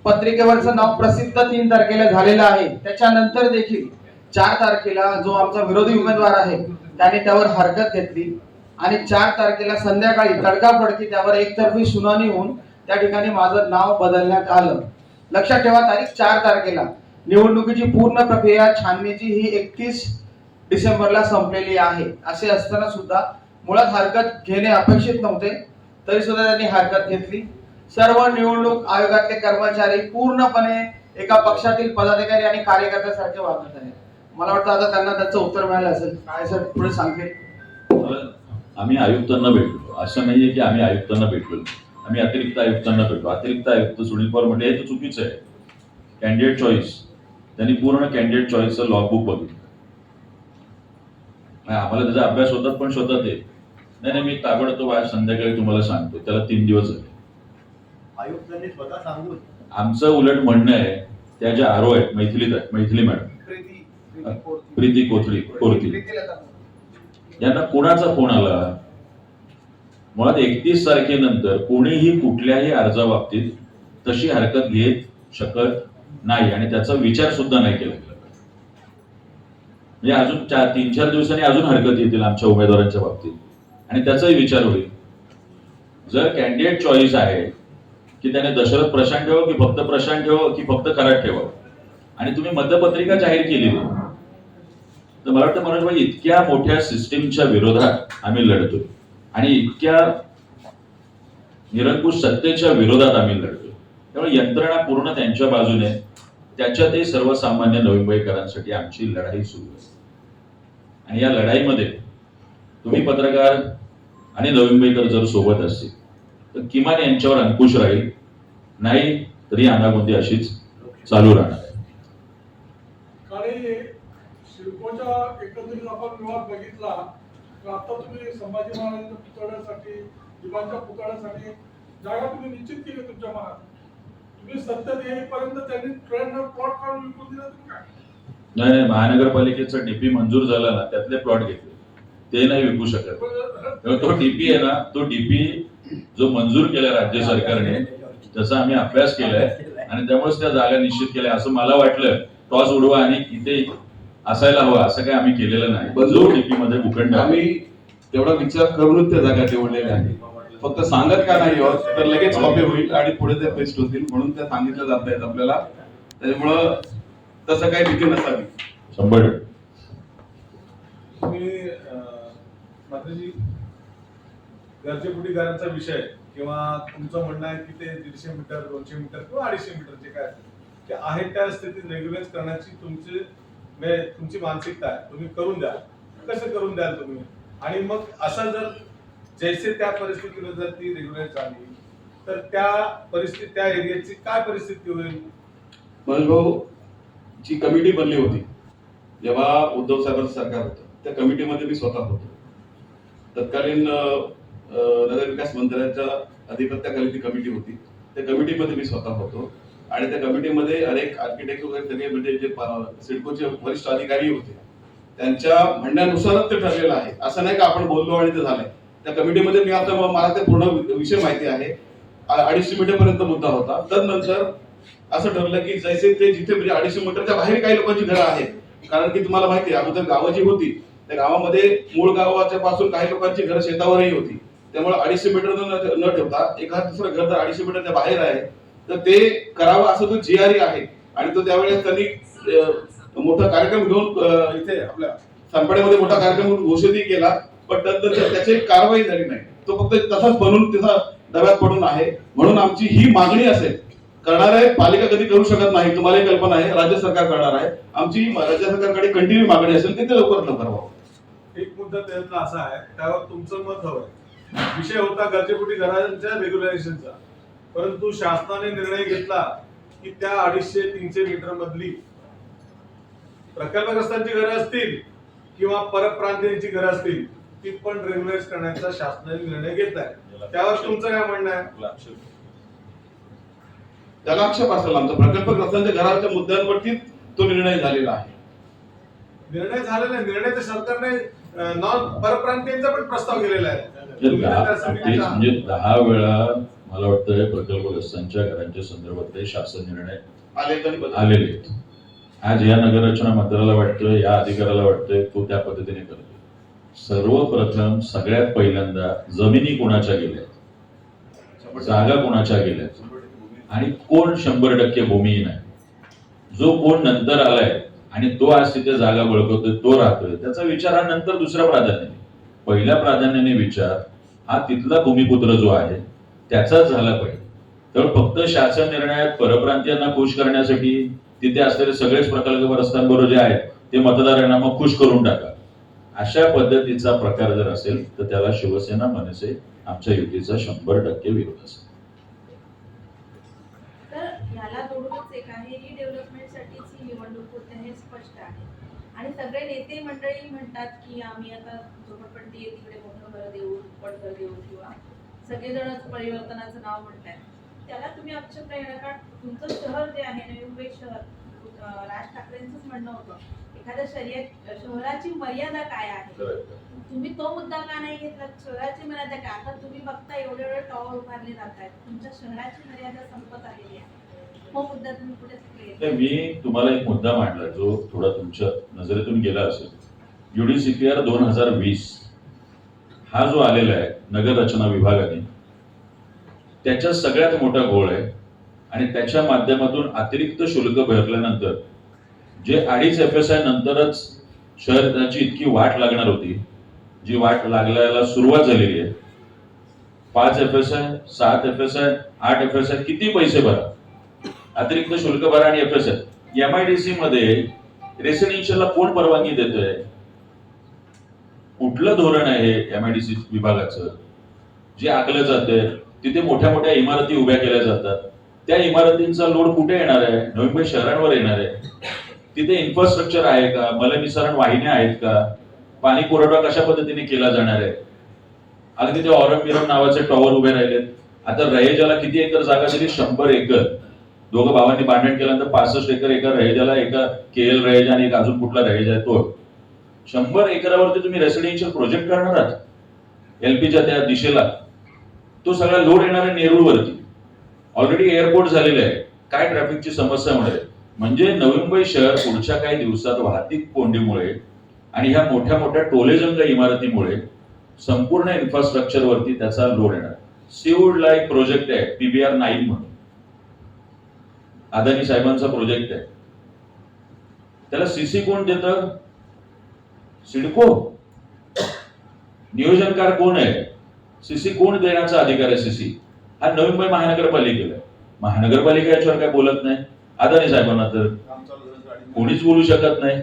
पत्रिकेवरचं नाव प्रसिद्ध 3 तारखेला झालेलं आहे. त्याच्यानंतर देखील 4 तारखेला जो आमचा विरोधी उमेदवार आहे त्याने त्यावर हरकत घेतली आणि 4 तारखेला संध्याकाळी तडकाफडकी त्यावर एकतर्फी सुनावणी होऊन त्या ठिकाणी माझं नाव बदलण्यात आलं. लक्षात ठेवा, तारीख 4 तारखेला निवडणुकीची पूर्ण प्रक्रिया छाननीची ही 31 डिसेंबरला संपलेली आहे. असे असताना सुद्धा मुळात हरकत घेणे अपेक्षित नव्हते, तरी सुद्धा त्यांनी हरकत घेतली. सर्व निवडणूक आयोगातले कर्मचारी पूर्णपणे एका पक्षातील पदाधिकारी आणि कार्यकर्त्यासारखे वागत आहेत. मला वाटतं आता त्यांना त्याचं उत्तर मिळालं असेल. काय सर पुढे सांगतील? आम्ही आयुक्तांना भेटलो, असं नाहीये की आम्ही आयुक्तांना भेटलो, आम्ही अतिरिक्त आयुक्तांना भेटलो. अतिरिक्त आयुक्त सुनील पवार म्हणजे हे तर चुकीचं आहे. कॅन्डिडेट चॉईस, त्यांनी पूर्ण कॅन्डिडेट चॉईसचं लॉगबुक बघितलं. आम्हाला त्याचा अभ्यास होतात पण स्वतः ते नाही मी ताबडतोब आज संध्याकाळी तुम्हाला सांगतो. त्याला 3 दिवस झाले. आयुक्तांनी स्वतः सांगून आमचं उलट म्हणणं आहे, त्या ज्या आरो आहेत मैथिली मॅडम प्रीती कोथळी यांना कोणाचा फोन आला? मुळात 31 तारखेनंतर कोणीही कुठल्याही अर्जाबाबतीत तशी हरकत घेत शकत नाही आणि त्याचा विचार सुद्धा नाही केला. म्हणजे अजून 3-4 दिवसांनी अजून हरकत येतील आमच्या उमेदवारांच्या बाबतीत आणि त्याचाही विचार होईल. जर कॅन्डिडेट चॉईस आहे की त्याने दशरथ प्रशांत ठेवा की फक्त प्रशांत ठेवा की फक्त खरात ठेवा आणि तुम्ही मतपत्रिका जाहीर केलेली, तर मला वाटतं मनोजभाई इतक्या मोठ्या सिस्टीमच्या विरोधात आम्ही लढतोय आणि इतक्या निरंकुश सत्तेच्या विरोधात आम्ही लढतोय. त्यामुळे यंत्रणा पूर्ण त्यांच्या बाजूने, त्याच्यातही सर्वसामान्य नवी मुंबईकरांसाठी आमची लढाई सुरू आहे. आणि या लढाईमध्ये तुम्ही पत्रकार आणि नवी मुंबईकर जर सोबत असतील तर किमान यांच्यावर अंकुश राहील, नाही तरी अनागोंदी अशीच चालू राहणार आहे. आणि शिल्पोच्या एकंदरीत आपण विवाद बघितला तर आता तुम्ही संभाजी महाराजांच्या पुतळ्यासाठी, दिवाणच्या पुतळ्यासाठी जागा तुम्ही निश्चित केली तुमच्या मनात. तुम्ही सत्तेत येईपर्यंत त्यांनी ट्रेनर प्लॉट काढून विकून दिला, तुम्ही काय? नाही, महानगरपालिकेचा डीपी मंजूर झाला ना, त्यातले प्लॉट घेतले, ते नाही विकू शकत. तो डीपी आहे ना, तो डीपी जो मंजूर केला राज्य सरकारने त्याचा आम्ही अभ्यास केलाय आणि त्यामुळेच त्या जागा निश्चित केल्या. असं मला वाटलं टॉस उडवा आणि इथे असायला हवा, असं काही आम्ही केलेलं नाही. जो डीपी मध्ये भूखंड आम्ही तेवढा विचार करूनच त्या जागा निवडलेल्या आहेत. फक्त सांगत का नाही होत तर लगेच कॉपी होईल आणि पुढे ते पेस्ट होतील, म्हणून त्या सांगितलं जात आहेत आपल्याला. त्याच्यामुळं तसं काही भीती नसावी. 100%. तुम्ही मात्रजी गरजेपोटीकरांचा विषय किंवा तुमचं म्हणणं आहे की ते 150 मीटर 200 मीटर किंवा 250 मीटर जे काय ते आहे त्या स्थितीत रेग्युलेट करण्याची तुमची मानसिकता आहे. तुम्ही करून द्या. कसं करून द्याल तुम्ही? आणि मग असं जर जैसे त्या परिस्थितीला जर ती रेग्युलेट झाली तर त्या परिस्थिती, त्या एरियाची काय परिस्थिती होईल? मनोज भाऊ, जी कमिटी बनली होती जेव्हा उद्धव साहेबांचं सरकार होतं, त्या कमिटीमध्ये मी स्वतः होतो. तत्कालीन नगरविकास मंत्र्यांच्या अधिपत्याखाली ती कमिटी होती. त्या कमिटीमध्ये मी स्वतः होतो आणि त्या कमिटीमध्ये अनेक आर्किटेक्ट वगैरे सगळे म्हणजे जे सिडकोचे वरिष्ठ अधिकारी होते, त्यांच्या म्हणण्यानुसारच ते ठरलेलं आहे. असं नाही का आपण बोललो आणि ते झालंय. त्या कमिटीमध्ये मी आता मला ते पूर्ण विषय माहिती आहे. 250 मीटरपर्यंत मुद्दा होता. त्यानंतर असं ठरलं की जैसे ते जिथे म्हणजे 250 मीटरच्या बाहेर काही लोकांची घरं आहेत, कारण की तुम्हाला माहिती आहे अगोदर गावं जी होती त्या गावामध्ये मूळ गावाच्या पासून काही लोकांची घरं शेतावरही होती. त्यामुळे 250 मीटर न ठेवता एखाद दुसरं घर जर 250 मीटरच्या बाहेर आहे तर ते करावं असं तो GRE आहे. आणि तो त्यावेळेस त्यांनी मोठा कार्यक्रम घेऊन इथे आपल्या सानपाड्यामध्ये मोठा कार्यक्रम घोषितही केला, पण नंतर त्याची कारवाई झाली नाही. तो फक्त तसाच बनून त्याचा डब्यात पडून आहे. म्हणून आमची ही मागणी असेल, करणार आहे पालिका कधी करू शकत नाही, तुम्हाला कल्पना आहे, राज्य सरकार करणार आहे. आमची राज्य सरकारकडे कंटिन्यू मागणी असेल ते लवकरात लवकर व्हावं. एक मुद्दा त्यातला असा आहे, त्यावर तुमचं मत हवंय. विषय होता गरजेपोटी घरांच्या रेग्युलेशनचा, परंतु शासनाने निर्णय घेतला की त्या 250-300 मीटर मधली प्रकल्पग्रस्तांची घरं असतील किंवा परप्रांतीयांची घरं असतील ती पण रेग्युलाइज करण्याचा शासनाने निर्णय घेतलाय. त्यावर तुमचं काय म्हणणं आहे? त्याला आक्षेप असेल आमचा. प्रकल्पग्रस्तांच्या घराच्या मुद्द्यांवरती तो निर्णय झालेला आहे. निर्णय झालेला आहे. निर्णय तर सरकारने नॉन परप्रांतीयांचा पण प्रस्ताव केलेला आहे. म्हणजे 10 वेळा मला वाटतं प्रकल्पग्रस्तांच्या घरांच्या संदर्भातले शासन निर्णय आलेले आहेत. आज या नगररचना मंत्र्याला वाटतं, या अधिकाऱ्याला वाटतंय तो त्या पद्धतीने करतो. सर्वप्रथम सगळ्यात पहिल्यांदा जमिनी कोणाच्या गेल्या, जागा कोणाच्या गेल्या आणि कोण 100% भूमिहीन आहे. जो कोण नंतर आलाय आणि तो आज तिथे जागा बळकवतोय, तो राहतोय, त्याचा विचार हा नंतर दुसऱ्या प्राधान्याने. पहिल्या प्राधान्याने विचार हा तिथला भूमिपुत्र जो आहे त्याचाच झाला पाहिजे. तर फक्त शासन निर्णयात परप्रांतीयांना खुश करण्यासाठी तिथे असलेले सगळेच प्रकल्पग्रस्तांबरोबर जे आहेत ते मतदारांना मग खुश करून टाका, अशा पद्धतीचा प्रकार जर असेल तर त्याला शिवसेना मनसे आमच्या युतीचा 100% विरोध असेल. तर याला जोडूनच एक आहे, रिडेव्हलपमेंटसाठीच ही निवडणूक होते हे स्पष्ट आहे. आणि सगळे नेते मंडळी म्हणतात की आम्ही आता झोपडपट्टी आहे तिकडे मोठं घर देऊ, पडघर देऊ, किंवा सगळेजणच परिवर्तनाचं नाव म्हणतात. त्याला तुम्ही आमच्या प्रयत्नात तुमचं शहर जे आहे नवी मुंबई शहर, राज ठाकरेंचंच म्हणणं होतं एखाद्या शहराची मर्यादा काय आहे, तुम्ही तो मुद्दा का नाही घेतला? शहराची मर्यादा काय? आता तुम्ही बघता एवढे टॉवर उभारले जात आहेत, तुमच्या शहराची मर्यादा संपत आलेली आहे. हो मुद्दा तुम्ही कुठे? मी तुम्हाला एक मुद्दा मांडला जो थोडा तुमच्या नजरेतून गेला असेल. UDCPR 2020 हा जो आलेला आहे नगर रचना विभागाने, त्याच्या सगळ्यात मोठा घोळ आहे. आणि त्याच्या माध्यमातून अतिरिक्त शुल्क भरल्यानंतर जे 2.5 FSI नंतरच शहराची इतकी वाट लागणार होती, जी वाट लागल्याला सुरुवात झालेली आहे. 5 FSI, 7 FSI, 8 FSI, किती पैसे भरा, अतिरिक्त शुल्क भरा आणि FSI. MIDC मध्ये रेसिडेन्शियलला कोण परवानगी देतोय? कुठलं धोरण आहे MIDC विभागाचं जे आखलं जातंय? तिथे मोठ्या मोठ्या इमारती उभ्या केल्या जातात, त्या इमारतींचा लोड कुठे येणार आहे? नवी मुंबई शहरांवर येणार आहे. तिथे इन्फ्रास्ट्रक्चर आहे का? मलनिसारण वाहिन्या आहेत का? पाणी पुरवठा कशा पद्धतीने केला जाणार आहे? अगदी ते औरंगविरम नावाचे टॉवर उभे राहिलेत. आता रहेजाला किती एकर जागा दिली? 100 एकर. दोघं भावांनी भांडण केल्यानंतर 65 एकर एका रहेजाला, एका KL रहेज आणि एक अजून कुठला रहेज आहे तो. 100 एकरावरती तुम्ही रेसिडेन्शियल प्रोजेक्ट करणार आहात LPच्या त्या दिशेला. तो सगळा लोड येणार आहे नेरूळवरती. ऑलरेडी एअरपोर्ट झालेलं आहे. काय ट्रॅफिकची समस्या होणार आहे? म्हणजे नवी मुंबई शहर पुढच्या काही दिवसात वाहतूक कोंडीमुळे आणि ह्या मोठ्या मोठ्या टोलेजंग इमारतीमुळे संपूर्ण इन्फ्रास्ट्रक्चर वरती त्याचा लोड येणार. सीवूड लाईक प्रोजेक्ट आहे PBR 9 म्हणून, अदानी साहेबांचा प्रोजेक्ट आहे. त्याला CC कोण देतं? सिडको. नियोजनकार कोण आहे? CC कोण देण्याचा अधिकार आहे? CC हा नवी मुंबई महानगरपालिकेला. महानगरपालिका याच्यावर काय बोलत नाही. अदानी साहेबांना तर कोणीच बोलू शकत नाही.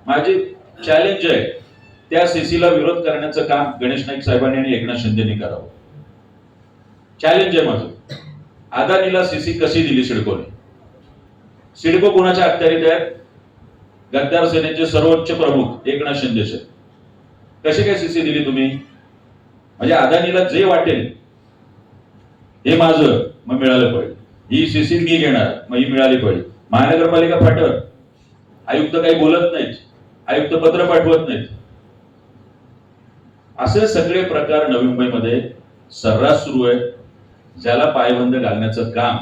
माझे चॅलेंज आहे त्या CC ला विरोध करण्याचं काम गणेश नाईक साहेबांनी आणि एकनाथ शिंदेनी करावं. चॅलेंज आहे माझं. अदानीला CC कशी दिली सिडकोने? सिडको कोणाच्या अखत्यारीत आहे? गद्दार सेनेचे सर्वोच्च प्रमुख एकनाथ शिंदे साहेब. कशी काय CC दिली तुम्ही? म्हणजे अदानीला जे वाटेल हे माझं, मग मिळालं पाहिजे. ही CC मी घेणार, मग ही मिळाली पाहिजे. महानगरपालिका फाटल, आयुक्त काही बोलत नाहीत, आयुक्त पत्र पाठवत नाहीत. असे सगळे प्रकार नवी मुंबईमध्ये सर्रास सुरू आहे, ज्याला पायबंद घालण्याचं काम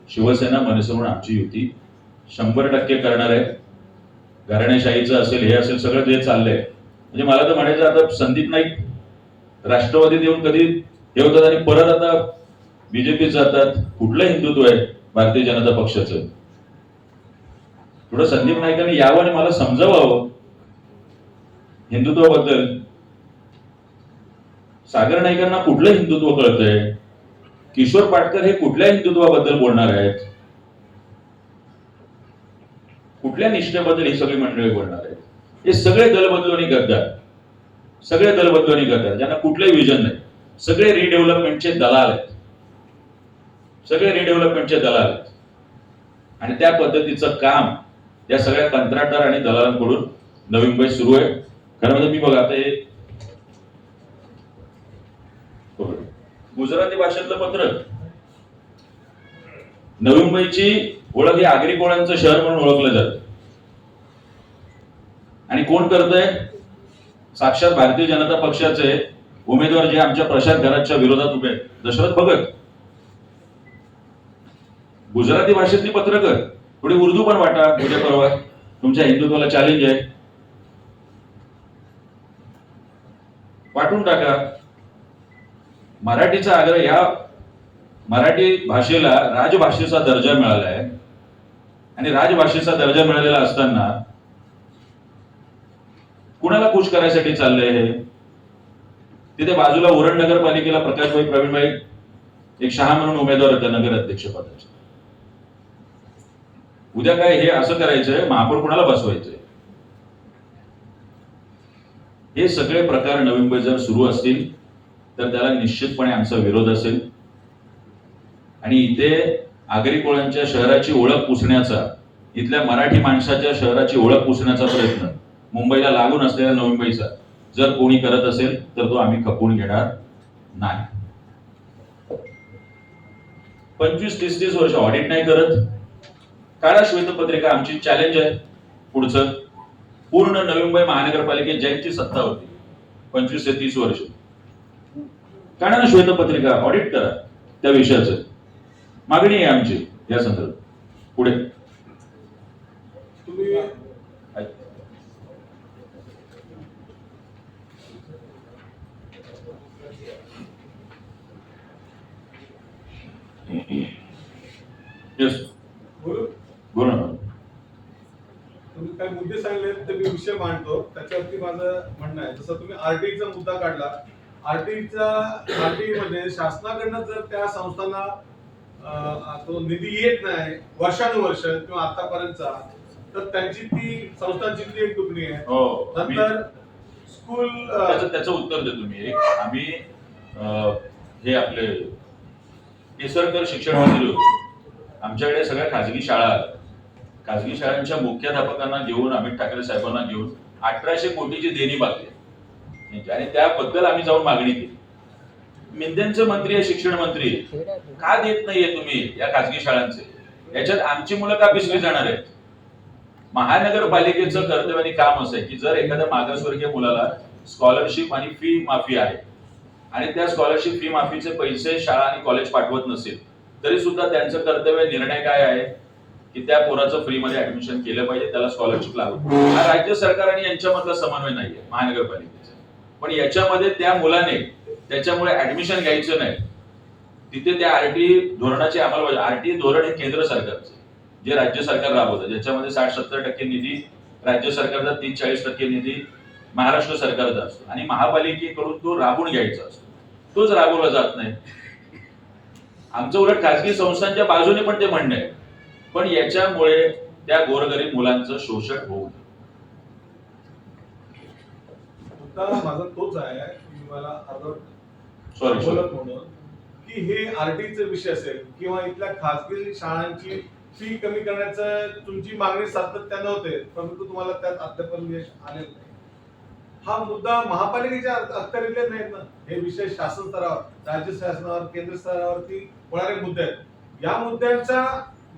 शिवसेना मनसेकडून आमची युती 100% करणार आहे. घराणेशाहीचं असेल, हे असेल, सगळं जे चाललंय, म्हणजे मला तर म्हणायचं आता संदीप नाईक राष्ट्रवादीत येऊन कधी हे होतात आणि परत आता बीजेपीत जातात. कुठलं हिंदुत्व आहे भारतीय जनता पक्षाचं? थोडं संदीप नाईकांनी यावं आणि मला समजावं हिंदुत्वाबद्दल. सागर नाईकांना कुठलं हिंदुत्व कळतंय? किशोर पाटकर हे कुठल्या हिंदुत्वाबद्दल बोलणार आहेत? कुठल्या निष्ठेबद्दल ही सगळी मंडळी बोलणार आहेत? हे सगळे दलबदलोनी गद्दार, सगळे दलबदलोनी गद्दार, ज्यांना कुठलंही विजन नाही. सगळे रिडेव्हलपमेंटचे दलाल आहेत, सगळे रिडेव्हलपमेंटचे दलाल आहेत. आणि त्या पद्धतीचं काम या सगळ्या कंत्राटदार आणि दलालांकडून नवी मुंबईत सुरू आहे. खरं म्हणजे मी बघा आता हे गुजराती भाषेतलं पत्र, नवी मुंबईची ओळख ही आगरी कोळ्यांचं शहर म्हणून ओळखलं जातं. आणि कोण करतंय? साक्षात भारतीय जनता पक्षाचे उमेदवार जे आमच्या प्रशांत घराच्या विरोधात उभे आहेत, दशरथ भगत. गुजराती भाषेतली पत्रकर, थोडी उर्दू पण वाटा उद्या परवा, तुमच्या हिंदुत्वाला चॅलेंज आहे, वाटून टाका. मराठीचा आग्रह, या मराठी भाषेला राजभाषेचा दर्जा मिळाला आहे. आणि राजभाषेचा दर्जा मिळालेला असताना कुणाला खुश करायसाठी चाललंय हे? तिथे बाजूला उरण नगरपालिकेला प्रकाशभाई प्रवीणभाई एक शहा म्हणून उमेदवार होते नगर अध्यक्ष पदाचे. उद्या काय हे असं करायचंय, महापौर कुणाला बसवायचंय? हे सगळे प्रकार नवी मुंबईत जर सुरू असतील तर त्याला निश्चितपणे आमचा विरोध असेल. आणि इथे आगरी कोळ्यांच्या शहराची ओळख पुसण्याचा, इथल्या मराठी माणसाच्या शहराची ओळख पुसण्याचा प्रयत्न मुंबईला लागून असलेल्या नवी मुंबईचा जर कोणी करत असेल तर तो आम्ही खपवून घेणार नाही. 25-30 वर्ष ऑडिट नाही करत. काळा श्वेतपत्रिका आमची चॅलेंज आहे. पुढचं पूर्ण नवी मुंबई महानगरपालिकेत ज्यांची सत्ता होती 25 ते 30 वर्ष, काढा ना श्वेतपत्रिका, ऑडिट करा त्या विषयाचं. मागणी आहे आमची या संदर्भात. पुढे तुम्ही येस बोलू बोला ना. तुम्ही काही मुद्दे सांगले तर मी विषय मांडतो, त्याच्यावरती माझं म्हणणं आहे. जसं तुम्ही आरटीचा मुद्दा काढला, आरटी मध्ये शासनाकडनं जर त्या संस्थांना तो निधी येत नाही वर्षानुवर्ष किंवा आतापर्यंतचा, तर त्यांची ती संस्थांची ती एक दुखणी आहे. हो, नंतर स्कूल त्याचं उत्तर देतो मी. आम्ही हे आपले केसरकर शिक्षण मंत्री होते, आमच्याकडे सगळ्या खाजगी शाळा आल्या. खाजगी शाळांच्या मुख्याध्यापकांना घेऊन, अमित ठाकरे साहेबांना घेऊन 1800 कोटीची देणी बाकी आहे आणि त्याबद्दल आम्ही जाऊन मागणी केली. मिंदेंचे मंत्री आहे, शिक्षण मंत्री, का देत नाहीये तुम्ही या खाजगी शाळांचे? याच्यात आमची मुलं का पिसली जाणार आहेत? महानगरपालिकेचं कर्तव्य आणि काम असं आहे की जर एखाद्या मागासवर्गीय मुलाला स्कॉलरशिप आणि फी माफी आहे आणि त्या स्कॉलरशिप फी माफीचे पैसे शाळा आणि कॉलेज पाठवत नसेल तरी सुद्धा त्यांचं कर्तव्य, निर्णय काय आहे की त्या पोराचं फ्री मध्ये ऍडमिशन केलं पाहिजे, त्याला स्कॉलरशिप लागू. हा राज्य सरकार आणि यांच्यामधला समन्वय नाहीये महानगरपालिकेचा. पण याच्यामध्ये त्या मुलाने त्याच्यामुळे ऍडमिशन घ्यायचं नाही, तिथे त्या आरटी धोरणाची अंमलबजावणी. आरटी धोरण हे केंद्र सरकारचं जे राज्य सरकार राबवतं, ज्याच्यामध्ये 60-70% निधी राज्य सरकारचा, 30-40% निधी महाराष्ट्र सरकारचा असतो आणि महापालिकेकडून तो राबवून घ्यायचा असतो. तोच राबवला जात नाही. आमचं उलट खासगी संस्थांच्या बाजूने पण ते म्हणणं आहे, पण याच्यामुळे त्या गोरगरीब मुलांचं शोषण होऊ नये. मुद्दा माझा तोच आहे की मला सॉरी बोलत म्हणून की हे आरटीचे विषय असेल किंवा इथल्या खासगी शाळांची फी कमी करण्याचं तुमची मागणी सातत्यानं होते, परंतु तुम्हाला त्यात अद्याप यश आलेलं नाही. हा मुद्दा महापालिकेच्या अखत्यारीतले नाहीत ना. हे विषय शासन स्तरावर, राज्य शासनावर, केंद्र स्तरावरती होणारे मुद्दे आहेत. या मुद्द्यांचा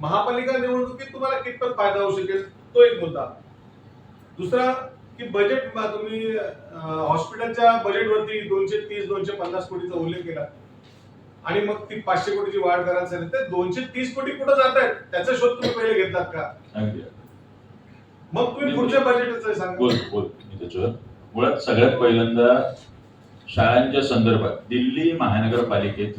महापालिका निवडणुकीत तुम्हाला कितपत फायदा होऊ शकेल, तो एक मुद्दा. दुसरा की बजेट, तुम्ही हॉस्पिटलच्या बजेटवरती 230-250 कोटीचा उल्लेख केला आणि मग ती 500 कोटीची वाढ करायला सांगितली. ते 230 कोटी कुठं जात आहेत त्याचा शोध तुम्ही पहिले घेतलात का? मग तुम्ही पुढच्या बजेटचं सांगा. बोल मी त्याच्यावर मुळात सगळ्यात पहिल्यांदा शाळांच्या संदर्भात दिल्ली महानगरपालिकेत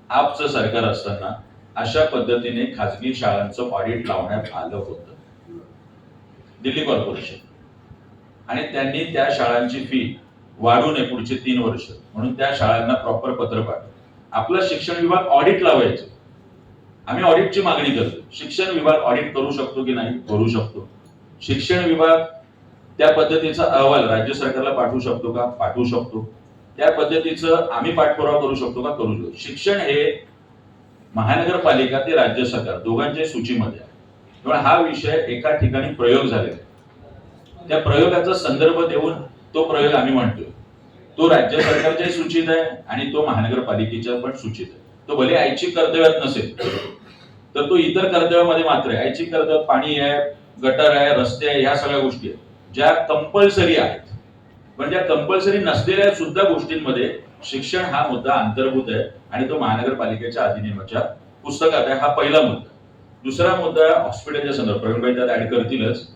आपचं सरकार असताना अशा पद्धतीने खाजगी शाळांचं ऑडिट लावण्यात आलं होतं दिल्ली कॉर्पोरेशन, आणि त्यांनी त्या शाळांची फी वाढू नये पुढचे 3 वर्ष म्हणून त्या शाळांना प्रॉपर पत्र पाठवलं. आपला शिक्षण विभाग ऑडिट लावायचं. आम्ही ऑडिटची मागणी करतो. शिक्षण विभाग ऑडिट करू शकतो की नाही? करू शकतो. शिक्षण विभाग त्या पद्धतीचा अहवाल राज्य सरकारला पाठवू शकतो का? पाठवू शकतो. त्या पद्धतीचं आम्ही पाठपुरावा करू शकतो का? करू शकतो. शिक्षण हे महानगरपालिका ते राज्य सरकार दोघांच्या सूचीमध्ये आहे. त्यामुळे हा विषय एका ठिकाणी प्रयोग झालेला आहे. त्या प्रयोगाचा संदर्भ देऊन तो प्रयोग आम्ही म्हणतोय. तो राज्य सरकारच्या सूचीत आहे आणि तो महानगरपालिकेच्या पण सूचीत आहे. तो भले ऐच्छिक कर्तव्यात नसेल तर तो इतर कर्तव्यामध्ये मात्र आहे. ऐच्छिक कर्तव्यात पाणी आहे, गटर आहे, रस्ते आहे, ह्या सगळ्या गोष्टी आहेत ज्या कंपल्सरी आहेत. पण ज्या कंपल्सरी नसलेल्या सुद्धा गोष्टींमध्ये शिक्षण हा मुद्दा अंतर्भूत आहे आणि तो महानगरपालिकेच्या अधिनियमाच्या पुस्तकात आहे. हा पहिला मुद्दा. दुसरा मुद्दा हॉस्पिटलच्या संदर्भात प्रवीणभाई त्यात ऍड करतीलच.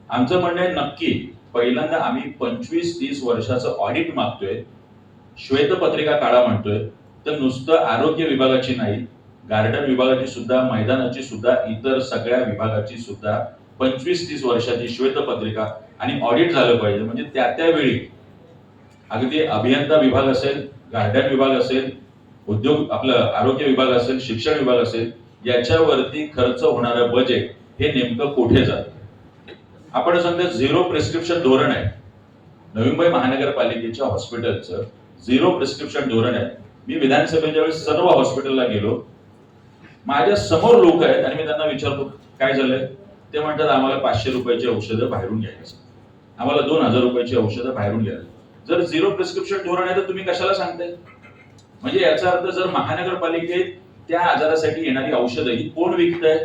आमचं म्हणणं आहे नक्की पहिल्यांदा आम्ही 25-30 वर्षाचं ऑडिट मागतोय, श्वेतपत्रिका काढा म्हणतोय. तर नुसतं आरोग्य विभागाची नाही, गार्डन विभागाची सुद्धा, मैदानाची सुद्धा, इतर सगळ्या विभागाची सुद्धा 25-30 वर्षाची श्वेतपत्रिका आणि ऑडिट झालं पाहिजे. म्हणजे त्या वेळी अगदी अभियंता विभाग असेल, गार्डन विभाग असेल, उद्योग आपलं आरोग्य विभाग असेल, शिक्षण विभाग असेल, याच्यावरती खर्च होणारं बजेट हे नेमकं कुठे जातं. आपण समजा 0 प्रिस्क्रिप्शन धोरण आहे. नवी मुंबई महानगरपालिकेच्या हॉस्पिटलचं 0 प्रिस्क्रिप्शन धोरण आहे. मी विधानसभेच्या वेळेस सर्व हॉस्पिटलला गेलो, माझ्या समोर लोक आहेत आणि मी त्यांना विचारतो काय झालंय. ते म्हणतात आम्हाला 500 रुपयाची औषधं बाहेरून घ्यायची, आम्हाला 2000 रुपयाची औषधं बाहेरून घ्यायची. जर 0 प्रिस्क्रिप्शन धोरण आहे तर तुम्ही कशाला सांगताय? म्हणजे याचा अर्थ जर महानगरपालिकेत त्या आजारासाठी येणारी औषधं ही कोण विकतंय,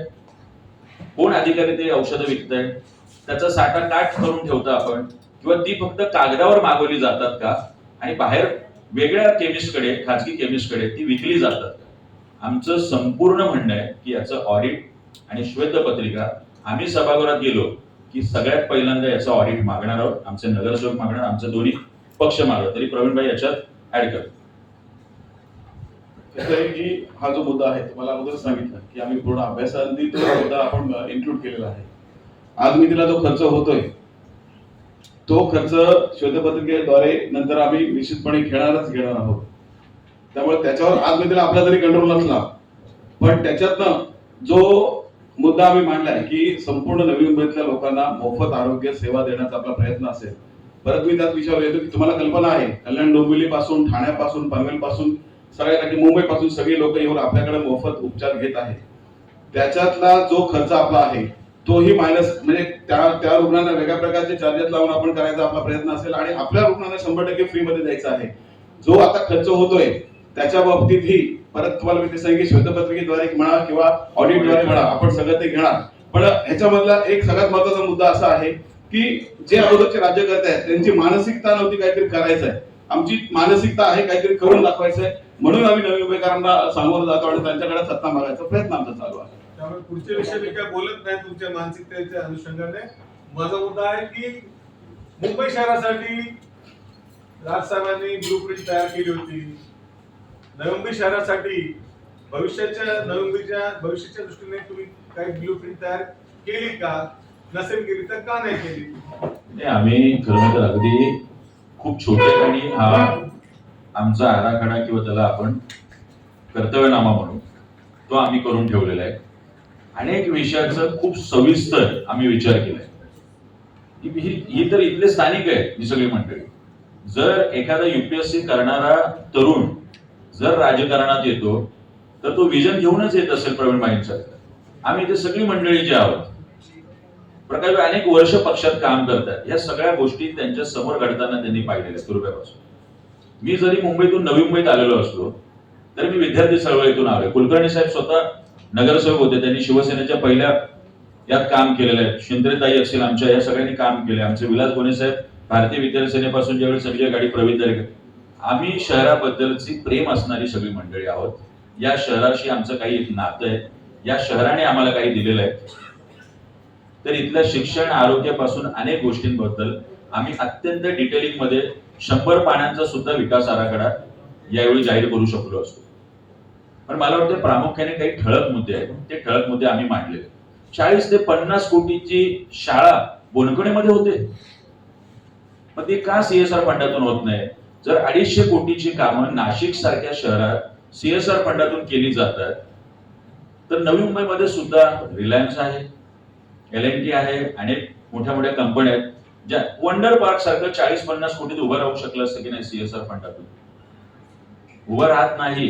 कोण अधिकारी ते औषधं विकताय, त्याचा साठा काट करून ठेवता आपण, किंवा ती फक्त कागदावर मागवली जातात का आणि बाहेर वेगळ्या केमिस्टकडे, खाजगी केमिस्टकडे ती विकली जातात? आमचं संपूर्ण म्हणणं आहे की याचं ऑडिट आणि श्वेतपत्रिका आम्ही सभागृहात गेलो की सगळ्यात पहिल्यांदा याचं ऑडिट मागणार आहोत. आमचे नगरसेवक मागणार, आमचे दोन्ही पक्ष मागणार. तरी प्रवीणभाई याच्यात ऍड कर. की हा जो मुद्दा आहे तुम्हाला अगोदर सांगितलं की आम्ही पूर्ण अभ्यासाअंती तो मुद्दा आपण इन्क्लूड केलेला आहे. आज मी तिला जो खर्च होतोय तो खर्च श्वेतपत्रिकेद्वारे नंतर आम्ही निश्चितपणे घेणार आहोत. त्यामुळे त्याच्यावर आज मी तिला आपला जरी कंट्रोल नसला पण त्याच्यातनं जो मुद्दा आम्ही मांडलाय की संपूर्ण नवी मुंबईतल्या लोकांना मोफत आरोग्य सेवा देण्याचा आपला प्रयत्न असेल. परत मी त्यात विचार येतो की तुम्हाला कल्पना आहे कल्याण डोंबिवली पासून, ठाण्यापासून, पनवेल पासून, सगळ्या मुंबई पासून सगळी लोक येऊन आपल्याकडे मोफत उपचार घेत आहेत. त्याच्यातला जो खर्च आपला आहे तोही मायनस, म्हणजे त्या रुग्णांना वेगळ्या प्रकारचे चार्जेस लावून आपण करायचा आपला प्रयत्न असेल आणि आपल्या रुग्णांना 100% फ्री मध्ये द्यायचा आहे. जो आता खर्च होतोय त्याच्या बाबतीतही परत तुम्हाला मी ते सांगितलं श्वेतपत्रिकेद्वारे म्हणा किंवा ऑडिटद्वारे म्हणा आपण सगळं ते घेणार. पण ह्याच्यामधला एक सगळ्यात महत्वाचा मुद्दा असा आहे की जे अगोदरचे राज्यकर्ते आहेत त्यांची मानसिकता नव्हती काहीतरी करायचं आहे. आमची मानसिकता आहे काहीतरी करून दाखवायचं आहे, म्हणून आम्ही नवी मुंबईकरांना सामोरं जातो आणि त्यांच्याकडे सत्ता मागायचा प्रयत्न आमचा चालू आहे. त्यामुळे पुढचे विषय मी काय बोलत नाही तुमच्या मानसिकतेच्या अनुषंगाने. माझा मुद्दा आहे की मुंबई शहरासाठी राजसाहेबांनी ब्लूप्रिंट तयार केली होती. नवी मुंबई शहरासाठी नवी मुंबईच्या भविष्याच्या दृष्टीने तुम्ही काही ब्लूप्रिंट तयार केली का? नसेल केली तर का नाही केली? आम्ही खरं तर अगदी खूप छोटेखानी हा आमचा आराखडा किंवा त्याला आपण कर्तव्यनामा म्हणू तो आम्ही करून ठेवलेला आहे. अनेक विषयाचं खूप सविस्तर आम्ही विचार केलाय. ही तर इथले स्थानिक आहे ही सगळी मंडळी. जर एखादा युपीएससी करणारा तरुण जर राजकारणात येतो तर तो विजन घेऊनच येत असेल प्रवीणभाईंसारखं. आम्ही इथे सगळी मंडळी जी आहोत प्रकाश अनेक वर्ष पक्षात काम करतात. या सगळ्या गोष्टी त्यांच्या समोर घडताना त्यांनी पाहिलेल्या पूर्वीपासून. मी जरी मुंबईतून नवी मुंबईत आलेलो असलो तर मी विद्यार्थी चळवळीतून आलोय. कुलकर्णी साहेब स्वतः नगरसेवक होते, त्यांनी शिवसेनेच्या पहिल्या यात काम केलेलं आहे. शिंद्रेताई असतील आमच्या, या सगळ्यांनी काम केले. आमचे विलास गोणे साहेब भारतीय विद्यार्थी सेनेपासून ज्यावेळी संजय गाडी प्रवीण झाले. आम्ही शहराबद्दलची प्रेम असणारी सगळी मंडळी आहोत. या शहराशी आमचं काही नातं आहे, या शहराने आम्हाला काही दिलेलं आहे. तर इथल्या शिक्षण आरोग्यापासून अनेक गोष्टींबद्दल आम्ही अत्यंत डिटेलिंग मध्ये 100 पानांचा सुद्धा विकास आराखडा यावेळी जाहीर करू शकलो असतो. पण मला वाटतं प्रामुख्याने काही ठळक मुद्दे आहेत, ते ठळक मुद्दे आम्ही मांडले. 40 ते 50 कोटीची शाळा बोनकडेमध्ये होते, मग ती का CSR फंडातून होत नाही? जर 250 कोटीची कामं नाशिक सारख्या शहरात CSR फंडातून केली जातात, तर नवी मुंबईमध्ये सुद्धा रिलायन्स आहे, L&T आहे, अनेक मोठ्या मोठ्या कंपन्या आहेत ज्या वंडर पार्क सारखं 40-50 कोटीत उभं राहू शकलं असतं की नाही CSR फंडातून? उभं राहत नाही.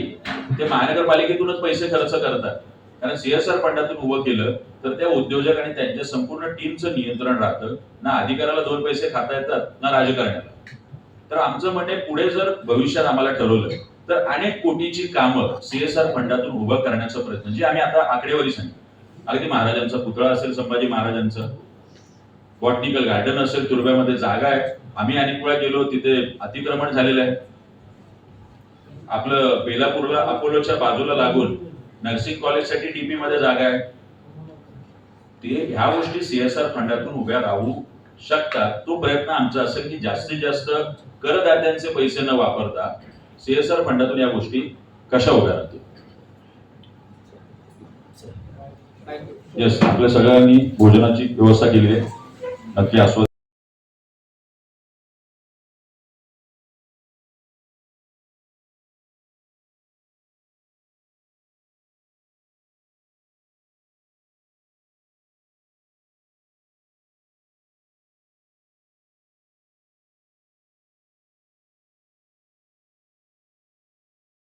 ते महानगरपालिकेतूनच पैसे खर्च करतात, कारण CSR फंडातून उभं केलं तर त्या उद्योजक आणि त्यांच्या संपूर्ण टीमचं नियंत्रण राहतं. ना अधिकाऱ्याला 2 पैसे खाता येतात, ना राजकारण्याला. तर आमचं म्हणणे, पुढे जर भविष्यात आम्हाला ठरवलं तर अनेक कोटीची कामं CSR फंडातून उभं करण्याचा प्रयत्न, जे आम्ही आता आकडेवारी सांगितली, अगदी महाराजांचा पुतळा असेल, संभाजी महाराजांचं बॉटनिकल गार्डन असेल, तुर्ब्यामध्ये जागा आहे, आम्ही अनेक वेळा गेलो, तिथे अतिक्रमण झालेलं आहे. आपलं बेलापूरला अपोलोच्या बाजूला लागून नर्सिंग कॉलेजसाठी DP मध्ये जागा आहे. ह्या गोष्टी CSR फंडातून उभ्या राहू शकतात. तो प्रयत्न आमचा असेल की जास्तीत जास्त करदात्यांचे पैसे न वापरता CSR फंडातून या गोष्टी कशा उभ्या राहतील. येस, आपल्या सगळ्यांनी भोजनाची व्यवस्था केली आहे, नक्की आस्वाद